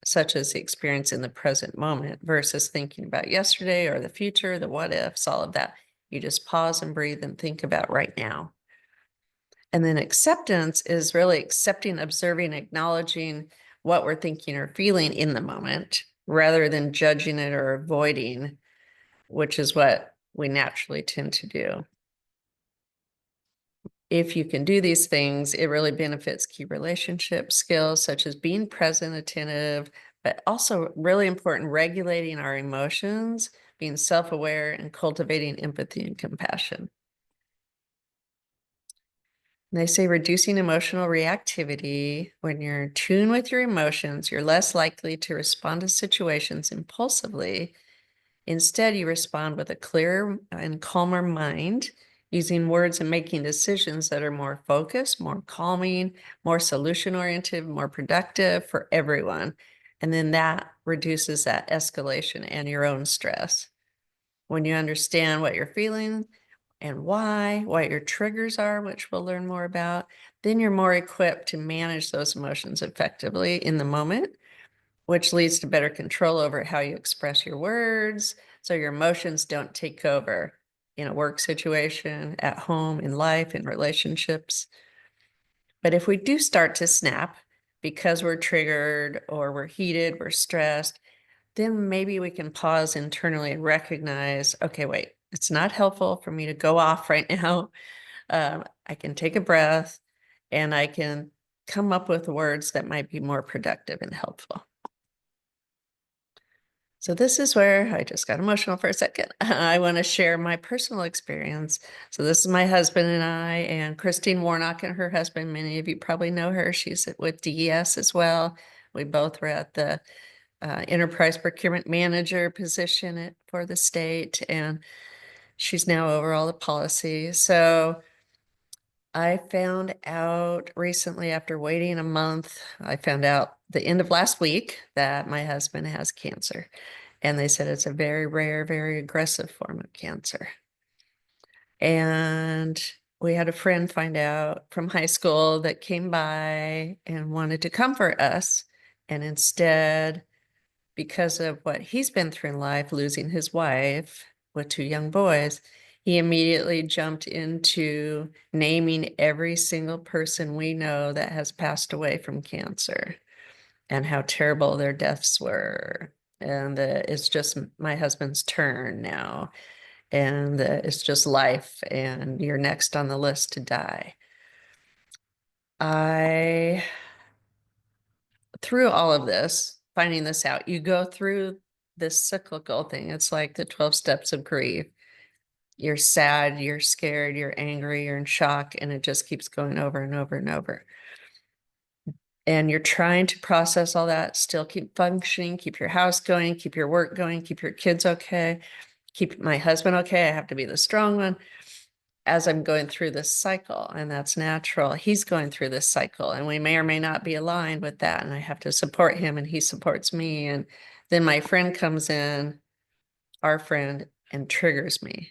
such as the experience in the present moment versus thinking about yesterday or the future, the what ifs, all of that. You just pause and breathe and think about right now. And then acceptance is really accepting, observing, acknowledging what we're thinking or feeling in the moment rather than judging it or avoiding, which is what we naturally tend to do. If you can do these things, it really benefits key relationship skills such as being present, attentive, but also really important, regulating our emotions, being self-aware, and cultivating empathy and compassion. They say reducing emotional reactivity. When you're in tune with your emotions, you're less likely to respond to situations impulsively. Instead, you respond with a clearer and calmer mind, using words and making decisions that are more focused, more calming, more solution-oriented, more productive for everyone. And then that reduces that escalation and your own stress. When you understand what you're feeling and why, what your triggers are, which we'll learn more about, then you're more equipped to manage those emotions effectively in the moment, which leads to better control over how you express your words, so your emotions don't take over in a work situation, at home, in life, in relationships. But if we do start to snap because we're triggered or we're heated, we're stressed, then maybe we can pause internally and recognize, okay, wait, it's not helpful for me to go off right now. I can take a breath and I can come up with words that might be more productive and helpful. So this is where I just got emotional for a second. I want to share my personal experience. So this is my husband and I, and Christine Warnock and her husband. Many of you probably know her. She's with DES as well. We both were at the enterprise procurement manager position for the state, and she's now over all the policy. So I found out recently, after waiting a month, I found out the end of last week that my husband has cancer. And they said it's a very rare, very aggressive form of cancer. And we had a friend find out from high school that came by and wanted to comfort us. And instead, because of what he's been through in life, losing his wife with 2 young boys, he immediately jumped into naming every single person we know that has passed away from cancer and how terrible their deaths were. And it's just my husband's turn now. And it's just life, and you're next on the list to die. Through all of this, finding this out, you go through this cyclical thing. It's like the 12 steps of grief. You're sad, you're scared, you're angry, you're in shock, and it just keeps going over and over and over. And you're trying to process all that, still keep functioning, keep your house going, keep your work going, keep your kids okay, keep my husband okay. I have to be the strong one as I'm going through this cycle, and that's natural. He's going through this cycle, and we may or may not be aligned with that, and I have to support him, and he supports me. And then my friend comes in, our friend, and triggers me.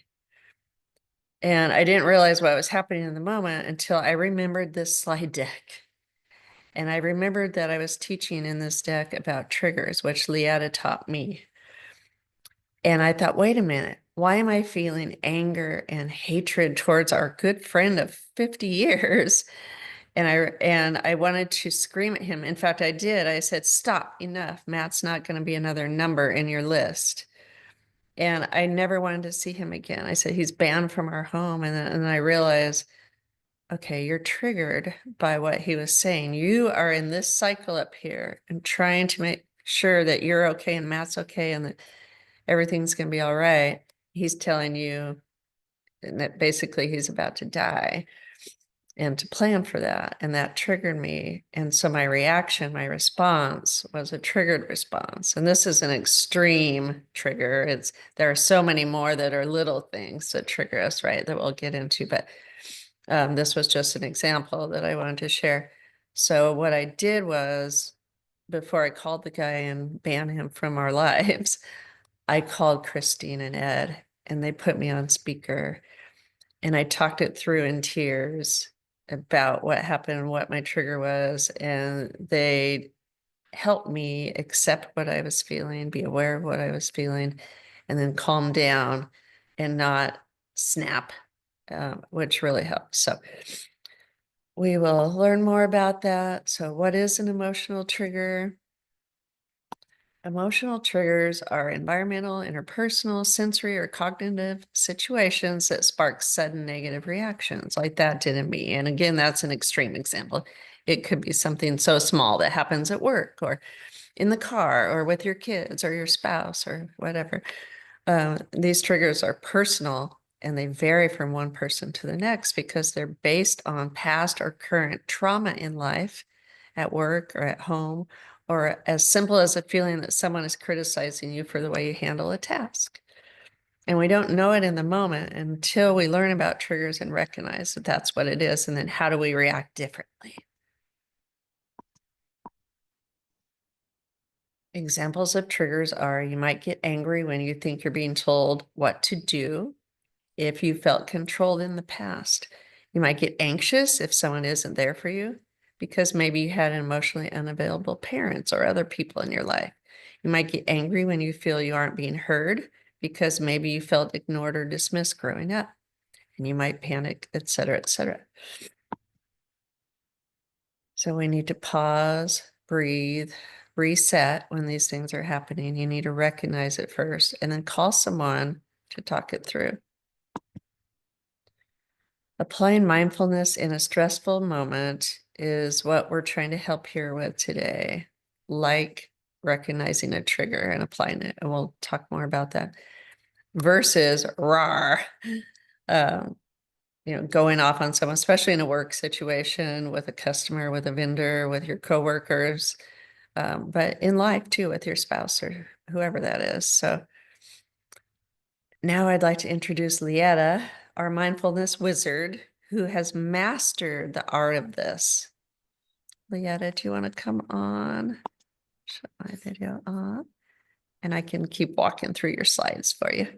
And I didn't realize what was happening in the moment until I remembered this slide deck. And I remembered that I was teaching in this deck about triggers, which Leatta taught me. And I thought, wait a minute, why am I feeling anger and hatred towards our good friend of 50 years? And I wanted to scream at him. In fact, I did. I said, stop, enough. Matt's not going to be another number in your list. And I never wanted to see him again. I said, he's banned from our home. And then I realized, okay, you're triggered by what he was saying. You are in this cycle up here and trying to make sure that you're okay and Matt's okay and that everything's going to be all right. He's telling you that basically he's about to die and to plan for that. And that triggered me. And so my reaction, my response was a triggered response. And this is an extreme trigger. There are so many more that are little things that trigger us, right? That we'll get into, but this was just an example that I wanted to share. So what I did was, before I called the guy and banned him from our lives, I called Christine and Ed, and they put me on speaker, and I talked it through in tears about what happened, what my trigger was, and they helped me accept what I was feeling, be aware of what I was feeling, and then calm down and not snap, which really helped. So we will learn more about that. So what is an emotional trigger? Emotional triggers are environmental, interpersonal, sensory, or cognitive situations that spark sudden negative reactions, like that did in me. And again, that's an extreme example. It could be something so small that happens at work or in the car or with your kids or your spouse or whatever. These triggers are personal and they vary from one person to the next because they're based on past or current trauma in life, at work or at home, or as simple as a feeling that someone is criticizing you for the way you handle a task. And we don't know it in the moment until we learn about triggers and recognize that that's what it is. And then how do we react differently? Examples of triggers are you might get angry when you think you're being told what to do if you felt controlled in the past. You might get anxious if someone isn't there for you because maybe you had emotionally unavailable parents or other people in your life. You might get angry when you feel you aren't being heard because maybe you felt ignored or dismissed growing up. And you might panic, etc., etc. So we need to pause, breathe, reset when these things are happening. You need to recognize it first and then call someone to talk it through. Applying mindfulness in a stressful moment is what we're trying to help here with today, like recognizing a trigger and applying it. And we'll talk more about that versus RAR, going off on someone, especially in a work situation with a customer, with a vendor, with your coworkers, but in life too, with your spouse or whoever that is. So now I'd like to introduce Leatta, our mindfulness wizard, who has mastered the art of this. Leatta, do you want to come on? Shut my video on. And I can keep walking through your slides for you.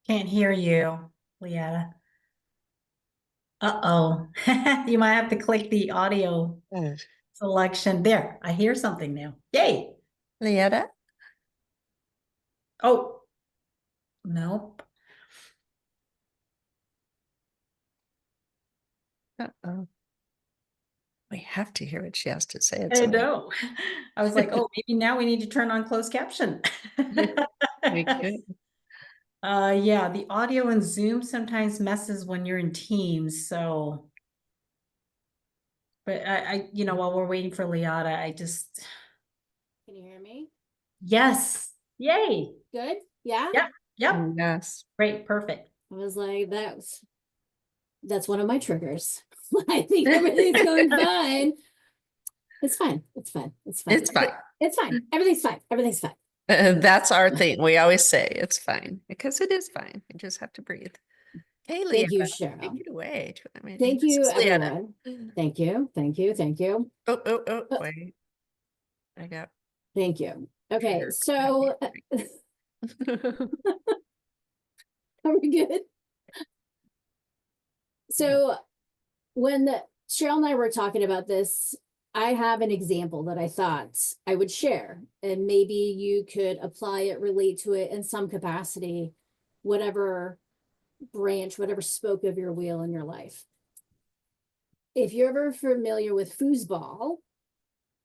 Can't hear you, Leatta. Uh-oh. You might have to click the audio selection. There, I hear something now. Yay. Leatta? Oh, nope. Uh-oh. We have to hear what she has to say. I know. I was like, oh, maybe now we need to turn on closed caption. We could. Yeah, the audio in Zoom sometimes messes when you're in Teams, so. But while we're waiting for Leatta, I just. Can you hear me? Yes. Yay. Good? Yeah? Yep. Yep. Yes. Great. Perfect. I was like, that's one of my triggers. I think everything's going fine. It's fine. It's fine. It's fine. It's fine. It's fine. Everything's fine. Everything's fine. That's our thing. We always say it's fine because it is fine. You just have to breathe. Hey, Leatta. Thank you, Cheryl. Take it away. Thank you, everyone. Thank you. Thank you. Thank you. Oh, wait. I got. Thank you. Okay, so are we good? So when Cheryl and I were talking about this, I have an example that I thought I would share, and maybe you could apply it, relate to it in some capacity, whatever branch, whatever spoke of your wheel in your life. If you're ever familiar with foosball,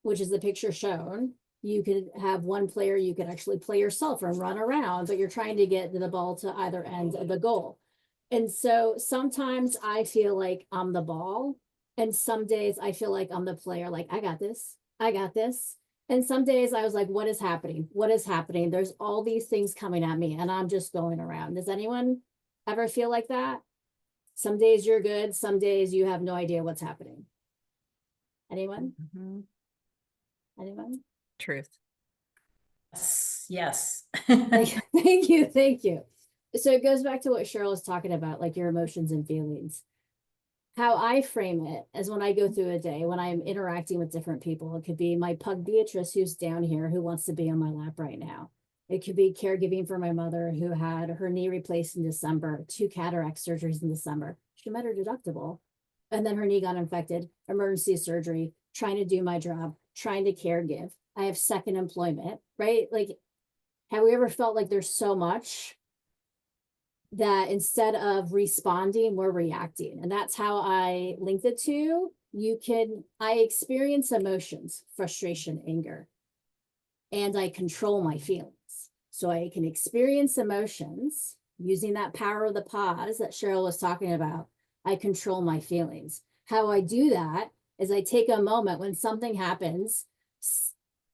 which is the picture shown, you could have one player, you could actually play yourself and run around, but you're trying to get the ball to either end of the goal. And so sometimes I feel like I'm the ball, and some days I feel like I'm the player, like, I got this, I got this. And some days I was like, what is happening? What is happening? There's all these things coming at me and I'm just going around. Does anyone ever feel like that? Some days you're good, some days you have no idea what's happening. Anyone? Mm-hmm. Anyone? Truth. Yes. Thank you. Thank you. So it goes back to what Cheryl was talking about, like your emotions and feelings. How I frame it is when I go through a day, when I'm interacting with different people. It could be my pug Beatrice, who's down here, who wants to be on my lap right now. It could be caregiving for my mother, who had her knee replaced in December, 2 cataract surgeries in December. She met her deductible, and then her knee got infected, emergency surgery, trying to do my job, trying to caregive. I have second employment, right? Like, have we ever felt like there's so much that instead of responding, we're reacting. And that's how I linked it to. I experience emotions, frustration, anger, and I control my feelings. So I can experience emotions using that power of the pause that Cheryl was talking about. I control my feelings. How I do that is I take a moment when something happens.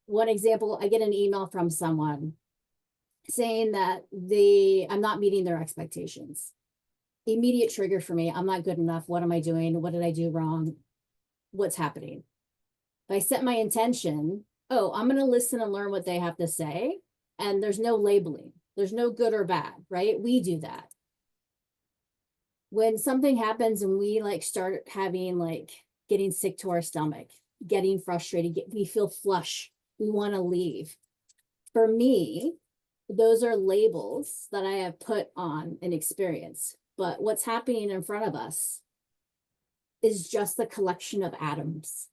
One example, I get an email from someone saying that I'm not meeting their expectations. Immediate trigger for me. I'm not good enough. What am I doing? What did I do wrong? What's happening? If I set my intention, oh, I'm going to listen and learn what they have to say. And there's no labeling. There's no good or bad, right? We do that. When something happens and we like start having like getting sick to our stomach, getting frustrated, we feel flush, we want to leave. For me, those are labels that I have put on an experience. But what's happening in front of us is just a collection of atoms.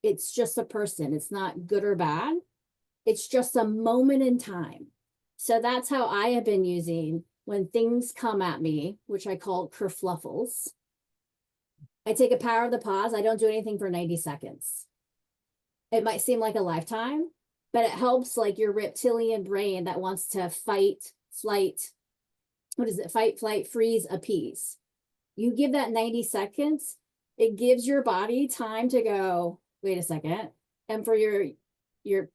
It's just a person. It's not good or bad. It's just a moment in time. So that's how I have been using when things come at me, which I call kerfluffles. I take a power of the pause. I don't do anything for 90 seconds. It might seem like a lifetime, but it helps like your reptilian brain that wants to fight, flight, fight, flight, freeze, appease. You give that 90 seconds, it gives your body time to go, wait a second. And for your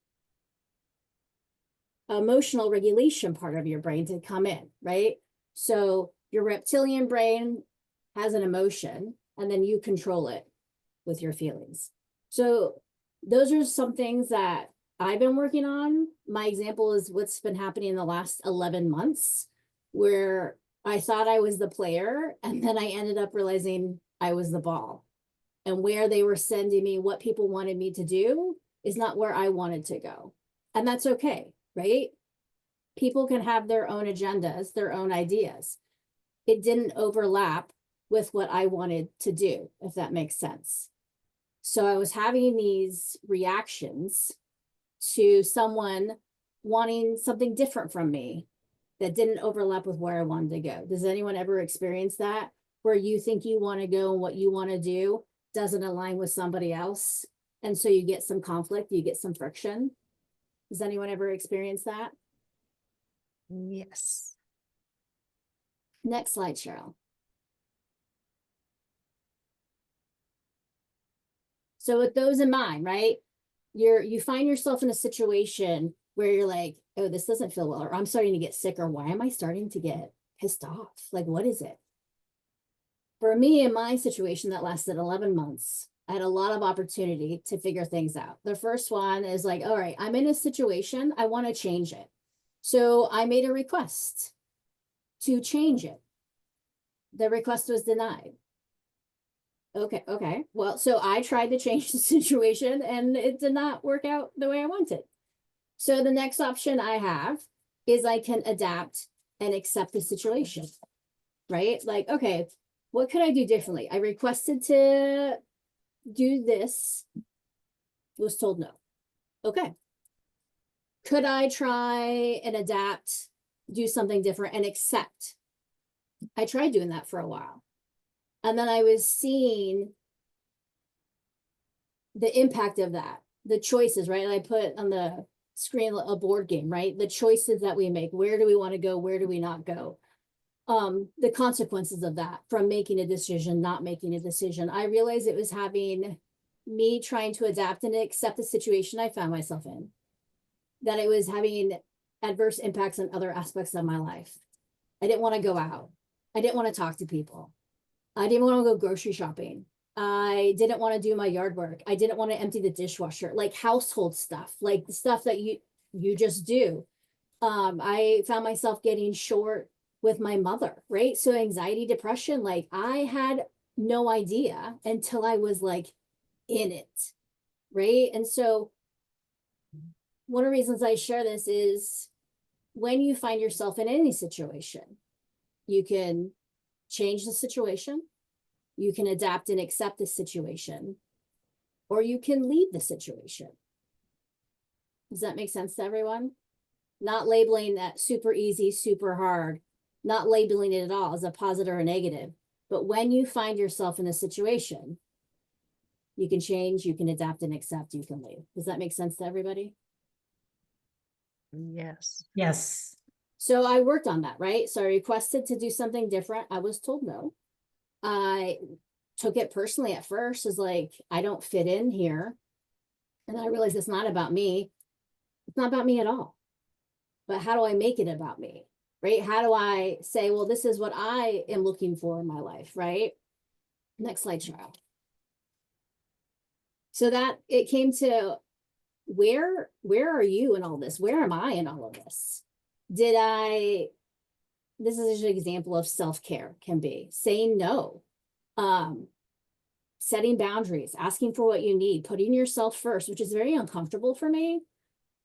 emotional regulation part of your brain to come in, right? So your reptilian brain has an emotion and then you control it with your feelings. So those are some things that I've been working on. My example is what's been happening in the last 11 months, where I thought I was the player and then I ended up realizing I was the ball. And where they were sending me, what people wanted me to do is not where I wanted to go. And that's okay, right? People can have their own agendas, their own ideas. It didn't overlap with what I wanted to do, if that makes sense. So I was having these reactions to someone wanting something different from me that didn't overlap with where I wanted to go. Does anyone ever experience that? Where you think you want to go and what you want to do doesn't align with somebody else. And so you get some conflict, you get some friction. Does anyone ever experience that? Yes. Next slide, Cheryl. So with those in mind, right? You find yourself in a situation where you're like, oh, this doesn't feel well, or I'm starting to get sick, or why am I starting to get pissed off? Like, what is it? For me, in my situation that lasted 11 months, I had a lot of opportunity to figure things out. The first one is like, all right, I'm in a situation, I want to change it. So I made a request to change it. The request was denied. Okay. Well, so I tried to change the situation and it did not work out the way I wanted. So the next option I have is I can adapt and accept the situation, right? Like, okay, what could I do differently? I requested to do this, was told no. Okay. Could I try and adapt, do something different and accept? I tried doing that for a while. And then I was seeing the impact of that, the choices, right? And I put on the screen a board game, right? The choices that we make. Where do we want to go? Where do we not go? The consequences of that from making a decision, not making a decision. I realized it was having me trying to adapt and accept the situation I found myself in, that it was having adverse impacts on other aspects of my life. I didn't want to go out. I didn't want to talk to people. I didn't want to go grocery shopping. I didn't want to do my yard work. I didn't want to empty the dishwasher, like household stuff, like the stuff that you just do. I found myself getting short with my mother, right? So anxiety, depression, like I had no idea until I was like in it, right? And so one of the reasons I share this is when you find yourself in any situation, you can change the situation, you can adapt and accept the situation, or you can leave the situation. Does that make sense to everyone? Not labeling that super easy, super hard. not labeling it at all as a positive or negative. But when you find yourself in a situation, you can change, you can adapt and accept, you can leave. Does that make sense to everybody? Yes. Yes. So I worked on that, right? So I requested to do something different. I was told no. I took it personally at first as like, I don't fit in here. And then I realized it's not about me. It's not about me at all. But how do I make it about me? Right? How do I say, well, this is what I am looking for in my life, right? Next slide, Cheryl. So that it came to where are you in all this? Where am I in all of this? This is an example of self-care can be saying no, setting boundaries, asking for what you need, putting yourself first, which is very uncomfortable for me.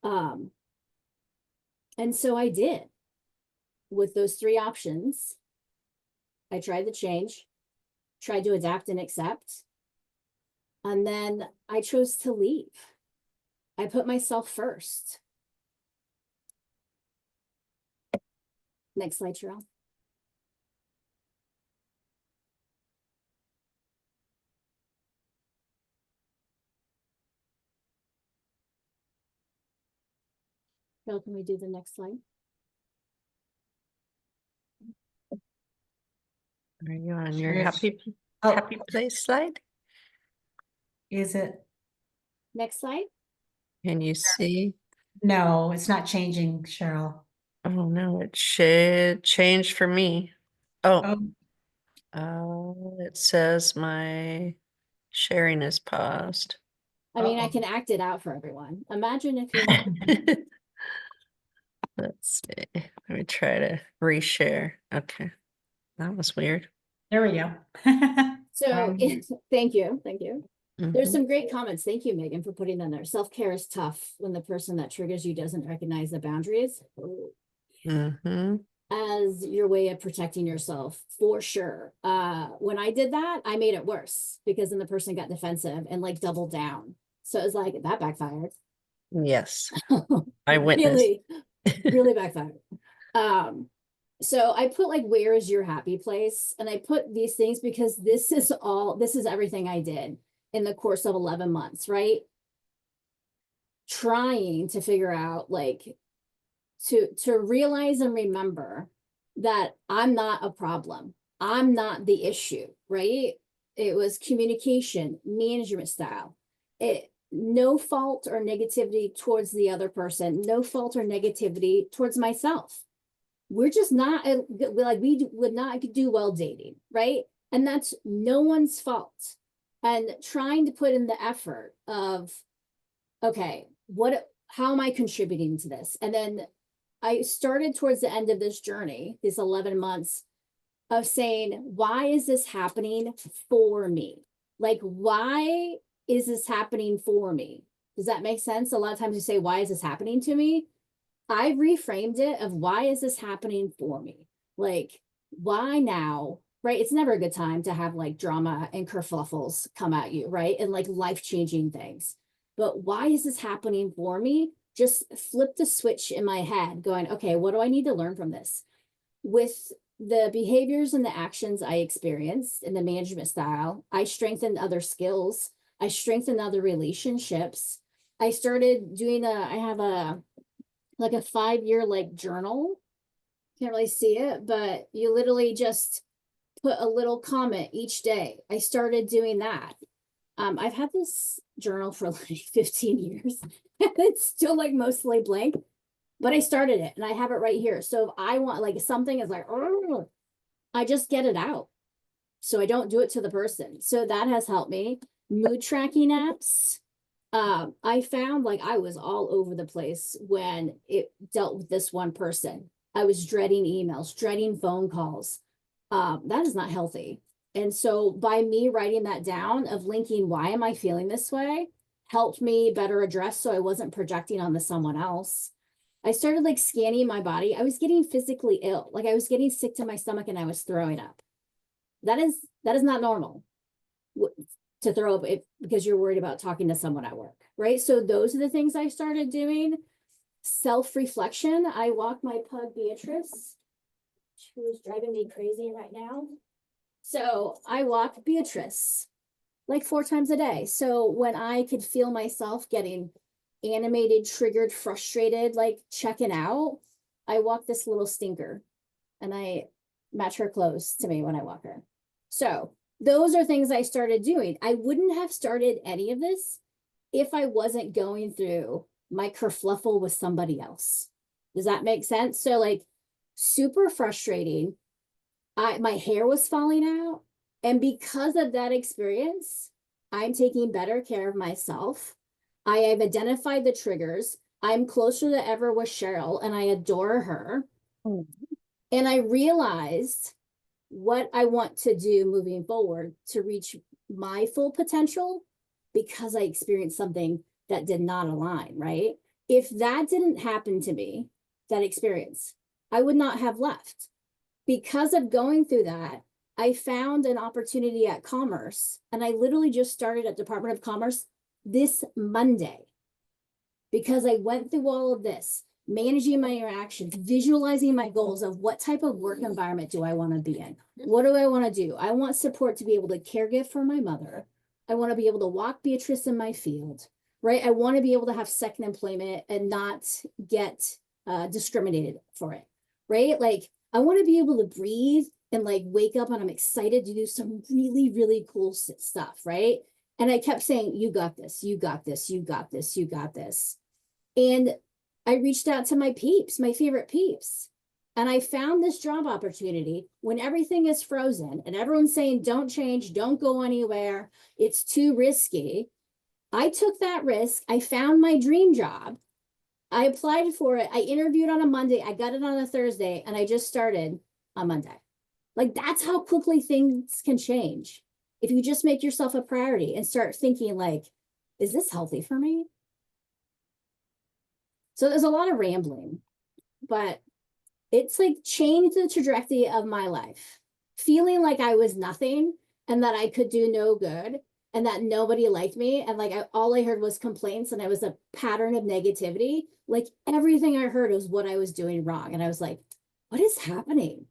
And so I did. With those 3 options, I tried to change, tried to adapt and accept, and then I chose to leave. I put myself first. Next slide, Cheryl. Cheryl, can we do the next slide? Are you on your Sure. happy place slide? Is it? Next slide. Can you see? No, it's not changing, Cheryl. Oh no, it should change for me. Oh, it says my sharing is paused. I mean, I can act it out for everyone. Imagine if you Let's see. Let me try to reshare. Okay. That was weird. There we go. So thank you. There's Mhm. some great comments. Thank you, Megan, for putting them there. Self-care is tough when the person that triggers you doesn't recognize the boundaries as your way of protecting yourself, for sure. When I did that, I made it worse because then the person got defensive and like doubled down. So it was like that backfired. Yes. I witnessed. Really backfired. So I put like, where is your happy place? And I put these things because this is everything I did in the course of 11 months, right? Trying to figure out like, to realize and remember that I'm not a problem. I'm not the issue, right? It was communication, management style. No fault or negativity towards the other person, no fault or negativity towards myself. We're just not like, we would not do well dating, right? And that's no one's fault. And trying to put in the effort of, okay, how am I contributing to this? And then I started towards the end of this journey, this 11 months, of saying, why is this happening for me? Like, why is this happening for me? Does that make sense? A lot of times you say, why is this happening to me? I reframed it of, why is this happening for me? Like, why now? Right? It's never a good time to have like drama and kerfuffles come at you, right? And like life-changing things. But why is this happening for me? Just flip the switch in my head going, okay, what do I need to learn from this? With the behaviors and the actions I experienced in the management style, I strengthened other skills. I strengthened other relationships. I started doing I have a 5-year like journal. Can't really see it, but you literally just put a little comment each day. I started doing that. I've had this journal for like 15 years and it's still like mostly blank, but I started it and I have it right here. So if I want like something is like, oh, I just get it out. So I don't do it to the person. So that has helped me. Mood tracking apps. I found like I was all over the place when it dealt with this one person. I was dreading emails, dreading phone calls. That is not healthy. And so by me writing that down of linking, why am I feeling this way, helped me better address so I wasn't projecting onto someone else. I started like scanning my body. I was getting physically ill. Like I was getting sick to my stomach and I was throwing up. That is not normal to throw up because you're worried about talking to someone at work, right? So those are the things I started doing. Self-reflection. I walk my pug Beatrice. who's driving me crazy right now. So I walk Beatrice like 4 times a day. So when I could feel myself getting animated, triggered, frustrated, like checking out, I walk this little stinker and I match her clothes to me when I walk her. So those are things I started doing. I wouldn't have started any of this if I wasn't going through my kerfluffle with somebody else. Does that make sense? So like super frustrating. My hair was falling out. And because of that experience, I'm taking better care of myself. I have identified the triggers. I'm closer than ever with Cheral and I adore her. And I realized what I want to do moving forward to reach my full potential because I experienced something that did not align, right? If that didn't happen to me, that experience, I would not have left. Because of going through that, I found an opportunity at Commerce, and I literally just started at Department of Commerce this Monday because I went through all of this, managing my interactions, visualizing my goals of what type of work environment do I want to be in? What do I want to do? I want support to be able to caregive for my mother. I want to be able to walk Beatrice in my field, right? I want to be able to have second employment and not get discriminated for it, right? Like I want to be able to breathe and like wake up and I'm excited to do some really, really cool stuff, right? And I kept saying, you got this, you got this, you got this, you got this. And I reached out to my peeps, my favorite peeps. And I found this job opportunity when everything is frozen and everyone's saying, don't change, don't go anywhere. It's too risky. I took that risk. I found my dream job. I applied for it. I interviewed on a Monday. I got it on a Thursday and I just started on Monday. Like that's how quickly things can change. If you just make yourself a priority and start thinking like, is this healthy for me? So there's a lot of rambling, but it's like changed the trajectory of my life. Feeling like I was nothing and that I could do no good and that nobody liked me. And like all I heard was complaints and I was a pattern of negativity. Like everything I heard was what I was doing wrong. And I was like, what is happening?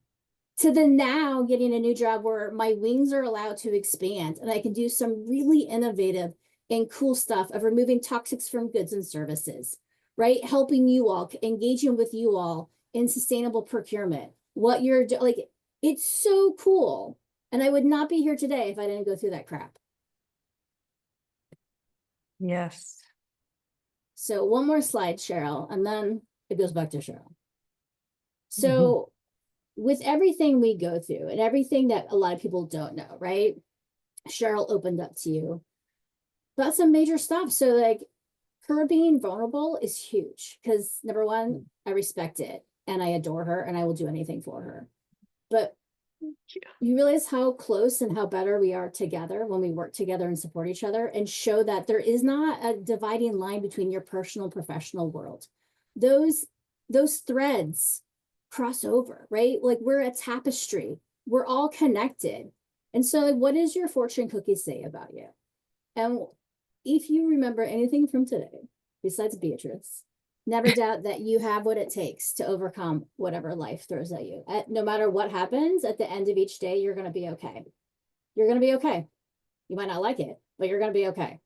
To the now getting a new job where my wings are allowed to expand and I can do some really innovative and cool stuff of removing toxics from goods and services, right? Helping you all, engaging with you all in sustainable procurement. What you're doing, like, it's so cool. And I would not be here today if I didn't go through that crap. Yes. So one more slide, Cheral, and then it goes back to Cheral. So with everything we go through and everything that a lot of people don't know, right? Cheral opened up to you about some major stuff. So like her being vulnerable is huge because number one, I respect it and I adore her and I will do anything for her. But you realize how close and how better we are together when we work together and support each other and show that there is not a dividing line between your personal and professional world. Those threads cross over, right? Like we're a tapestry. We're all connected. And so like, what does your fortune cookie say about you? And if you remember anything from today, besides Beatrice, never doubt that you have what it takes to overcome whatever life throws at you. No matter what happens, at the end of each day, you're going to be okay. You're going to be okay. You might not like it, but you're going to be okay.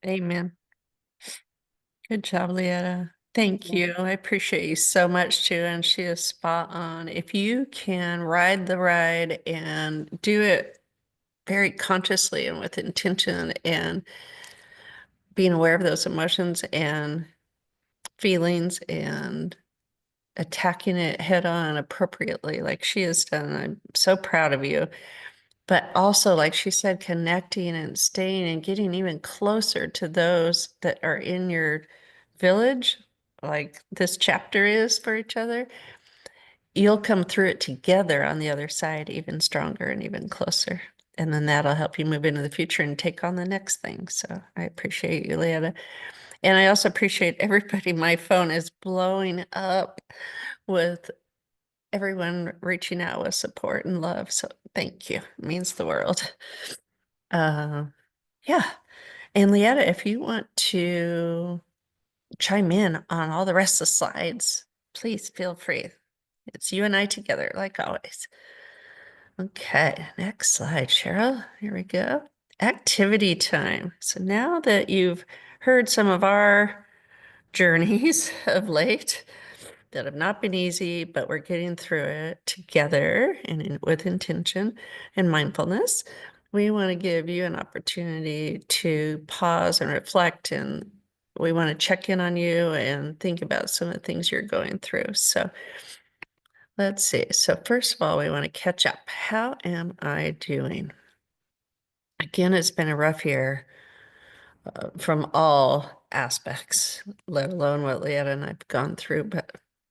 Amen. Good job, Leatta. Thank you. I appreciate you so much too. And she is spot on. If you can ride the ride and do it very consciously and with intention and being aware of those emotions and feelings and attacking it head on appropriately, like she has done, I'm so proud of you. But also, like she said, connecting and staying and getting even closer to those that are in your village, like this chapter is for each other, you'll come through it together on the other side, even stronger and even closer. And then that'll help you move into the future and take on the next thing. So I appreciate you, Leatta. And I also appreciate everybody. My phone is blowing up with everyone reaching out with support and love. So thank you. It means the world. Yeah. And Leatta, if you want to chime in on all the rest of the slides, please feel free. It's you and I together, like always. Okay, next slide, Cheryl. Here we go. Activity time. So now that you've heard some of our journeys of late that have not been easy, but we're getting through it together and with intention and mindfulness, we want to give you an opportunity to pause and reflect, and we want to check in on you and think about some of the things you're going through. So let's see. So first of all, we want to catch up. How am I doing? Again, it's been a rough year from all aspects, let alone what Leatta and I've gone through,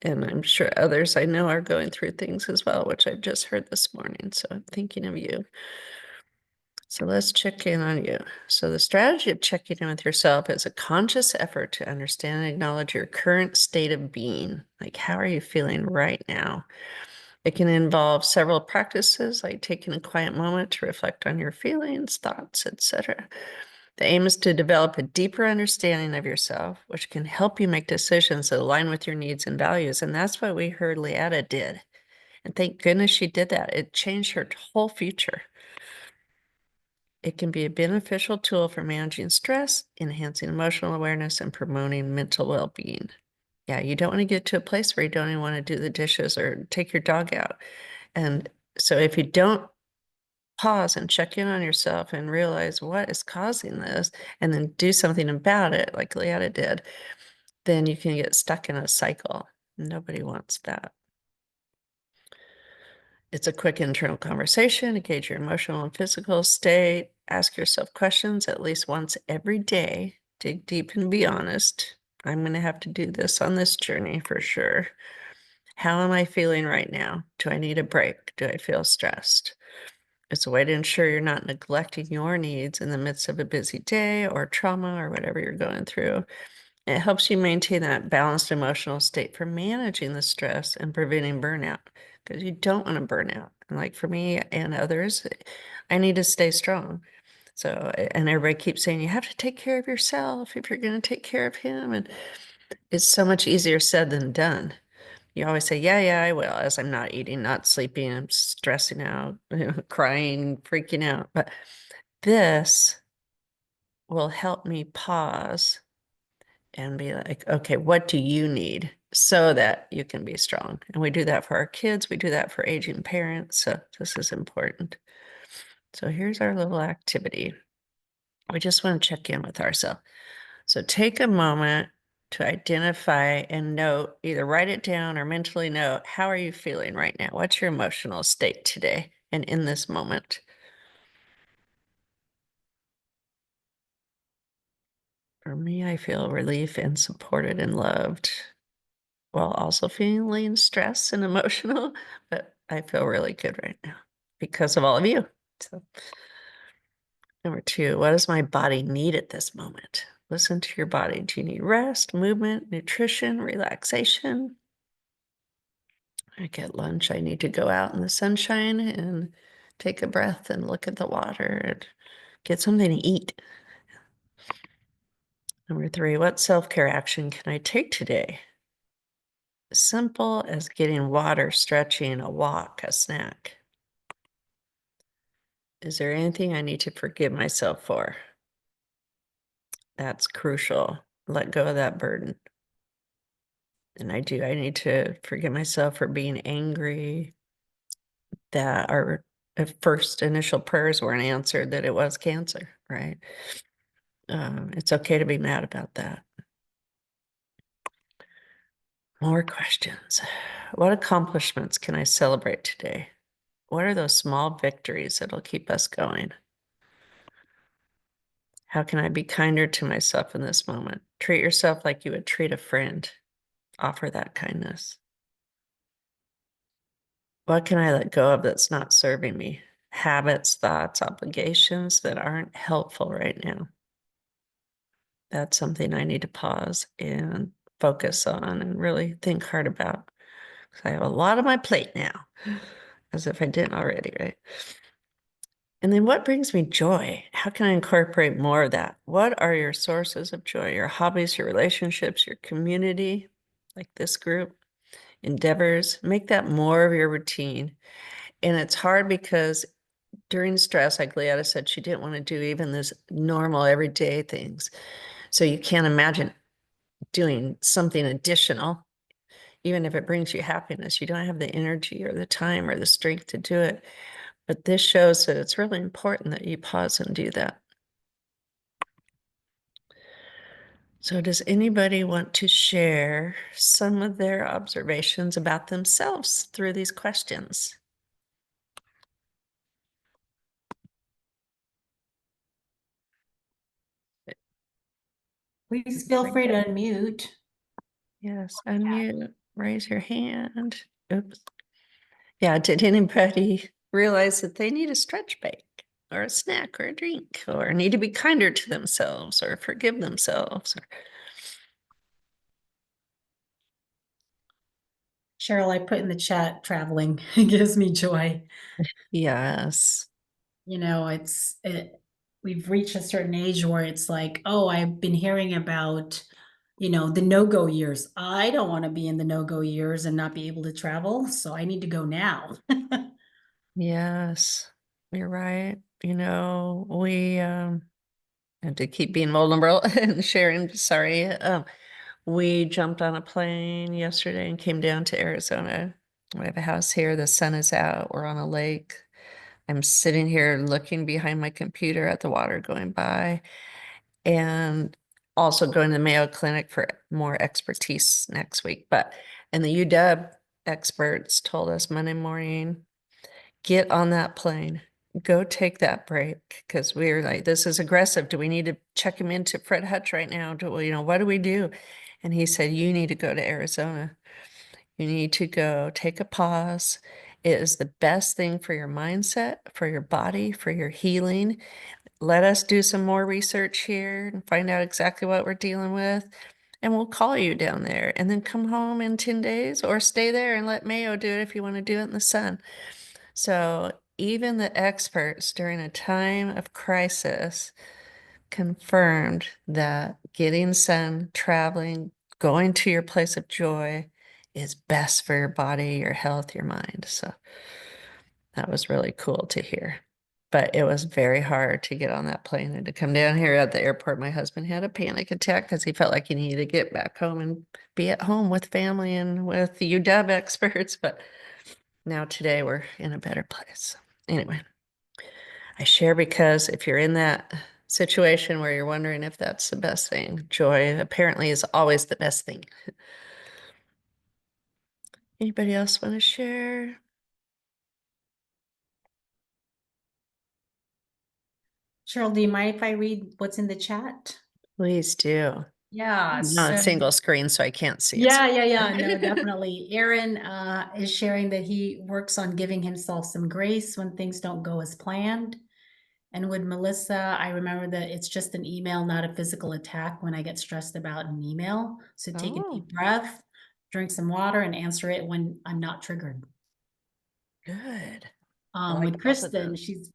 and I'm sure others I know are going through things as well, which I've just heard this morning. So I'm thinking of you. So let's check in on you. So the strategy of checking in with yourself is a conscious effort to understand and acknowledge your current state of being. Like, how are you feeling right now? It can involve several practices, like taking a quiet moment to reflect on your feelings, thoughts, etc. The aim is to develop a deeper understanding of yourself, which can help you make decisions that align with your needs and values. And that's what we heard Leatta did. And thank goodness she did that. It changed her whole future. It can be a beneficial tool for managing stress, enhancing emotional awareness, and promoting mental well-being. Yeah, you don't want to get to a place where you don't even want to do the dishes or take your dog out. And so if you don't pause and check in on yourself and realize what is causing this and then do something about it, like Leatta did, then you can get stuck in a cycle. Nobody wants that. It's a quick internal conversation to gauge your emotional and physical state. Ask yourself questions at least once every day. Dig deep and be honest. I'm going to have to do this on this journey for sure. How am I feeling right now? Do I need a break? Do I feel stressed? It's a way to ensure you're not neglecting your needs in the midst of a busy day or trauma or whatever you're going through. It helps you maintain that balanced emotional state for managing the stress and preventing burnout, because you don't want to burn out. And like for me and others, I need to stay strong. So, and everybody keeps saying, you have to take care of yourself if you're going to take care of him. And it's so much easier said than done. You always say, yeah, I will, as I'm not eating, not sleeping, I'm stressing out, crying, freaking out. But this will help me pause and be like, okay, what do you need so that you can be strong? And we do that for our kids. We do that for aging parents. So this is important. So here's our little activity. We just want to check in with ourselves. So take a moment to identify and note, either write it down or mentally note, how are you feeling right now? What's your emotional state today and in this moment? For me, I feel relief and supported and loved, while also feeling stressed and emotional, but I feel really good right now because of all of you. So, number 2, what does my body need at this moment? Listen to your body. Do you need rest, movement, nutrition, relaxation? Like at lunch, I need to go out in the sunshine and take a breath and look at the water and get something to eat. Number 3, what self-care action can I take today? Simple as getting water, stretching, a walk, a snack. Is there anything I need to forgive myself for? That's crucial. Let go of that burden. And I need to forgive myself for being angry that our first initial prayers weren't answered, that it was cancer, right? It's okay to be mad about that. More questions. What accomplishments can I celebrate today? What are those small victories that'll keep us going? How can I be kinder to myself in this moment? Treat yourself like you would treat a friend. Offer that kindness. What can I let go of that's not serving me? Habits, thoughts, obligations that aren't helpful right now. That's something I need to pause and focus on and really think hard about. Because I have a lot on my plate now, as if I didn't already, right? And then what brings me joy? How can I incorporate more of that? What are your sources of joy? Your hobbies, your relationships, your community, like this group? endeavors. Make that more of your routine. And it's hard because during stress, like Leatta said, she didn't want to do even this normal everyday things. So you can't imagine doing something additional, even if it brings you happiness. You don't have the energy or the time or the strength to do it. But this shows that it's really important that you pause and do that. So does anybody want to share some of their observations about themselves through these questions? Please feel free to unmute. Yes, unmute, raise your hand. Oops. Yeah, did anybody realize that they need a stretch break or a snack or a drink or need to be kinder to themselves or forgive themselves? Cheryl, I put in the chat, traveling it gives me joy. Yes. You know, we've reached a certain age where it's like, oh, I've been hearing about, you know, the no-go years. I don't want to be in the no-go years and not be able to travel, so I need to go now. Yes, you're right. You know, we have to keep being vulnerable and sharing. Sorry. We jumped on a plane yesterday and came down to Arizona. We have a house here. The sun is out. We're on a lake. I'm sitting here looking behind my computer at the water going by, and also going to the Mayo Clinic for more expertise next week. And the UW experts told us Monday morning, get on that plane, go take that break. Because we were like, this is aggressive. Do we need to check him into Fred Hutch right now? What do we do? And he said, you need to go to Arizona. You need to go take a pause. It is the best thing for your mindset, for your body, for your healing. Let us do some more research here and find out exactly what we're dealing with. And we'll call you down there and then come home in 10 days or stay there and let Mayo do it if you want to do it in the sun. So even the experts during a time of crisis confirmed that getting sun, traveling, going to your place of joy is best for your body, your health, your mind. So that was really cool to hear. But it was very hard to get on that plane and to come down here at the airport. My husband had a panic attack because he felt like he needed to get back home and be at home with family and with the UW experts. But now today we're in a better place. Anyway, I share because if you're in that situation where you're wondering if that's the best thing, joy apparently is always the best thing. Anybody else want to share? Cheryl, do you mind if I read what's in the chat? Please do. Yeah. I'm not a single screen, so I can't see it. Yeah. No, definitely. Aaron is sharing that he works on giving himself some grace when things don't go as planned. And with Melissa, I remember that it's just an email, not a physical attack when I get stressed about an email. So take a deep breath, drink some water, and answer it when I'm not triggered. Good. With Kristen, she's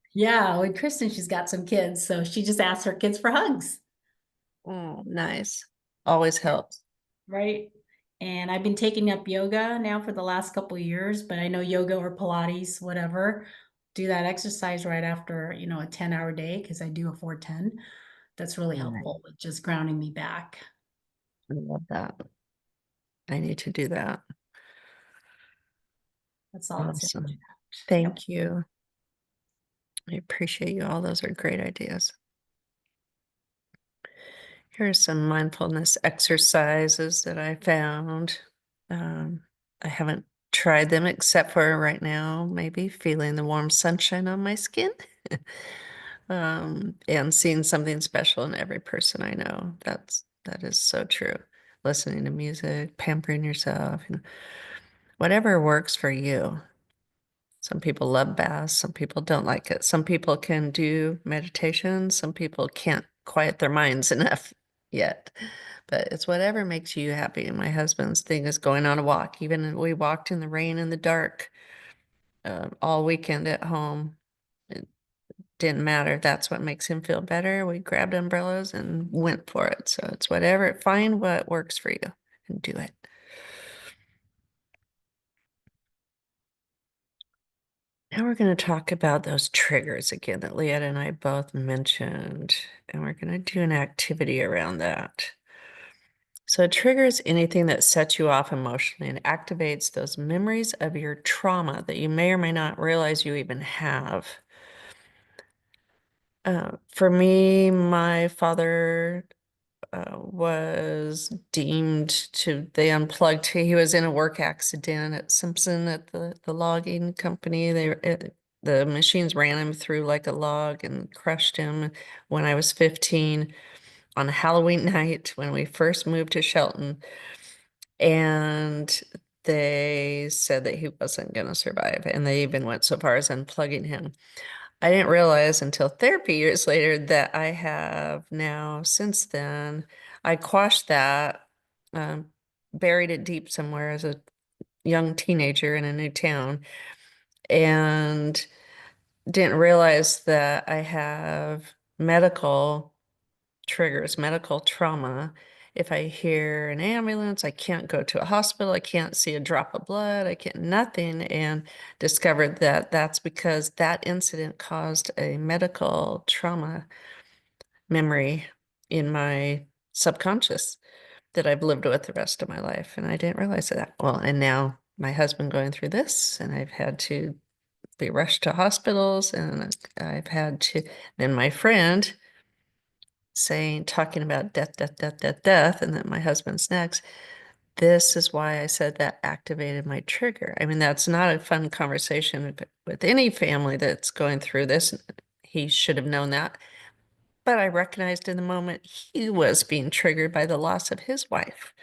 got some kids. So she just asks her kids for hugs. Oh, nice. Always helps. Right. And I've been taking up yoga now for the last couple of years, but I know yoga or Pilates, whatever, do that exercise right after, a 10-hour day, because I do a 4-10. That's really helpful with just grounding me back. I love that. I need to do that. That's all. Awesome. Thank you. I appreciate you all. Those are great ideas. Here are some mindfulness exercises that I found. I haven't tried them except for right now, maybe feeling the warm sunshine on my skin. And seeing something special in every person I know. That is so true. Listening to music, pampering yourself, whatever works for you. Some people love baths, some people don't like it. Some people can do meditation, some people can't quiet their minds enough yet. But it's whatever makes you happy. And my husband's thing is going on a walk. Even we walked in the rain and the dark all weekend at home. It didn't matter. That's what makes him feel better. We grabbed umbrellas and went for it. So it's whatever. Find what works for you and do it. Now we're going to talk about those triggers again that Leatta and I both mentioned, and we're going to do an activity around that. So a trigger is anything that sets you off emotionally and activates those memories of your trauma that you may or may not realize you even have. For me, my father was deemed to, they unplugged, he was in a work accident at Simpson at the logging company. The machines ran him through like a log and crushed him when I was 15 on a Halloween night when we first moved to Shelton. And they said that he wasn't going to survive. And they even went so far as unplugging him. I didn't realize until therapy years later that I have now, since then, I quashed that, buried it deep somewhere as a young teenager in a new town, and didn't realize that I have medical triggers, medical trauma. If I hear an ambulance, I can't go to a hospital, I can't see a drop of blood, I can't nothing, and discovered that that's because that incident caused a medical trauma memory in my subconscious that I've lived with the rest of my life. And I didn't realize that. Well, and now my husband going through this, and I've had to be rushed to hospitals, and I've had to, then my friend talking about death, death, death, death, death, and then my husband's next. This is why I said that activated my trigger. I mean, that's not a fun conversation with any family that's going through this. He should have known that. But I recognized in the moment he was being triggered by the loss of his wife.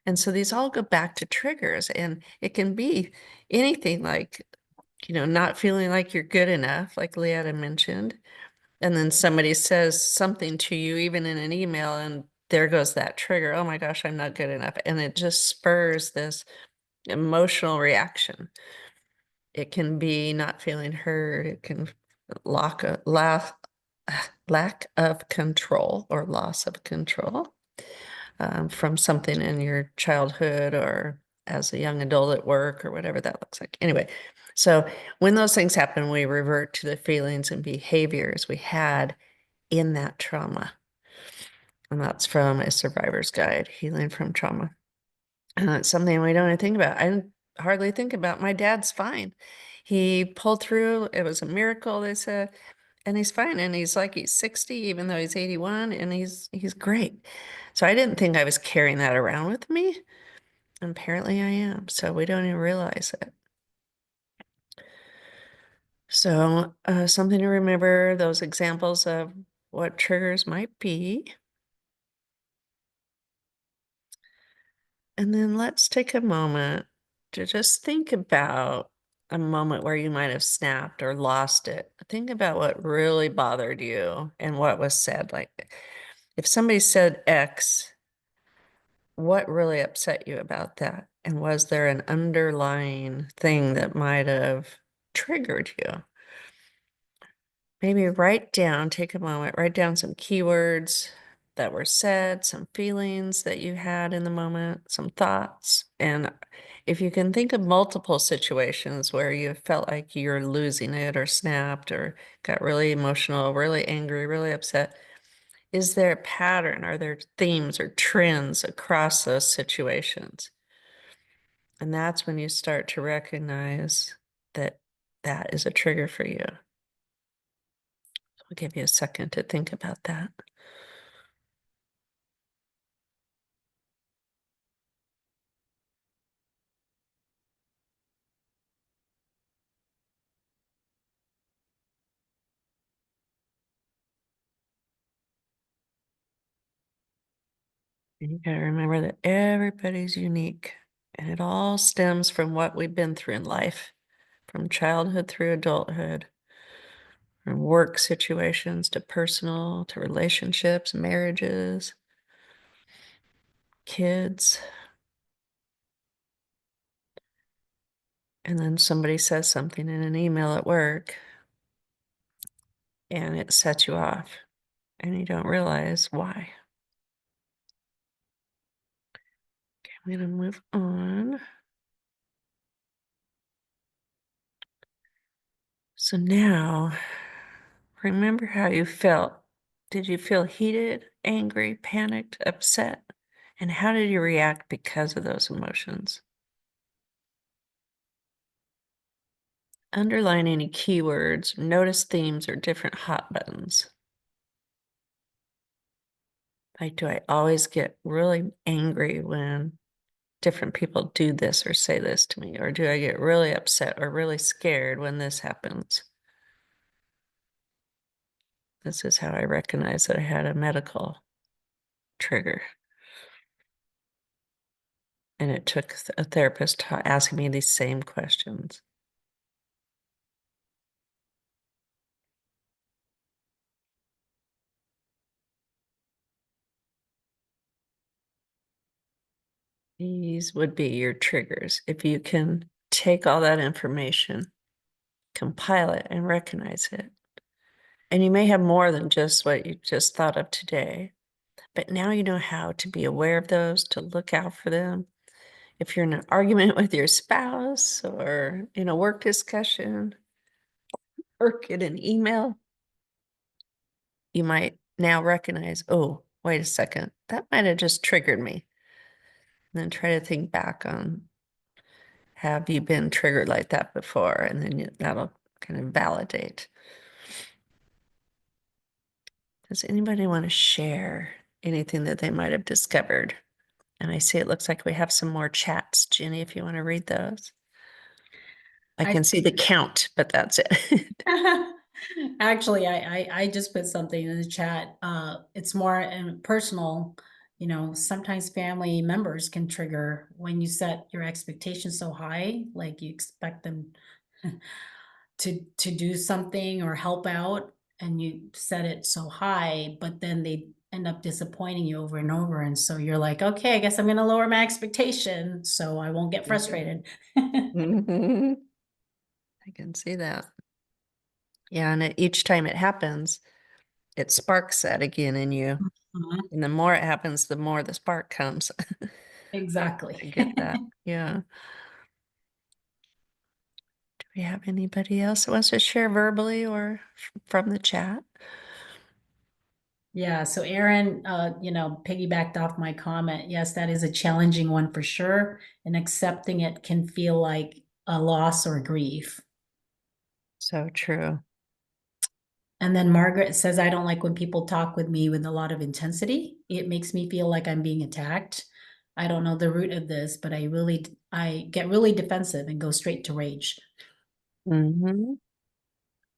And so these all go back to triggers, and it can be anything like, not feeling like you're good enough, like Leatta mentioned. And then somebody says something to you, even in an email, and there goes that trigger. Oh my gosh, I'm not good enough. And it just spurs this emotional reaction. It can be not feeling heard. It can lack of control or loss of control from something in your childhood or as a young adult at work or whatever that looks like. Anyway, so when those things happen, we revert to the feelings and behaviors we had in that trauma. And that's from A Survivor's Guide, Healing from Trauma. And it's something we don't even think about. I hardly think about. My dad's fine. He pulled through. It was a miracle, they said. And he's fine. And he's 60, even though he's 81, and he's great. So I didn't think I was carrying that around with me. And apparently I am. So we don't even realize it. So something to remember, those examples of what triggers might be. And then let's take a moment to just think about a moment where you might have snapped or lost it. Think about what really bothered you and what was said. Like if somebody said X, what really upset you about that? And was there an underlying thing that might have triggered you? Maybe take a moment, write down some keywords that were said, some feelings that you had in the moment, some thoughts. And if you can think of multiple situations where you felt like you're losing it or snapped or got really emotional, really angry, really upset, is there a pattern? Are there themes or trends across those situations? And that's when you start to recognize that that is a trigger for you. I'll give you a second to think about that. And you got to remember that everybody's unique, and it all stems from what we've been through in life, from childhood through adulthood, from work situations to personal, to relationships, marriages, kids. And then somebody says something in an email at work and it sets you off and you don't realize why. Okay, I'm going to move on. So now, remember how you felt. Did you feel heated, angry, panicked, upset? And how did you react because of those emotions? Underline any keywords, notice themes or different hot buttons. Like, do I always get really angry when different people do this or say this to me? Or do I get really upset or really scared when this happens? This is how I recognize that I had a medical trigger. And it took a therapist asking me these same questions. These would be your triggers. If you can take all that information, compile it, and recognize it. And you may have more than just what you just thought of today, but now you know how to be aware of those, to look out for them. If you're in an argument with your spouse or in a work discussion or get an email, you might now recognize, oh, wait a second, that might have just triggered me. And then try to think back on, have you been triggered like that before? And then that'll kind of validate. Does anybody want to share anything that they might have discovered? And I see it looks like we have some more chats. Jenny, if you want to read those. I can see the count, but that's it. Actually, I just put something in the chat. It's more personal. You know, sometimes family members can trigger when you set your expectations so high, like you expect them to do something or help out, and you set it so high, but then they end up disappointing you over and over. And so you're like, okay, I guess I'm going to lower my expectation so I won't get frustrated. Mhm. I can see that. Yeah, and each time it happens, it sparks that again in you. And the more it happens, the more the spark comes. Exactly. I get that. Yeah. Do we have anybody else that wants to share verbally or from the chat? Yeah, so Aaron, piggybacked off my comment. Yes, that is a challenging one for sure. And accepting it can feel like a loss or grief. So true. And then Margaret says, I don't like when people talk with me with a lot of intensity. It makes me feel like I'm being attacked. I don't know the root of this, but I get really defensive and go straight to rage. Mm-hmm.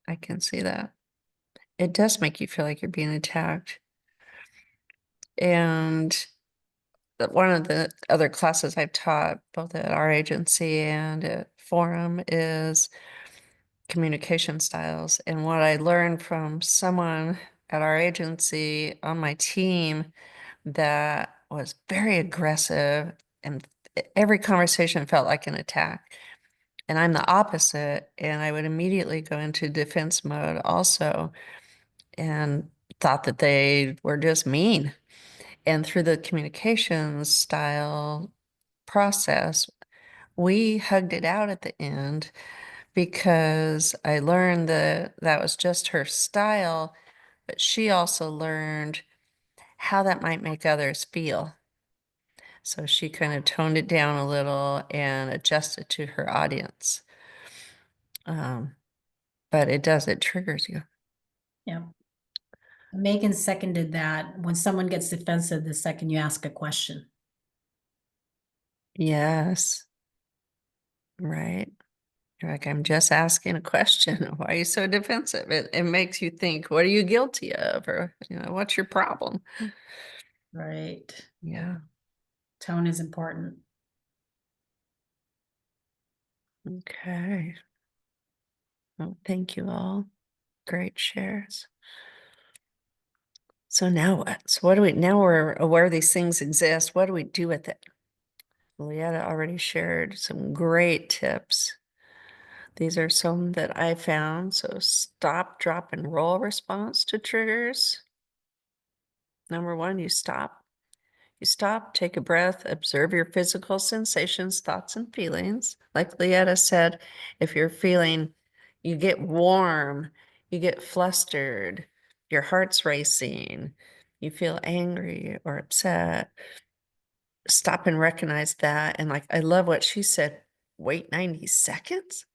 I can see that. It does make you feel like you're being attacked. And one of the other classes I've taught, both at our agency and at Forum, is communication styles. And what I learned from someone at our agency on my team that was very aggressive, and every conversation felt like an attack. And I'm the opposite, and I would immediately go into defense mode also, and thought that they were just mean. And through the communications style process, we hugged it out at the end, because I learned that that was just her style, but she also learned how that might make others feel. So she kind of toned it down a little and adjusted to her audience. But it triggers you. Yeah. Megan seconded that. When someone gets defensive, the second you ask a question. Yes. Right. You're like, I'm just asking a question. Why are you so defensive? It makes you think, what are you guilty of? Or, what's your problem? Right. Yeah. Tone is important. Okay. Well, thank you all. Great shares. So now what? So now we're aware these things exist. What do we do with it? Leatta already shared some great tips. These are some that I found. So stop, drop, and roll response to triggers. Number one, you stop. You stop, take a breath, observe your physical sensations, thoughts, and feelings. Like Leatta said, if you're feeling, You get warm, you get flustered, your heart's racing, you feel angry or upset. Stop and recognize that. And like, I love what she said, wait 90 seconds.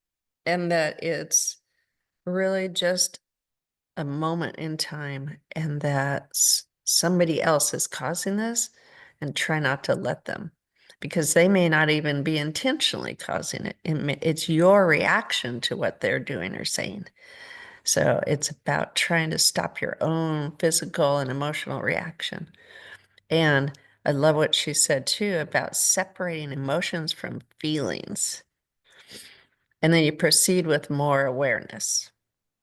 And that it's really just a moment in time, and that somebody else is causing this, and try not to let them, because they may not even be intentionally causing it. It's your reaction to what they're doing or saying. So it's about trying to stop your own physical and emotional reaction. And I love what she said too about separating emotions from feelings. And then you proceed with more awareness.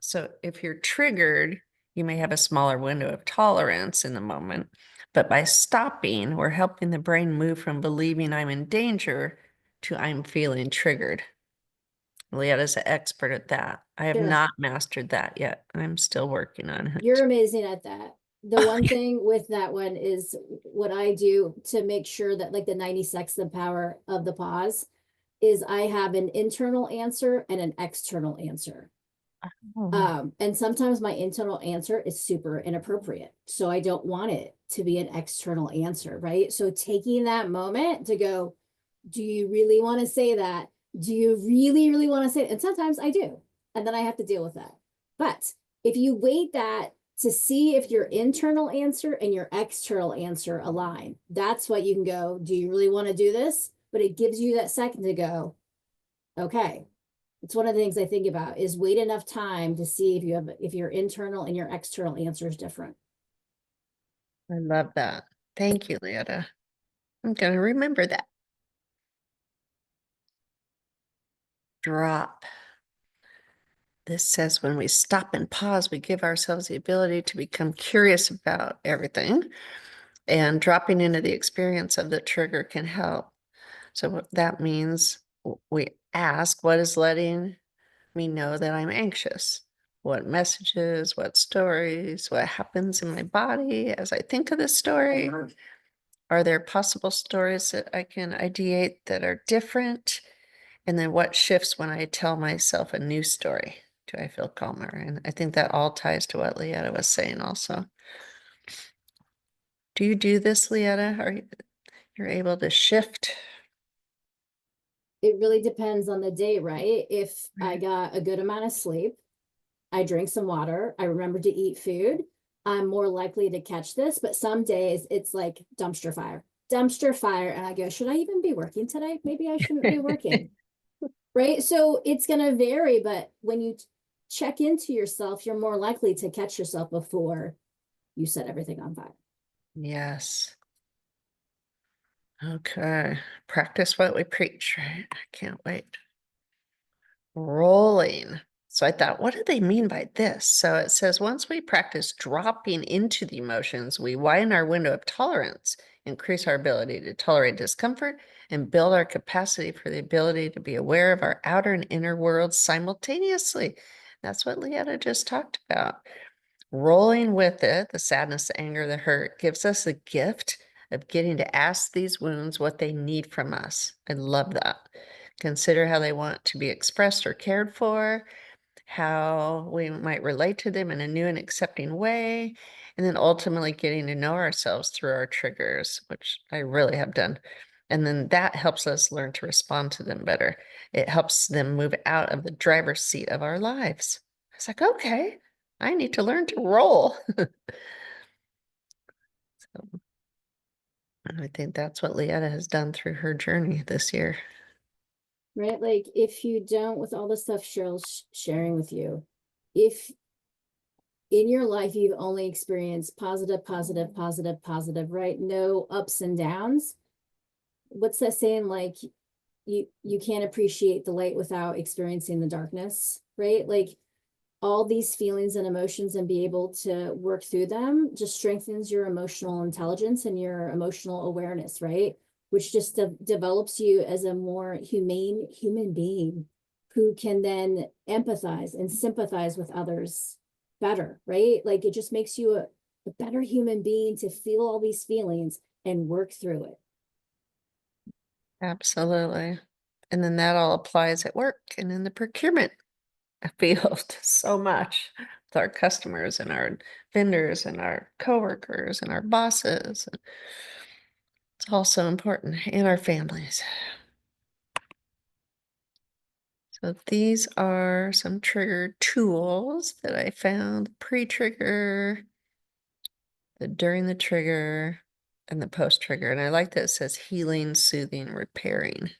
So if you're triggered, you may have a smaller window of tolerance in the moment, but by stopping, we're helping the brain move from believing I'm in danger to I'm feeling triggered. Leatta's an expert at that. I have Sure. not mastered that yet. I'm still working on it. You're amazing at that. The one thing with that one is what I do to make sure that like the 90 seconds, the power of the pause, is I have an internal answer and an external answer. And sometimes my internal answer is super inappropriate. So I don't want it to be an external answer, right? So taking that moment to go, do you really want to say that? Do you really, really want to say it? And sometimes I do. And then I have to deal with that. But if you wait that to see if your internal answer and your external answer align, that's what you can go, do you really want to do this? But it gives you that second to go, okay. It's one of the things I think about is wait enough time to see if your internal and your external answer is different. I love that. Thank you, Leatta. I'm going to remember that. Drop. This says when we stop and pause, we give ourselves the ability to become curious about everything, and dropping into the experience of the trigger can help. So that means we ask, what is letting me know that I'm anxious? What messages, what stories, what happens in my body as I think of this story? Are there possible stories that I can ideate that are different? And then what shifts when I tell myself a new story? Do I feel calmer? And I think that all ties to what Leatta was saying also. Do you do this, Leatta? Are you're able to shift? It really depends on the day, right? If I got a good amount of sleep, I drink some water, I remember to eat food, I'm more likely to catch this. But some days it's like dumpster fire. And I go, should I even be working today? Maybe I shouldn't be working. Right? So it's going to vary, but when you check into yourself, you're more likely to catch yourself before you set everything on fire. Yes. Okay. Practice what we preach, right? I can't wait. Rolling. So I thought, what do they mean by this? So it says, once we practice dropping into the emotions, we widen our window of tolerance, increase our ability to tolerate discomfort, and build our capacity for the ability to be aware of our outer and inner worlds simultaneously. That's what Leatta just talked about. Rolling with it, the sadness, the anger, the hurt, gives us the gift of getting to ask these wounds what they need from us. I love that. Consider how they want to be expressed or cared for, how we might relate to them in a new and accepting way, and then ultimately getting to know ourselves through our triggers, which I really have done. And then that helps us learn to respond to them better. It helps them move out of the driver's seat of our lives. It's like, okay, I need to learn to roll. So I think that's what Leatta has done through her journey this year. Right? Like if you don't, with all the stuff Cheryl's sharing with you, if in your life you've only experienced positive, right? No ups and downs. What's that saying? Like you can't appreciate the light without experiencing the darkness, right? Like all these feelings and emotions and be able to work through them just strengthens your emotional intelligence and your emotional awareness, right? Which just develops you as a more humane human being who can then empathize and sympathize with others better, right? Like it just makes you a better human being to feel all these feelings and work through it. Absolutely. And then that all applies at work and in the procurement field so much with our customers and our vendors and our coworkers and our bosses. It's all so important, and our families. So these are some trigger tools that I found: pre-trigger, the during the trigger, and the post-trigger. And I like that it says healing, soothing, repairing.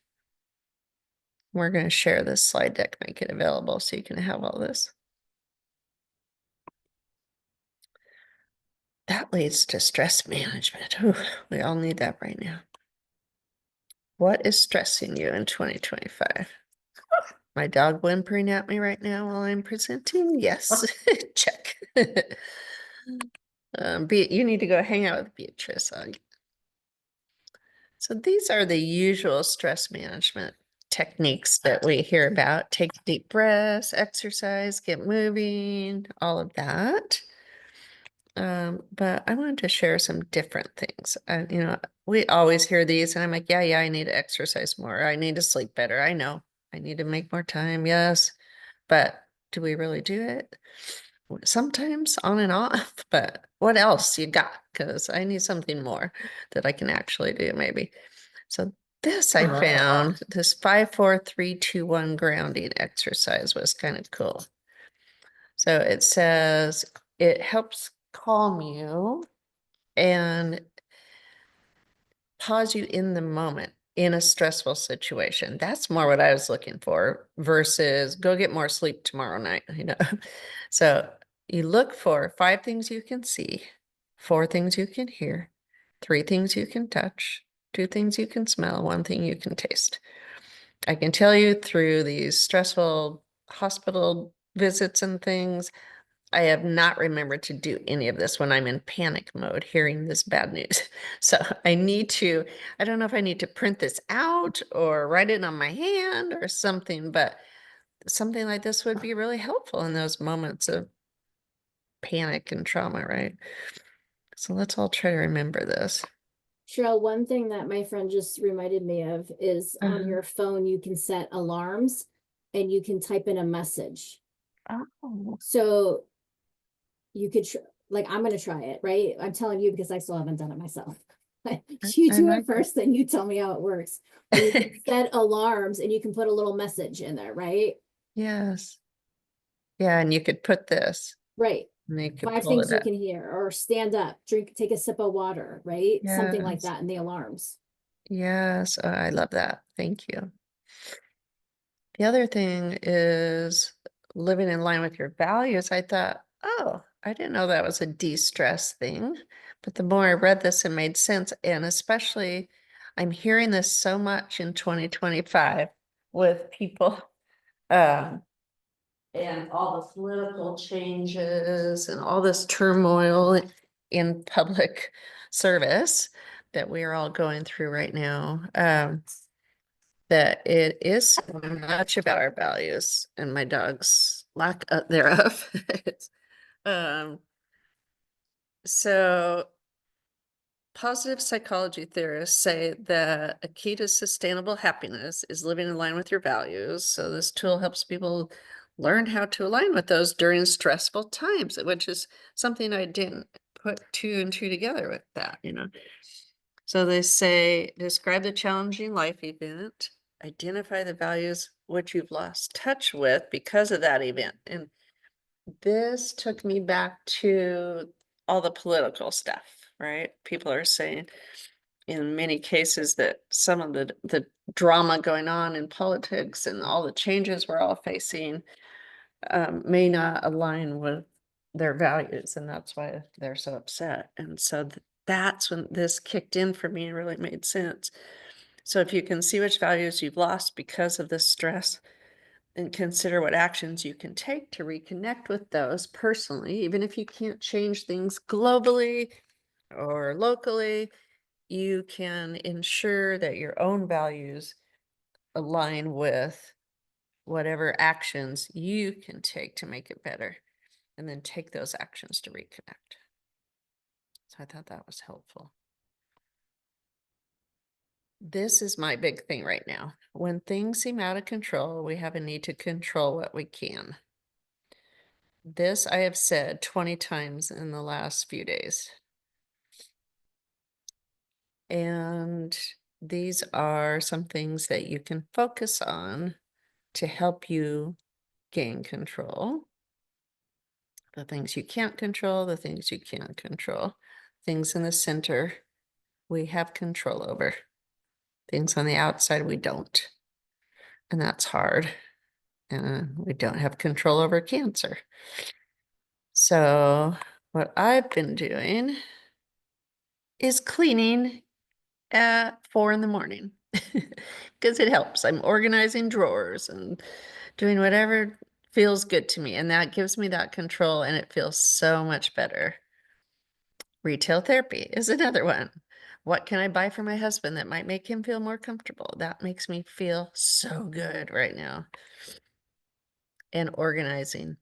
We're going to share this slide deck, make it available so you can have all this. That leads to stress management. Ooh, we all need that right now. What is stressing you in 2025? My dog whimpering at me right now while I'm presenting? Yes, check. You need to go hang out with Beatrice. So these are the usual stress management techniques that we hear about. Take deep breaths, exercise, get moving, all of that. But I wanted to share some different things. We always hear these and I'm like, yeah, I need to exercise more. I need to sleep better. I know I need to make more time. Yes. But do we really do it? Sometimes on and off, but what else you got? Because I need something more that I can actually do maybe. So this I found, this 5, 4, 3, 2, 1 grounding exercise was kind of cool. So it says it helps calm you and pause you in the moment in a stressful situation. That's more what I was looking for versus go get more sleep tomorrow night, So you look for 5 things you can see, 4 things you can hear, 3 things you can touch, 2 things you can smell, 1 thing you can taste. I can tell you through these stressful hospital visits and things, I have not remembered to do any of this when I'm in panic mode hearing this bad news. So I don't know if I need to print this out or write it on my hand or something, but something like this would be really helpful in those moments of panic and trauma, right? So let's all try to remember this. Cheryl, one thing that my friend just reminded me of is on your phone, you can set alarms and you can type in a message. Oh. So you could, I'm going to try it, right? I'm telling you because I still haven't done it myself. You do it first, then you tell me how it works. But you can set alarms and you can put a little message in there, right? Yes. Yeah, and you could put this. Right. And you could 5 pull things it you up. can hear, or stand up, take a sip of water, right? Something like Yes. that in the alarms. Yes, I love that. Thank you. The other thing is living in line with your values. I thought, oh, I didn't know that was a de-stress thing. But the more I read this, it made sense. And especially, I'm hearing this so much in 2025 with people and all the political changes and all this turmoil in public service that we are all going through right now. That it is so much about our values and my dog's lack thereof. So positive psychology theorists say that a key to sustainable happiness is living in line with your values. So this tool helps people learn how to align with those during stressful times, which is something I didn't put 2 and 2 together with that, So they say, describe the challenging life event, identify the values which you've lost touch with because of that event. And this took me back to all the political stuff, right? People are saying in many cases that some of the drama going on in politics and all the changes we're all facing may not align with their values, and that's why they're so upset. And so that's when this kicked in for me and really made sense. So if you can see which values you've lost because of this stress, and consider what actions you can take to reconnect with those personally, even if you can't change things globally or locally, you can ensure that your own values align with whatever actions you can take to make it better, and then take those actions to reconnect. So I thought that was helpful. This is my big thing right now. When things seem out of control, we have a need to control what we can. This I have said 20 times in the last few days. And these are some things that you can focus on to help you gain control. The things you can't control, the things you can control. Things in the center, we have control over. Things on the outside, we don't. And that's hard. And we don't have control over cancer. So what I've been doing is cleaning at 4 in the morning because it helps. I'm organizing drawers and doing whatever feels good to me. And that gives me that control and it feels so much better. Retail therapy is another one. What can I buy for my husband that might make him feel more comfortable? That makes me feel so good right now. And organizing.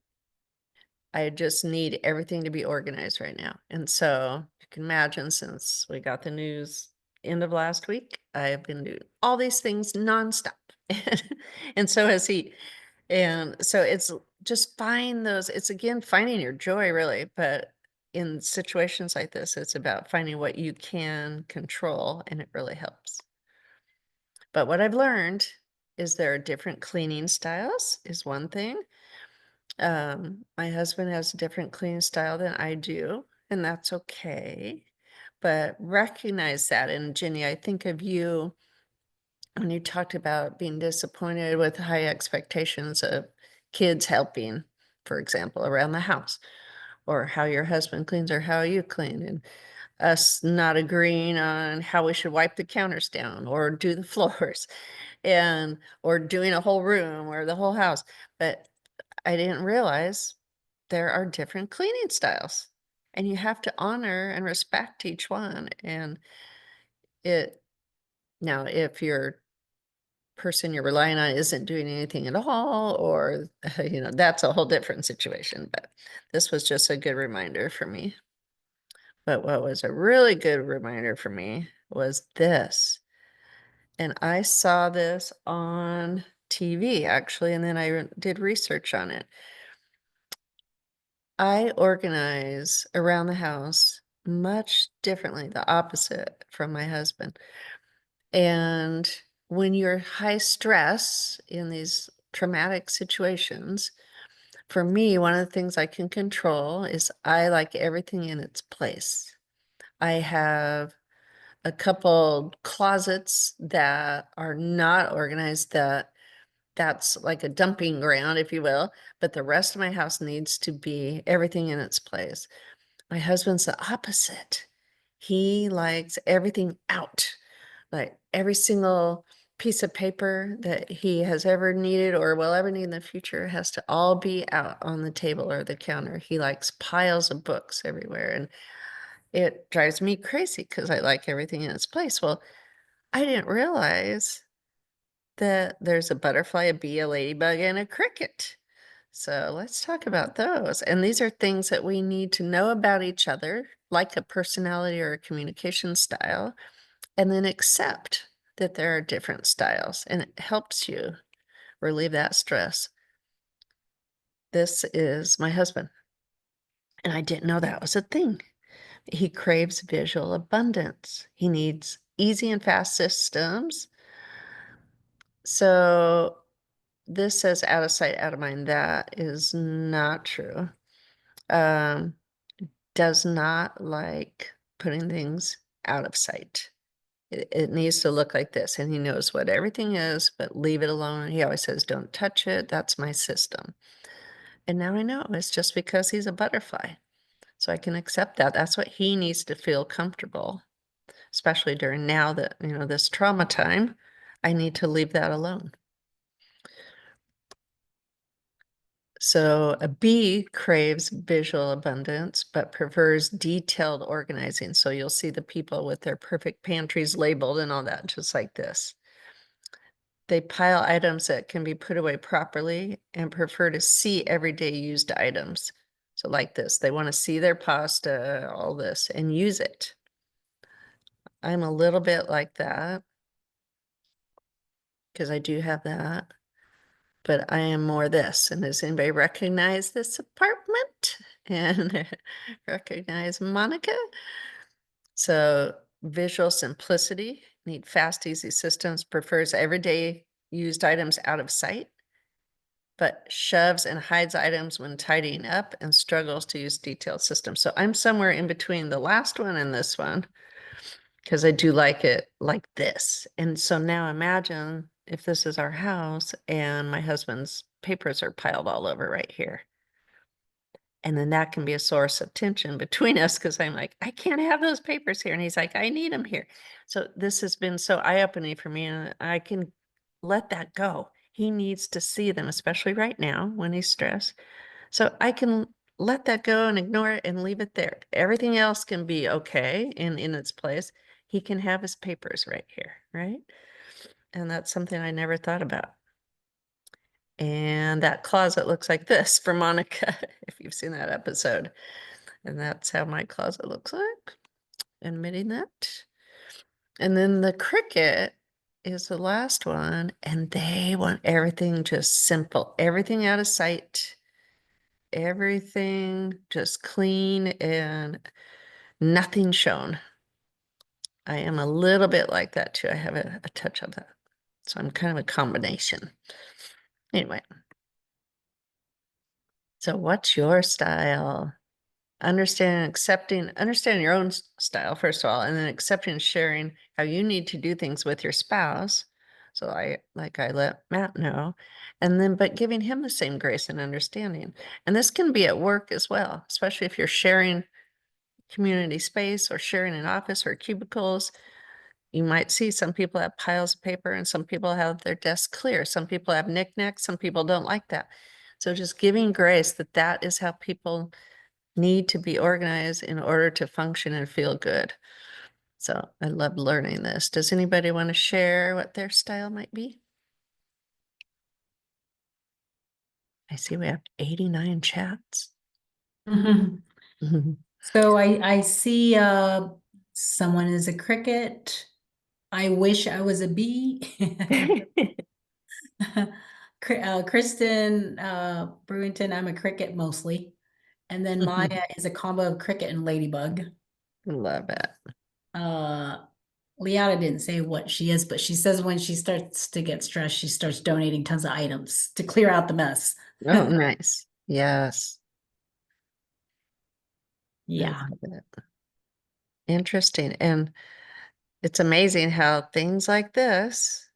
I just need everything to be organized right now. And so you can imagine, since we got the news end of last week, I have been doing all these things nonstop. And so has he. And so it's just it's again, finding your joy really. But in situations like this, it's about finding what you can control, and it really helps. But what I've learned is there are different cleaning styles is one thing. My husband has a different cleaning style than I do, and that's okay. But recognize that. And Jenny, I think of you when you talked about being disappointed with high expectations of kids helping, for example, around the house, or how your husband cleans or how you clean, and us not agreeing on how we should wipe the counters down or do the floors, and or doing a whole room or the whole house. But I didn't realize there are different cleaning styles, and you have to honor and respect each one. And now, if your person you're relying on isn't doing anything at all, or that's a whole different situation. But this was just a good reminder for me. But what was a really good reminder for me was this. And I saw this on TV actually, and then I did research on it. I organize around the house much differently, the opposite from my husband. And when you're high stress in these traumatic situations, for me, one of the things I can control is I like everything in its place. I have a couple closets that are not organized, that's like a dumping ground, if you will, but the rest of my house needs to be everything in its place. My husband's the opposite. He likes everything out, like every single piece of paper that he has ever needed or will ever need in the future has to all be out on the table or the counter. He likes piles of books everywhere, and it drives me crazy because I like everything in its place. Well, I didn't realize that there's a butterfly, a bee, a ladybug, and a cricket. So let's talk about those. And these are things that we need to know about each other, like a personality or a communication style, and then accept that there are different styles, and it helps you relieve that stress. This is my husband, and I didn't know that was a thing. He craves visual abundance. He needs easy and fast systems. So this says out of sight, out of mind. That is not true. Does not like putting things out of sight. It needs to look like this, and he knows what everything is, but leave it alone. He always says, don't touch it. That's my system. And now I know it's just because he's a butterfly. So I can accept that. That's what he needs to feel comfortable, especially during now that, this trauma time. I need to leave that alone. So a bee craves visual abundance, but prefers detailed organizing. So you'll see the people with their perfect pantries labeled and all that, just like this. They pile items that can be put away properly and prefer to see everyday used items. So like this, they want to see their pasta, all this, and use it. I'm a little bit like that because I do have that. but I am more this. And does anybody recognize this apartment and recognize Monica? So visual simplicity, need fast, easy systems, prefers everyday used items out of sight, but shoves and hides items when tidying up and struggles to use detailed systems. So I'm somewhere in between the last one and this one because I do like it like this. And so now imagine if this is our house and my husband's papers are piled all over right here. And then that can be a source of tension between us because I'm like, I can't have those papers here. And he's like, I need them here. So this has been so eye-opening for me, and I can let that go. He needs to see them, especially right now when he's stressed. So I can let that go and ignore it and leave it there. Everything else can be okay in its place. He can have his papers right here, right? And that's something I never thought about. And that closet looks like this for Monica, if you've seen that episode. And that's how my closet looks like. Admitting that. And then the cricket is the last one, and they want everything just simple, everything out of sight, everything just clean and nothing shown. I am a little bit like that too. I have a touch of that. So I'm kind of a combination. Anyway. So what's your style? Understanding your own style, first of all, and then accepting and sharing how you need to do things with your spouse. So I let Matt know, and then, but giving him the same grace and understanding. And this can be at work as well, especially if you're sharing community space or sharing an office or cubicles. You might see some people have piles of paper and some people have their desk clear. Some people have knickknacks. Some people don't like that. So just giving grace that that is how people need to be organized in order to function and feel good. So I love learning this. Does anybody want to share what their style might be? I see we have 89 chats. So I see someone is a cricket. I wish I was a bee. Kristen Brewington, I'm a cricket mostly. And then Maya is a combo of cricket and ladybug. Love it. Leatta didn't say what she is, but she says when she starts to get stressed, she starts donating tons of items to clear out the mess. Oh, nice. Yes. Yeah. Interesting. And it's amazing how things like this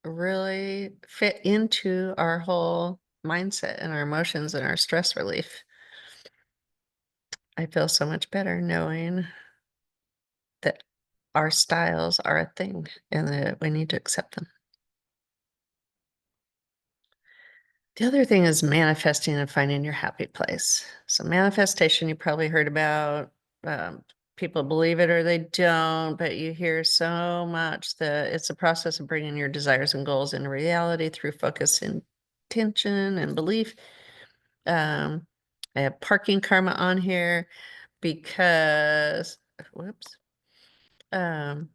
really fit into our whole mindset and our emotions and our stress relief. I feel so much better knowing that our styles are a thing and that we need to accept them. The other thing is manifesting and finding your happy place. So manifestation, you probably heard about. People believe it or they don't, but you hear so much that it's a process of bringing your desires and goals into reality through focus, intention, and belief. I have parking karma on here because, whoops. And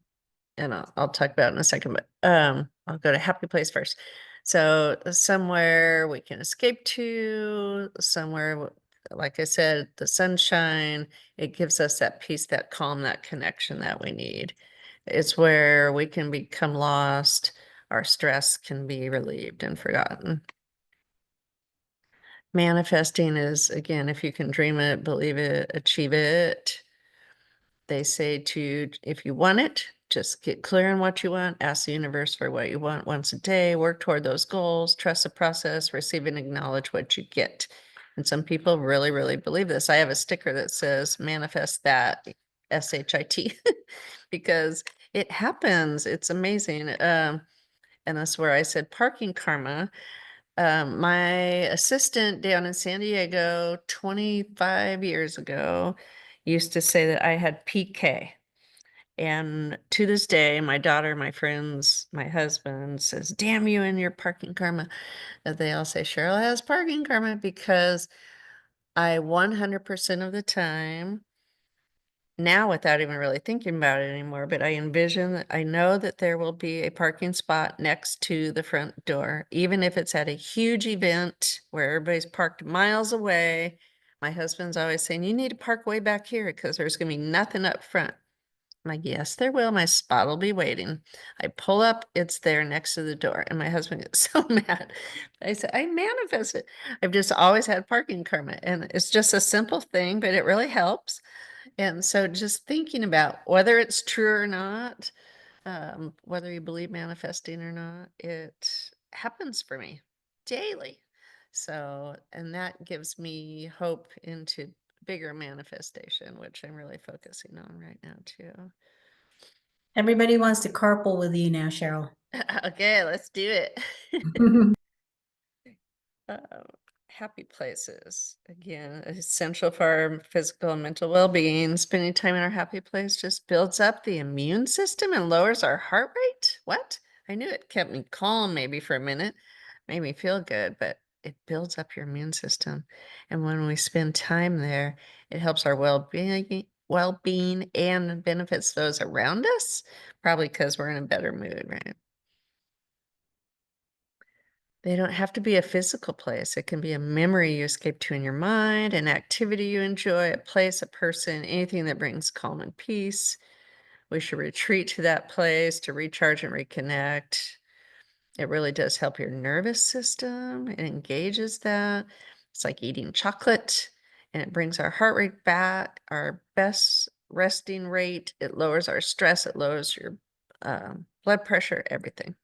I'll talk about it in a second, but I'll go to happy place first. So somewhere we can escape to, somewhere, like I said, the sunshine, it gives us that peace, that calm, that connection that we need. It's where we can become lost. Our stress can be relieved and forgotten. Manifesting is, again, if you can dream it, believe it, achieve it. They say if you want it, just get clear on what you want, ask the universe for what you want once a day, work toward those goals, trust the process, receive and acknowledge what you get. And some people really, really believe this. I have a sticker that says manifest that, SHIT, because it happens. It's amazing. And that's where I said parking karma. My assistant down in San Diego 25 years ago used to say that I had PK. And to this day, my daughter, my friends, my husband says, damn you and your parking karma. And they all say Cheryl has parking karma because I 100% of the time now without even really thinking about it anymore, but I envision that I know that there will be a parking spot next to the front door, even if it's at a huge event where everybody's parked miles away. My husband's always saying, you need to park way back here because there's going to be nothing up front. I'm like, yes, there will. My spot will be waiting. I pull up, it's there next to the door. And my husband gets so mad. I said, I manifest it. I've just always had parking karma. And it's just a simple thing, but it really helps. And so just thinking about whether it's true or not, whether you believe manifesting or not, it happens for me daily. So, and that gives me hope into bigger manifestation, which I'm really focusing on right now too. Everybody wants to carpool with you now, Cheryl. Okay, let's do it. Happy places, again, essential for our physical and mental well-being. Spending time in our happy place just builds up the immune system and lowers our heart rate. What? I knew it kept me calm maybe for a minute, made me feel good, but it builds up your immune system. And when we spend time there, it helps our well-being and benefits those around us, probably because we're in a better mood, right? They don't have to be a physical place. It can be a memory you escape to in your mind, an activity you enjoy, a place, a person, anything that brings calm and peace. We should retreat to that place to recharge and reconnect. It really does help your nervous system. It engages that. It's like eating chocolate, and it brings our heart rate back, our best resting rate. It lowers our stress. It lowers your blood pressure, everything.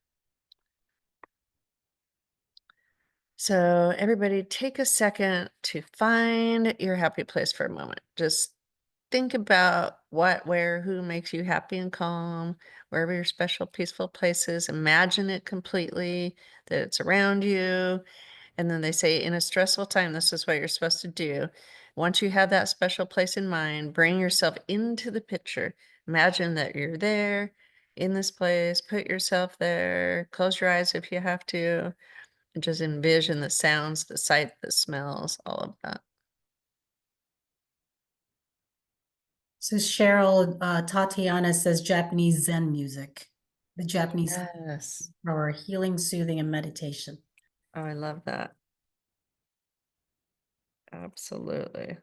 So everybody take a second to find your happy place for a moment. Just think about what, where, who makes you happy and calm, wherever your special peaceful place is. Imagine it completely, that it's around you. And then they say in a stressful time, this is what you're supposed to do. Once you have that special place in mind, bring yourself into the picture. Imagine that you're there in this place, put yourself there, close your eyes if you have to. And just envision the sounds, the sight, the smells, all of that. So Cheryl, Tatiana says Japanese Zen music. The Japanese Yes. for healing, soothing, and meditation. Oh, I love that. Absolutely.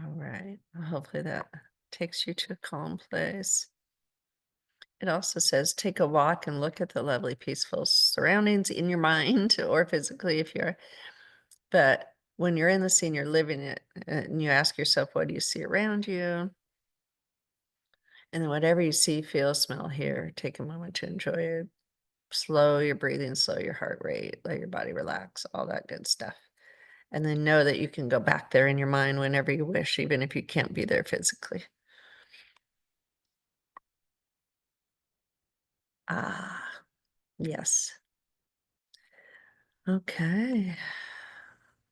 All right. Hopefully that takes you to a calm place. It also says take a walk and look at the lovely, peaceful surroundings in your mind or physically if you're, but when you're in the scene, you're living it and you ask yourself, what do you see around you? And then whatever you see, feel, smell, hear, take a moment to enjoy it. Slow your breathing, slow your heart rate, let your body relax, all that good stuff. And then know that you can go back there in your mind whenever you wish, even if you can't be there physically. Ah, yes. Okay.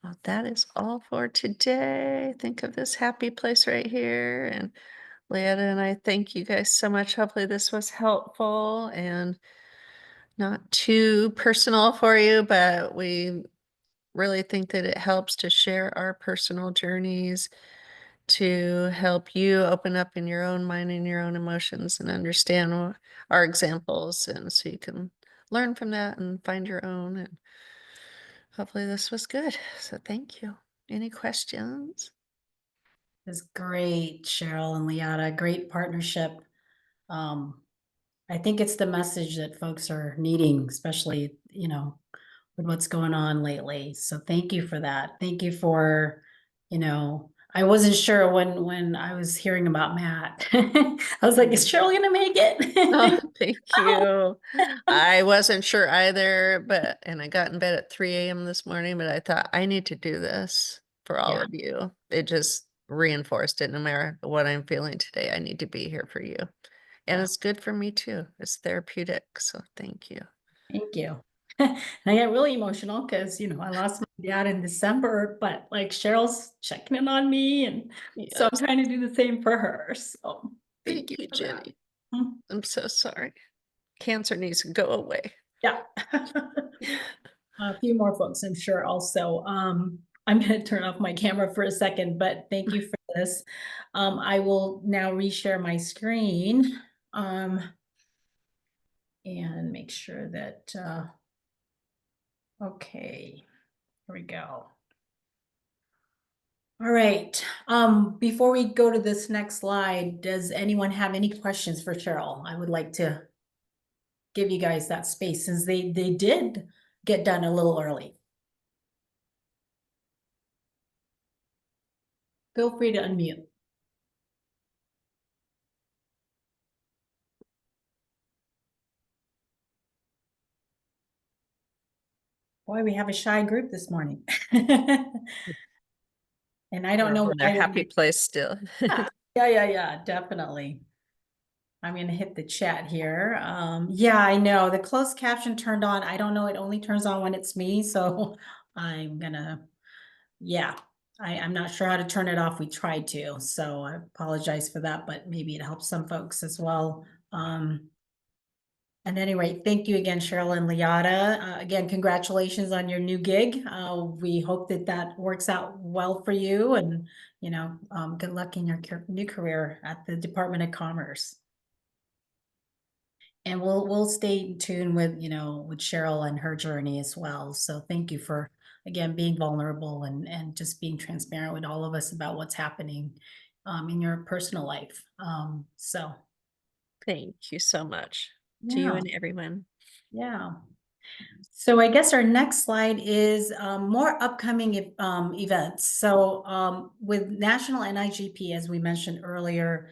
Well, that is all for today. Think of this happy place right here. And Leatta and I thank you guys so much. Hopefully this was helpful and not too personal for you, but we really think that it helps to share our personal journeys to help you open up in your own mind and your own emotions and understand our examples. And so you can learn from that and find your own. And hopefully this was good. So thank you. Any questions? It's great, Cheryl and Leatta. Great partnership. I think it's the message that folks are needing, especially, with what's going on lately. So thank you for that. Thank you for, I wasn't sure when I was hearing about Matt. I was like, is Cheryl gonna make it? Oh, thank you. I wasn't sure either, and I got in bed at 3 a.m. this morning, but I thought I need to do this for all of you. It just reinforced it. No matter what I'm feeling today, I need to be here for you. And it's good for me too. It's therapeutic. So thank you. Thank you. And I get really emotional because, I lost my dad in December, but like Cheryl's checking in on me. And so I'm trying to do the same for her. So thank you, Jenny. I'm so sorry. Cancer needs to go away. Yeah. A few more folks, I'm sure also. I'm going to turn off my camera for a second, but thank you for this. I will now reshare my screen and make sure that, okay, here we go. All right. Before we go to this next slide, does anyone have any questions for Cheryl? I would like to give you guys that space since they did get done a little early. Feel free to unmute. Boy, we have a shy group this morning. And I don't know in a why happy place still. Yeah, definitely. I'm gonna hit the chat here. Yeah, I know the closed caption turned on. I don't know, it only turns on when it's me, so I'm gonna, yeah. I'm not sure how to turn it off. We tried to, so I apologize for that, but maybe it helps some folks as well. At any rate, thank you again, Cheryl and Leatta. Again, congratulations on your new gig. We hope that that works out well for you, and you know, good luck in your new career at the Department of Commerce. And we'll stay in tune with with Cheryl and her journey as well. So thank you for again being vulnerable and just being transparent with all of us about what's happening in your personal life. So Thank you so much to you and everyone. Yeah. So I guess our next slide is more upcoming events. So with National NIGP, as we mentioned earlier,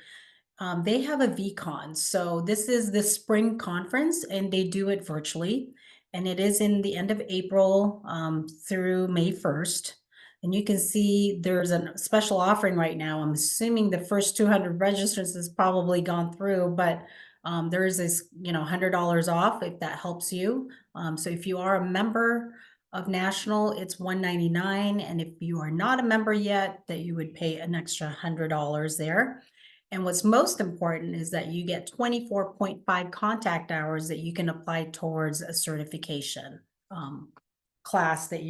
they have a VCon. So this is the spring conference and they do it virtually. And it is in the end of April through May 1st. And you can see there's a special offering right now. I'm assuming the first 200 registers has probably gone through, but there is this, $100 off if that helps you. So if you are a member of National, it's $199. And if you are not a member yet, that you would pay an extra $100 there. And what's most important is that you get 24.5 contact hours that you can apply towards a certification class that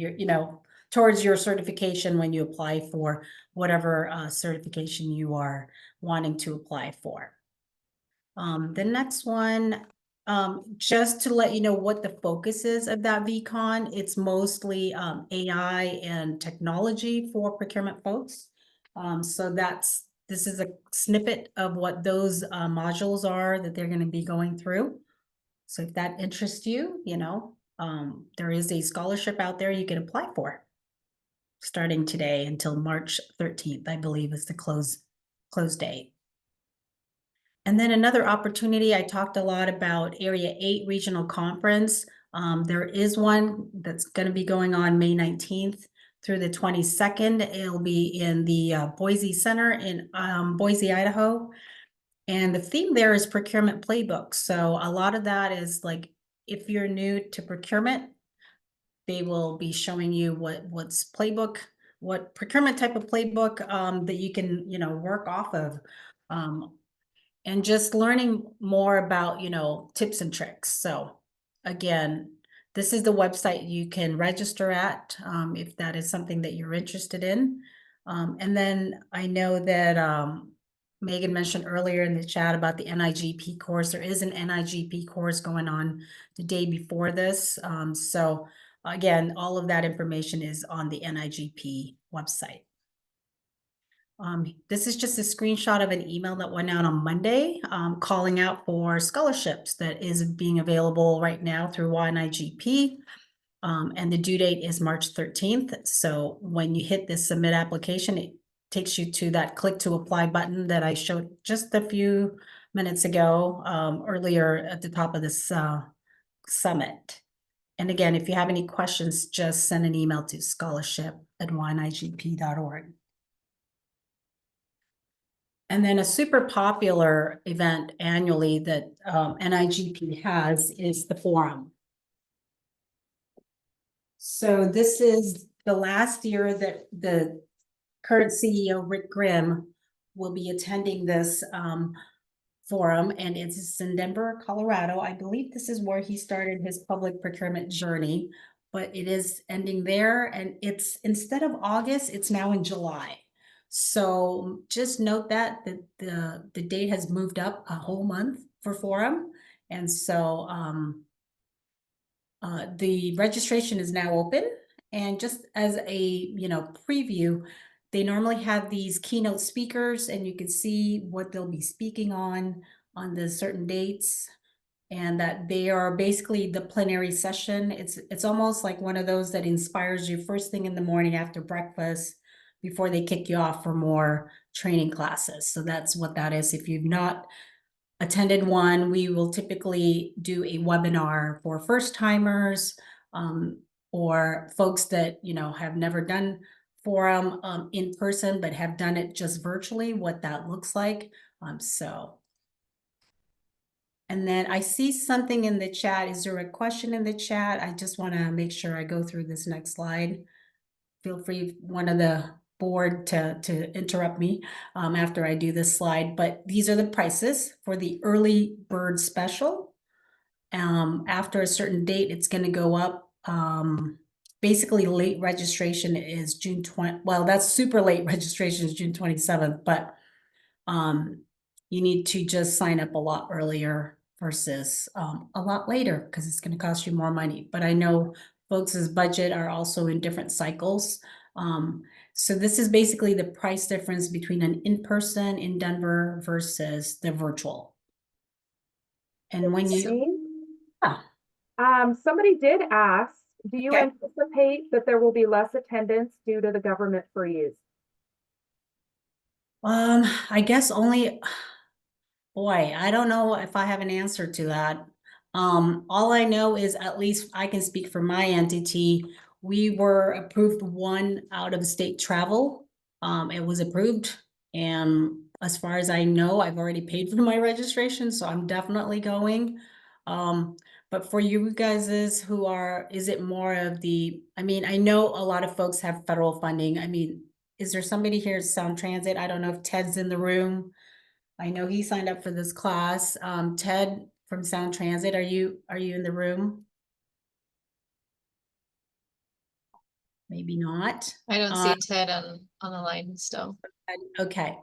towards your certification when you apply for whatever certification you are wanting to apply for. The next one, just to let you know what the focus is of that VCon, it's mostly AI and technology for procurement folks. So this is a snippet of what those modules are that they're going to be going through. So if that interests you, there is a scholarship out there you can apply for starting today until March 13th, I believe is the close date. And then another opportunity, I talked a lot about Area 8 Regional Conference. There is one that's going to be going on May 19th through the 22nd. It'll be in the Boise Center in Boise, Idaho. And the theme there is procurement playbooks. So a lot of that is like, if you're new to procurement, they will be showing you what procurement type of playbook that you can, work off of. And just learning more about, tips and tricks. So again, this is the website you can register at if that is something that you're interested in. And then I know that Megan mentioned earlier in the chat about the NIGP course. There is an NIGP course going on the day before this. So again, all of that information is on the NIGP website. This is just a screenshot of an email that went out on Monday calling out for scholarships that is being available right now through NIGP. And the due date is March 13th. So when you hit this submit application, it takes you to that click to apply button that I showed just a few minutes ago earlier at the top of this summit. And again, if you have any questions, just send an email to scholarship@ynigp.org. And then a super popular event annually that NIGP has is the forum. So this is the last year that the current CEO, Rick Grimm, will be attending this forum, and it's in Denver, Colorado. I believe this is where he started his public procurement journey. but it is ending there, and it's instead of August, it's now in July. So just note that the date has moved up a whole month for forum. And so the registration is now open. And just as a preview, they normally have these keynote speakers, and you can see what they'll be speaking on the certain dates, and that they are basically the plenary session. It's almost like one of those that inspires you first thing in the morning after breakfast before they kick you off for more training classes. So that's what that is. If you've not attended one, we will typically do a webinar for first timers or folks that have never done forum in person but have done it just virtually, what that looks like. And then I see something in the chat. Is there a question in the chat? I just want to make sure I go through this next slide. Feel free, one of the board, to interrupt me after I do this slide. But these are the prices for the early bird special. After a certain date, it's going to go up. Basically, late registration is June 20. Well, that's super late registration is June 27th, but you need to just sign up a lot earlier versus a lot later, because it's going to cost you more money. But I know folks' budget are also in different cycles. So this is basically the price difference between an in-person in Denver versus the virtual. And when somebody did ask, do you anticipate that there will be less attendance due to the government freeze? I guess only, boy, I don't know if I have an answer to that. All I know is, at least I can speak for my entity, we were approved one out of state travel. It was approved, and as far as I know, I've already paid for my registration, so I'm definitely going. But for you guys is it more of I know a lot of folks have federal funding. Is there somebody here at Sound Transit? I don't know if Ted's in the room. I know he signed up for this class. Ted from Sound Transit, are you in the room? Maybe not. I don't see Ted on the line still. Okay.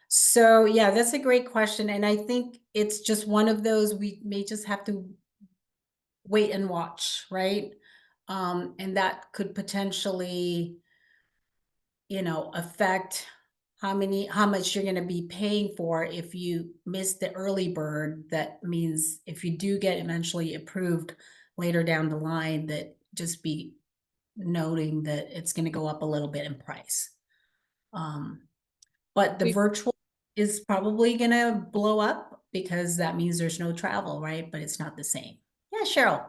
So yeah, that's a great question. And I think it's just one of those we may just have to wait and watch, right? And that could potentially, affect how much you're going to be paying for if you miss the early bird. That means if you do get eventually approved later down the line, that just be noting that it's going to go up a little bit in price. But the virtual is probably going to blow up because that means there's no travel, right? But it's not the same. Yeah, Cheryl.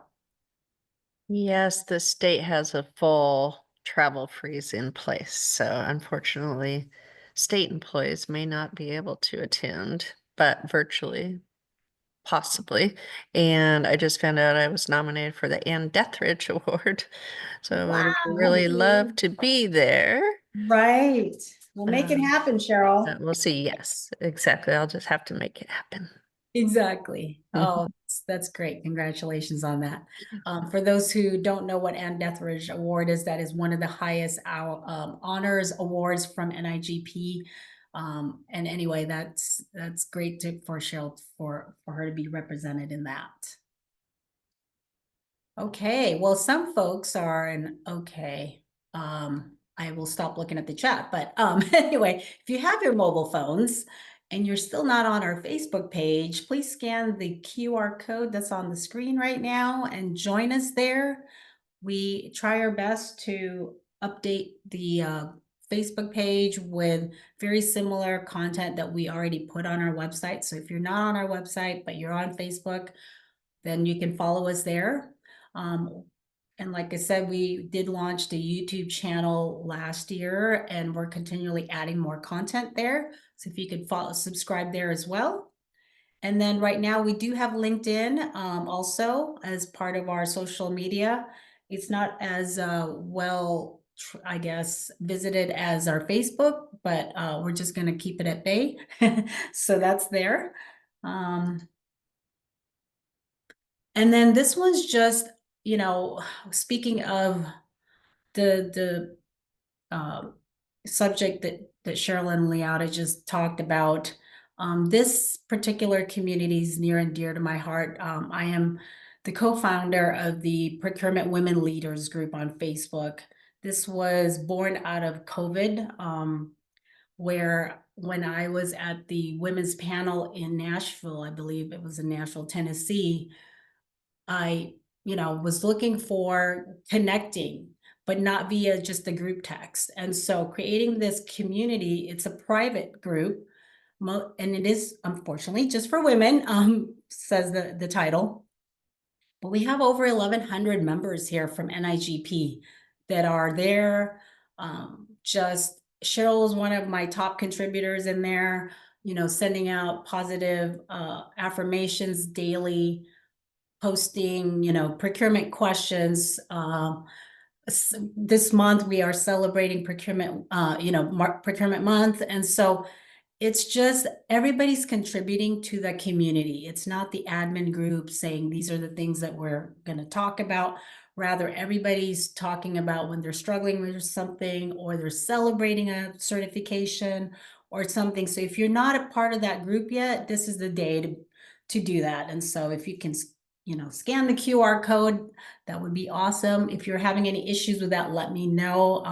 Yes, the state has a full travel freeze in place. So unfortunately, state employees may not be able to attend, but virtually, possibly. And I just found out I was nominated for the Anne Deathridge Award. So I would really love to be there. Right. We'll make it happen, Cheryl. We'll see. Yes, exactly. I'll just have to make it happen. Exactly. Oh, that's great. Congratulations on that. For those who don't know what Anne Deathridge Award is, that is one of the highest honors awards from NIGP. And anyway, that's great for Cheryl for her to be represented in that. Okay, well, some folks are okay. I will stop looking at the chat, but anyway, if you have your mobile phones and you're still not on our Facebook page, please scan the QR code that's on the screen right now and join us there. We try our best to update the Facebook page with very similar content that we already put on our website. So if you're not on our website, but you're on Facebook, then you can follow us there. And like I said, we did launch the YouTube channel last year, and we're continually adding more content there. So if you could subscribe there as well. And then right now we do have LinkedIn also as part of our social media. It's not as well, I guess, visited as our Facebook, but we're just going to keep it at bay. So that's there. And then this one's just, you know, speaking of the subject that Cheryl and Leatta just talked about, this particular community is near and dear to my heart. I am the co-founder of the Procurement Women Leaders group on Facebook. This was born out of COVID, where when I was at the women's panel in Nashville, I believe it was in Nashville, Tennessee, I, was looking for connecting, but not via just the group text. And so creating this community, it's a private group, and it is unfortunately just for women, says the title. But we have over 1,100 members here from NIGP that are there. Just Cheryl is one of my top contributors in there, sending out positive affirmations daily, posting, procurement questions. This month we are celebrating procurement, procurement month. And so it's just everybody's contributing to the community. It's not the admin group saying these are the things that we're going to talk about. Rather, everybody's talking about when they're struggling with something or they're celebrating a certification or something. So if you're not a part of that group yet, this is the day to do that. And so if you can, scan the QR code, that would be awesome. If you're having any issues with that, let me know.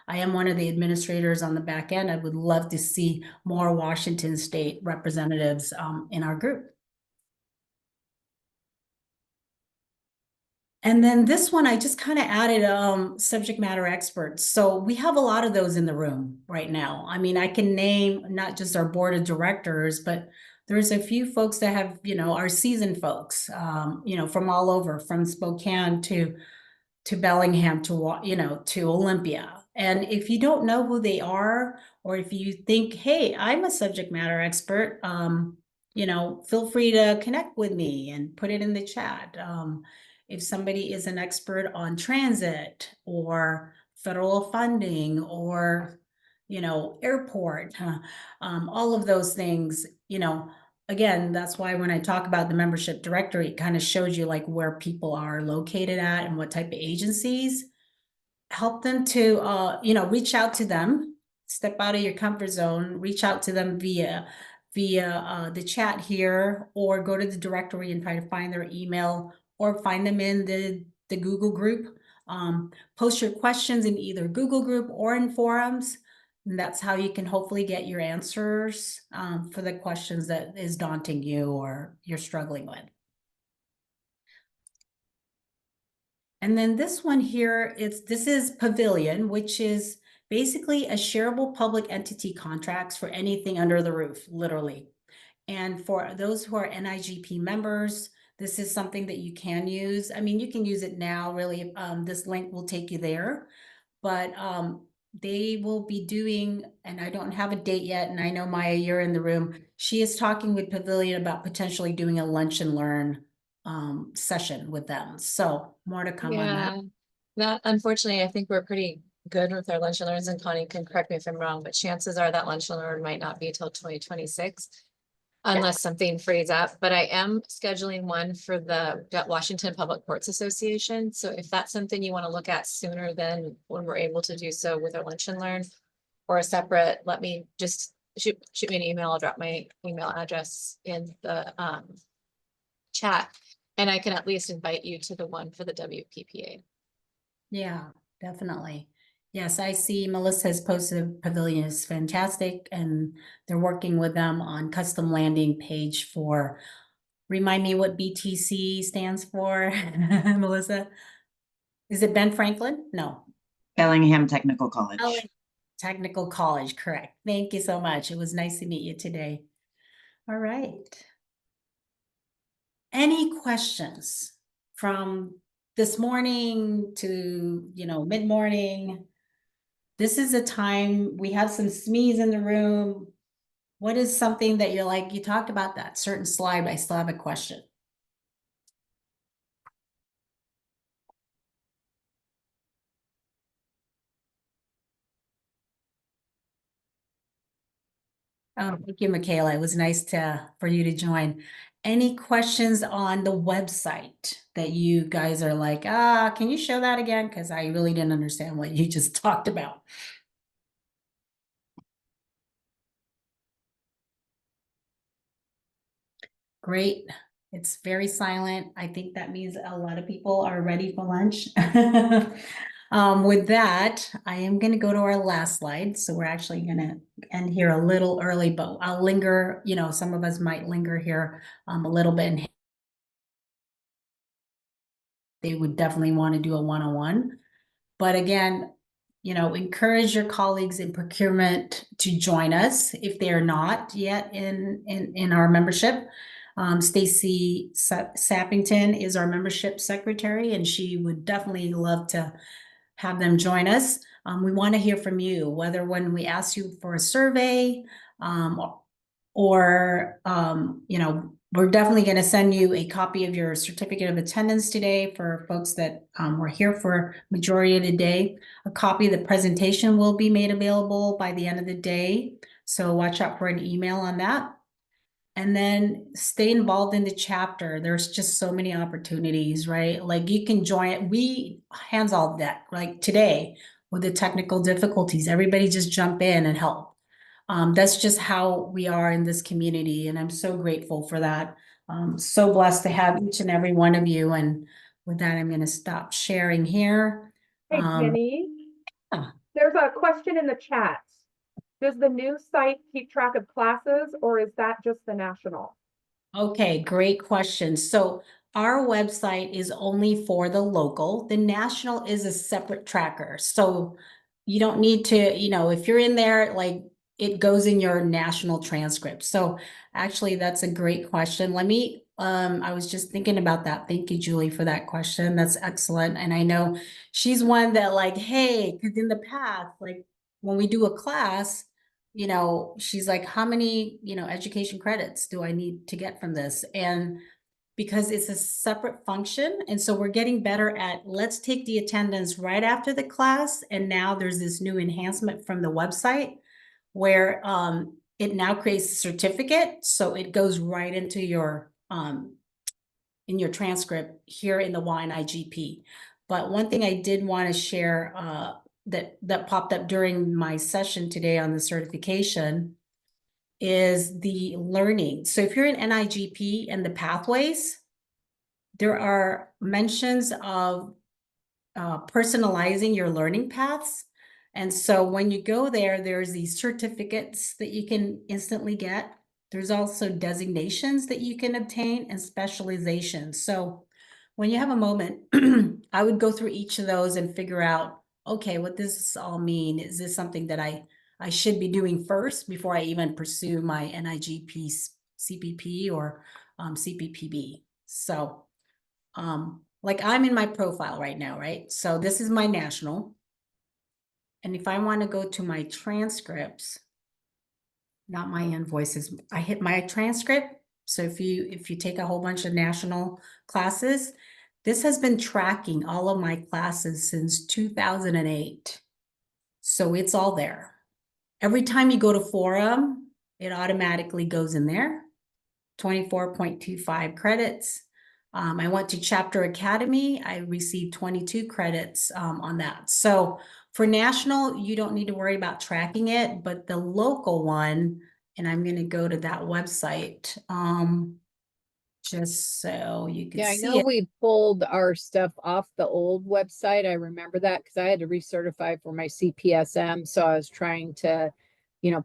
I am one of the administrators on the back end. I would love to see more Washington State representatives in our group. And then this one, I just kind of added subject matter experts. So we have a lot of those in the room right now. I mean, I can name not just our board of directors, but there's a few folks that have, our seasoned folks, from all over, from Spokane to Bellingham to Olympia. And if you don't know who they are, or if you think, hey, I'm a subject matter expert, feel free to connect with me and put it in the chat. If somebody is an expert on transit or federal funding or, airport, all of those things, again, that's why when I talk about the membership directory, it kind of shows you like where people are located at and what type of agencies. Help them to, reach out to them, step out of your comfort zone, reach out to them via the chat here, or go to the directory and try to find their email, or find them in the Google group. Post your questions in either Google group or in forums. And that's how you can hopefully get your answers for the questions that is daunting you or you're struggling with. And then this one here, this is Pavilion, which is basically a shareable public entity contracts for anything under the roof, literally. And for those who are NIGP members, this is something that you can use. I mean, you can use it now, really. This link will take you there, but they will be doing, and I don't have a date yet, and I know Maya, you're in the room. She is talking with Pavilion about potentially doing a lunch and learn session with them. So more to come on that. That unfortunately, I think we're pretty good with our lunch and learns, and Connie can correct me if I'm wrong, but chances are that lunch and learn might not be till 2026. Unless something frees up, but I am scheduling one for the Washington Public Courts Association. So if that's something you want to look at sooner than when we're able to do so with our lunch and learn, or a separate, let me just shoot me an email. I'll drop my email address in the chat, and I can at least invite you to the one for the WPPA. Yeah, definitely. Yes, I see Melissa has posted Pavilion is fantastic, and they're working with them on custom landing page for, remind me what BTC stands for, Melissa? Is it Ben Franklin? No. Bellingham Technical College. Oh, Technical College, correct. Thank you so much. It was nice to meet you today. All right. Any questions from this morning to, mid-morning? This is a time, we have some SMEs in the room. What is something that you're like, you talked about that certain slide, but I still have a question. Oh, thank you, Michaela. It was nice for you to join. Any questions on the website that you guys are like, can you show that again? Because I really didn't understand what you just talked about. Great. It's very silent. I think that means a lot of people are ready for lunch. With that, I am going to go to our last slide. So we're actually going to end here a little early, but I'll linger, some of us might linger here a little bit. And they would definitely want to do a one-on-one. But again, encourage your colleagues in procurement to join us if they are not yet in our membership. Stacy Sappington is our membership secretary, and she would definitely love to have them join us. We want to hear from you, whether when we ask you for a survey, or we're definitely going to send you a copy of your certificate of attendance today for folks that were here for majority of the day. A copy of the presentation will be made available by the end of the day. So watch out for an email on that. And then stay involved in the chapter. There's just so many opportunities, right? Like you can join, we hands all that, like today with the technical difficulties, everybody just jump in and help. That's just how we are in this community. And I'm so grateful for that. So blessed to have each and every one of you. And with that, I'm going to stop sharing here. Hey, Jenny, there's a question in the chat. Does the new site keep track of classes, or is that just the national? Okay, great question. So our website is only for the local. The national is a separate tracker. So you don't need to, if you're in there, like it goes in your national transcript. So actually that's a great question. Let me, I was just thinking about that. Thank you, Julie, for that question. That's excellent. And I know she's one that like, hey, because in the past, like when we do a class, she's like, how many, education credits do I need to get from this? And because it's a separate function. And so we're getting better at, let's take the attendance right after the class. And now there's this new enhancement from the website where it now creates a certificate. So it goes right into your, in your transcript here in the YNIGP. But one thing I did want to share, that popped up during my session today on the certification is the learning. So if you're in NIGP and the pathways, there are mentions of personalizing your learning paths. And so when you go there, there's these certificates that you can instantly get. There's also designations that you can obtain and specializations. So when you have a moment, I would go through each of those and figure out, okay, what does this all mean? Is this something that I should be doing first before I even pursue my NIGP CPP or CPPB? So like I'm in my profile right now, right? So this is my national. And if I want to go to my transcripts, not my invoices, I hit my transcript. So if you take a whole bunch of national classes, this has been tracking all of my classes since 2008. So it's all there. Every time you go to forum, it automatically goes in there. 24.25 credits. I went to Chapter Academy. I received 22 credits on that. So for national, you don't need to worry about tracking it, but the local one, and I'm going to go to that website just so you can I see know it. we pulled our stuff off the old website. I remember that because I had to recertify for my CPSM. So I was trying to,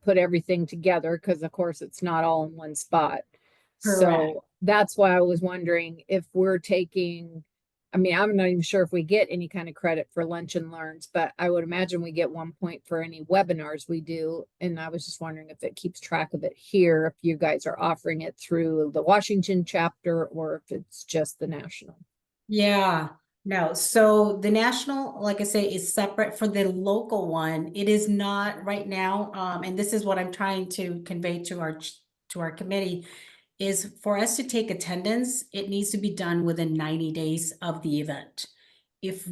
put everything together because of course it's not all in one spot. Correct. So that's why I was wondering if we're taking, I'm not even sure if we get any kind of credit for lunch and learns, but I would imagine we get 1 point for any webinars we do. And I was just wondering if it keeps track of it here, if you guys are offering it through the Washington chapter or if it's just the national. Yeah, no. So the national, like I say, is separate for the local one. It is not right now. And this is what I'm trying to convey to our committee is for us to take attendance, it needs to be done within 90 days of the event. If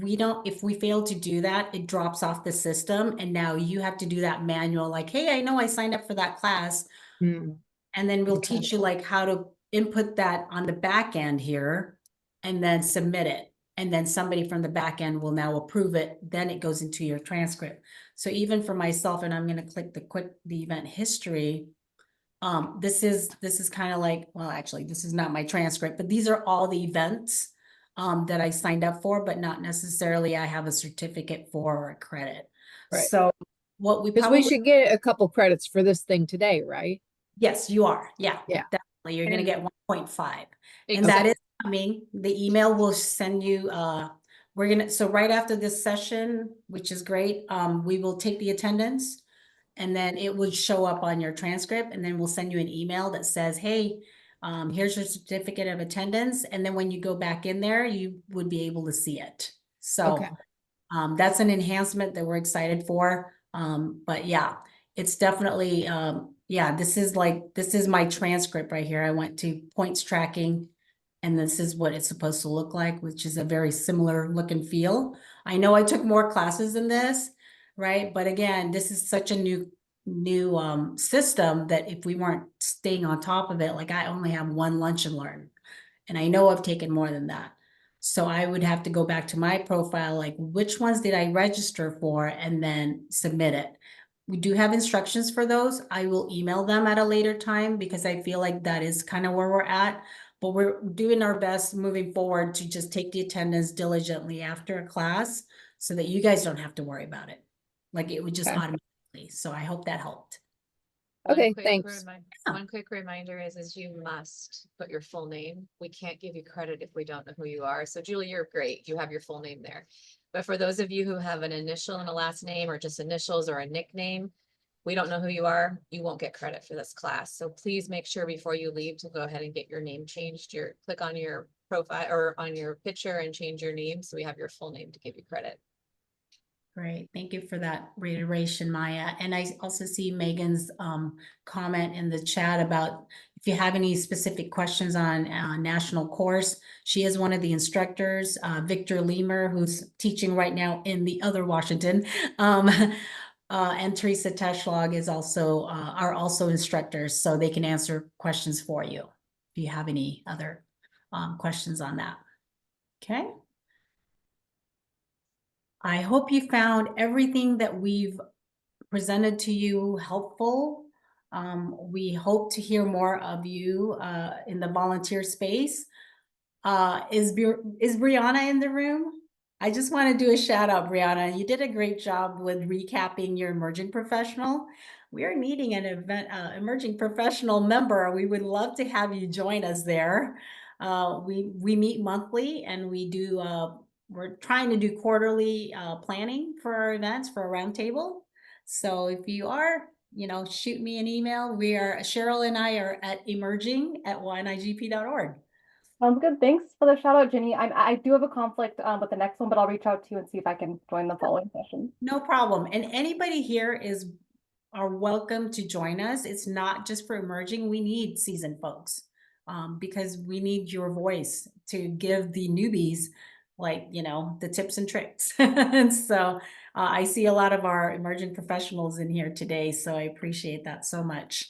we fail to do that, it drops off the system. And now you have to do that manual, like, hey, I know I signed up for that class. And then we'll teach you like how to input that on the back end here and then submit it. And then somebody from the back end will now approve it. Then it goes into your transcript. So even for myself, and I'm going to click the event history. This is kind of like, well, actually, this is not my transcript, but these are all the events that I signed up for, but not necessarily I have a certificate for or a credit. Right. So what we Because probably we should get a couple credits for this thing today, right? Yes, you are. Yeah, Yeah. definitely. You're going to And- get 1.5. And that is coming. The email will send you, so right after this session, which is great, we will take the attendance and then it would show up on your transcript and then we'll send you an email that says, hey, here's your certificate of attendance. And then when you go back in there, you would be able to see it. So Okay. that's an enhancement that we're excited for. But yeah, it's definitely, yeah, this is my transcript right here. I went to points tracking and this is what it's supposed to look like, which is a very similar look and feel. I know I took more classes in this, right? But again, this is such a new system that if we weren't staying on top of it, like I only have one lunch and learn. And I know I've taken more than that. So I would have to go back to my profile, like which ones did I register for and then submit it. We do have instructions for those. I will email them at a later time because I feel like that is kind of where we're at. But we're doing our best moving forward to just take the attendance diligently after a class so that you guys don't have to worry about it. Like it would just Okay. automatically. So I hope that helped. Okay, thanks. One quick reminder is you must put your full name. We can't give you credit if we don't know who you are. So Julie, you're great. You have your full name there. But for those of you who have an initial and a last name or just initials or a nickname, we don't know who you are. You won't get credit for this class. So please make sure before you leave to go ahead and get your name changed. Click on your profile or on your picture and change your name. So we have your full name to give you credit. Great. Thank you for that reiteration, Maya. And I also see Megan's comment in the chat about if you have any specific questions on national course. She is one of the instructors, Victor Lemer, who's teaching right now in the other Washington. And Teresa Teschlag is are also instructors, so they can answer questions for you if you have any other questions on that. Okay. I hope you found everything that we've presented to you helpful. We hope to hear more of you in the volunteer space. Is Brianna in the room? I just want to do a shout out, Brianna. You did a great job with recapping your emerging professional. We are needing an emerging professional member. We would love to have you join us there. We meet monthly and we do we're trying to do quarterly planning for our events for a roundtable. So if you are, shoot me an email. Cheryl and I are at emerging@ynigp.org. Sounds good. Thanks for the shout out, Ginny. I do have a conflict with the next one, but I'll reach out to you and see if I can join the following session. No problem. And anybody here are welcome to join us. It's not just for emerging. We need seasoned folks because we need your voice to give the newbies the tips and tricks. And so I see a lot of our emerging professionals in here today. So I appreciate that so much.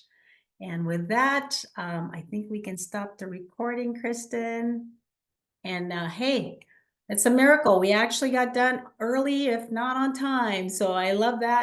And with that, I think we can stop the recording, Kristen. And hey, it's a miracle. We actually got done early, if not on time. So I love that.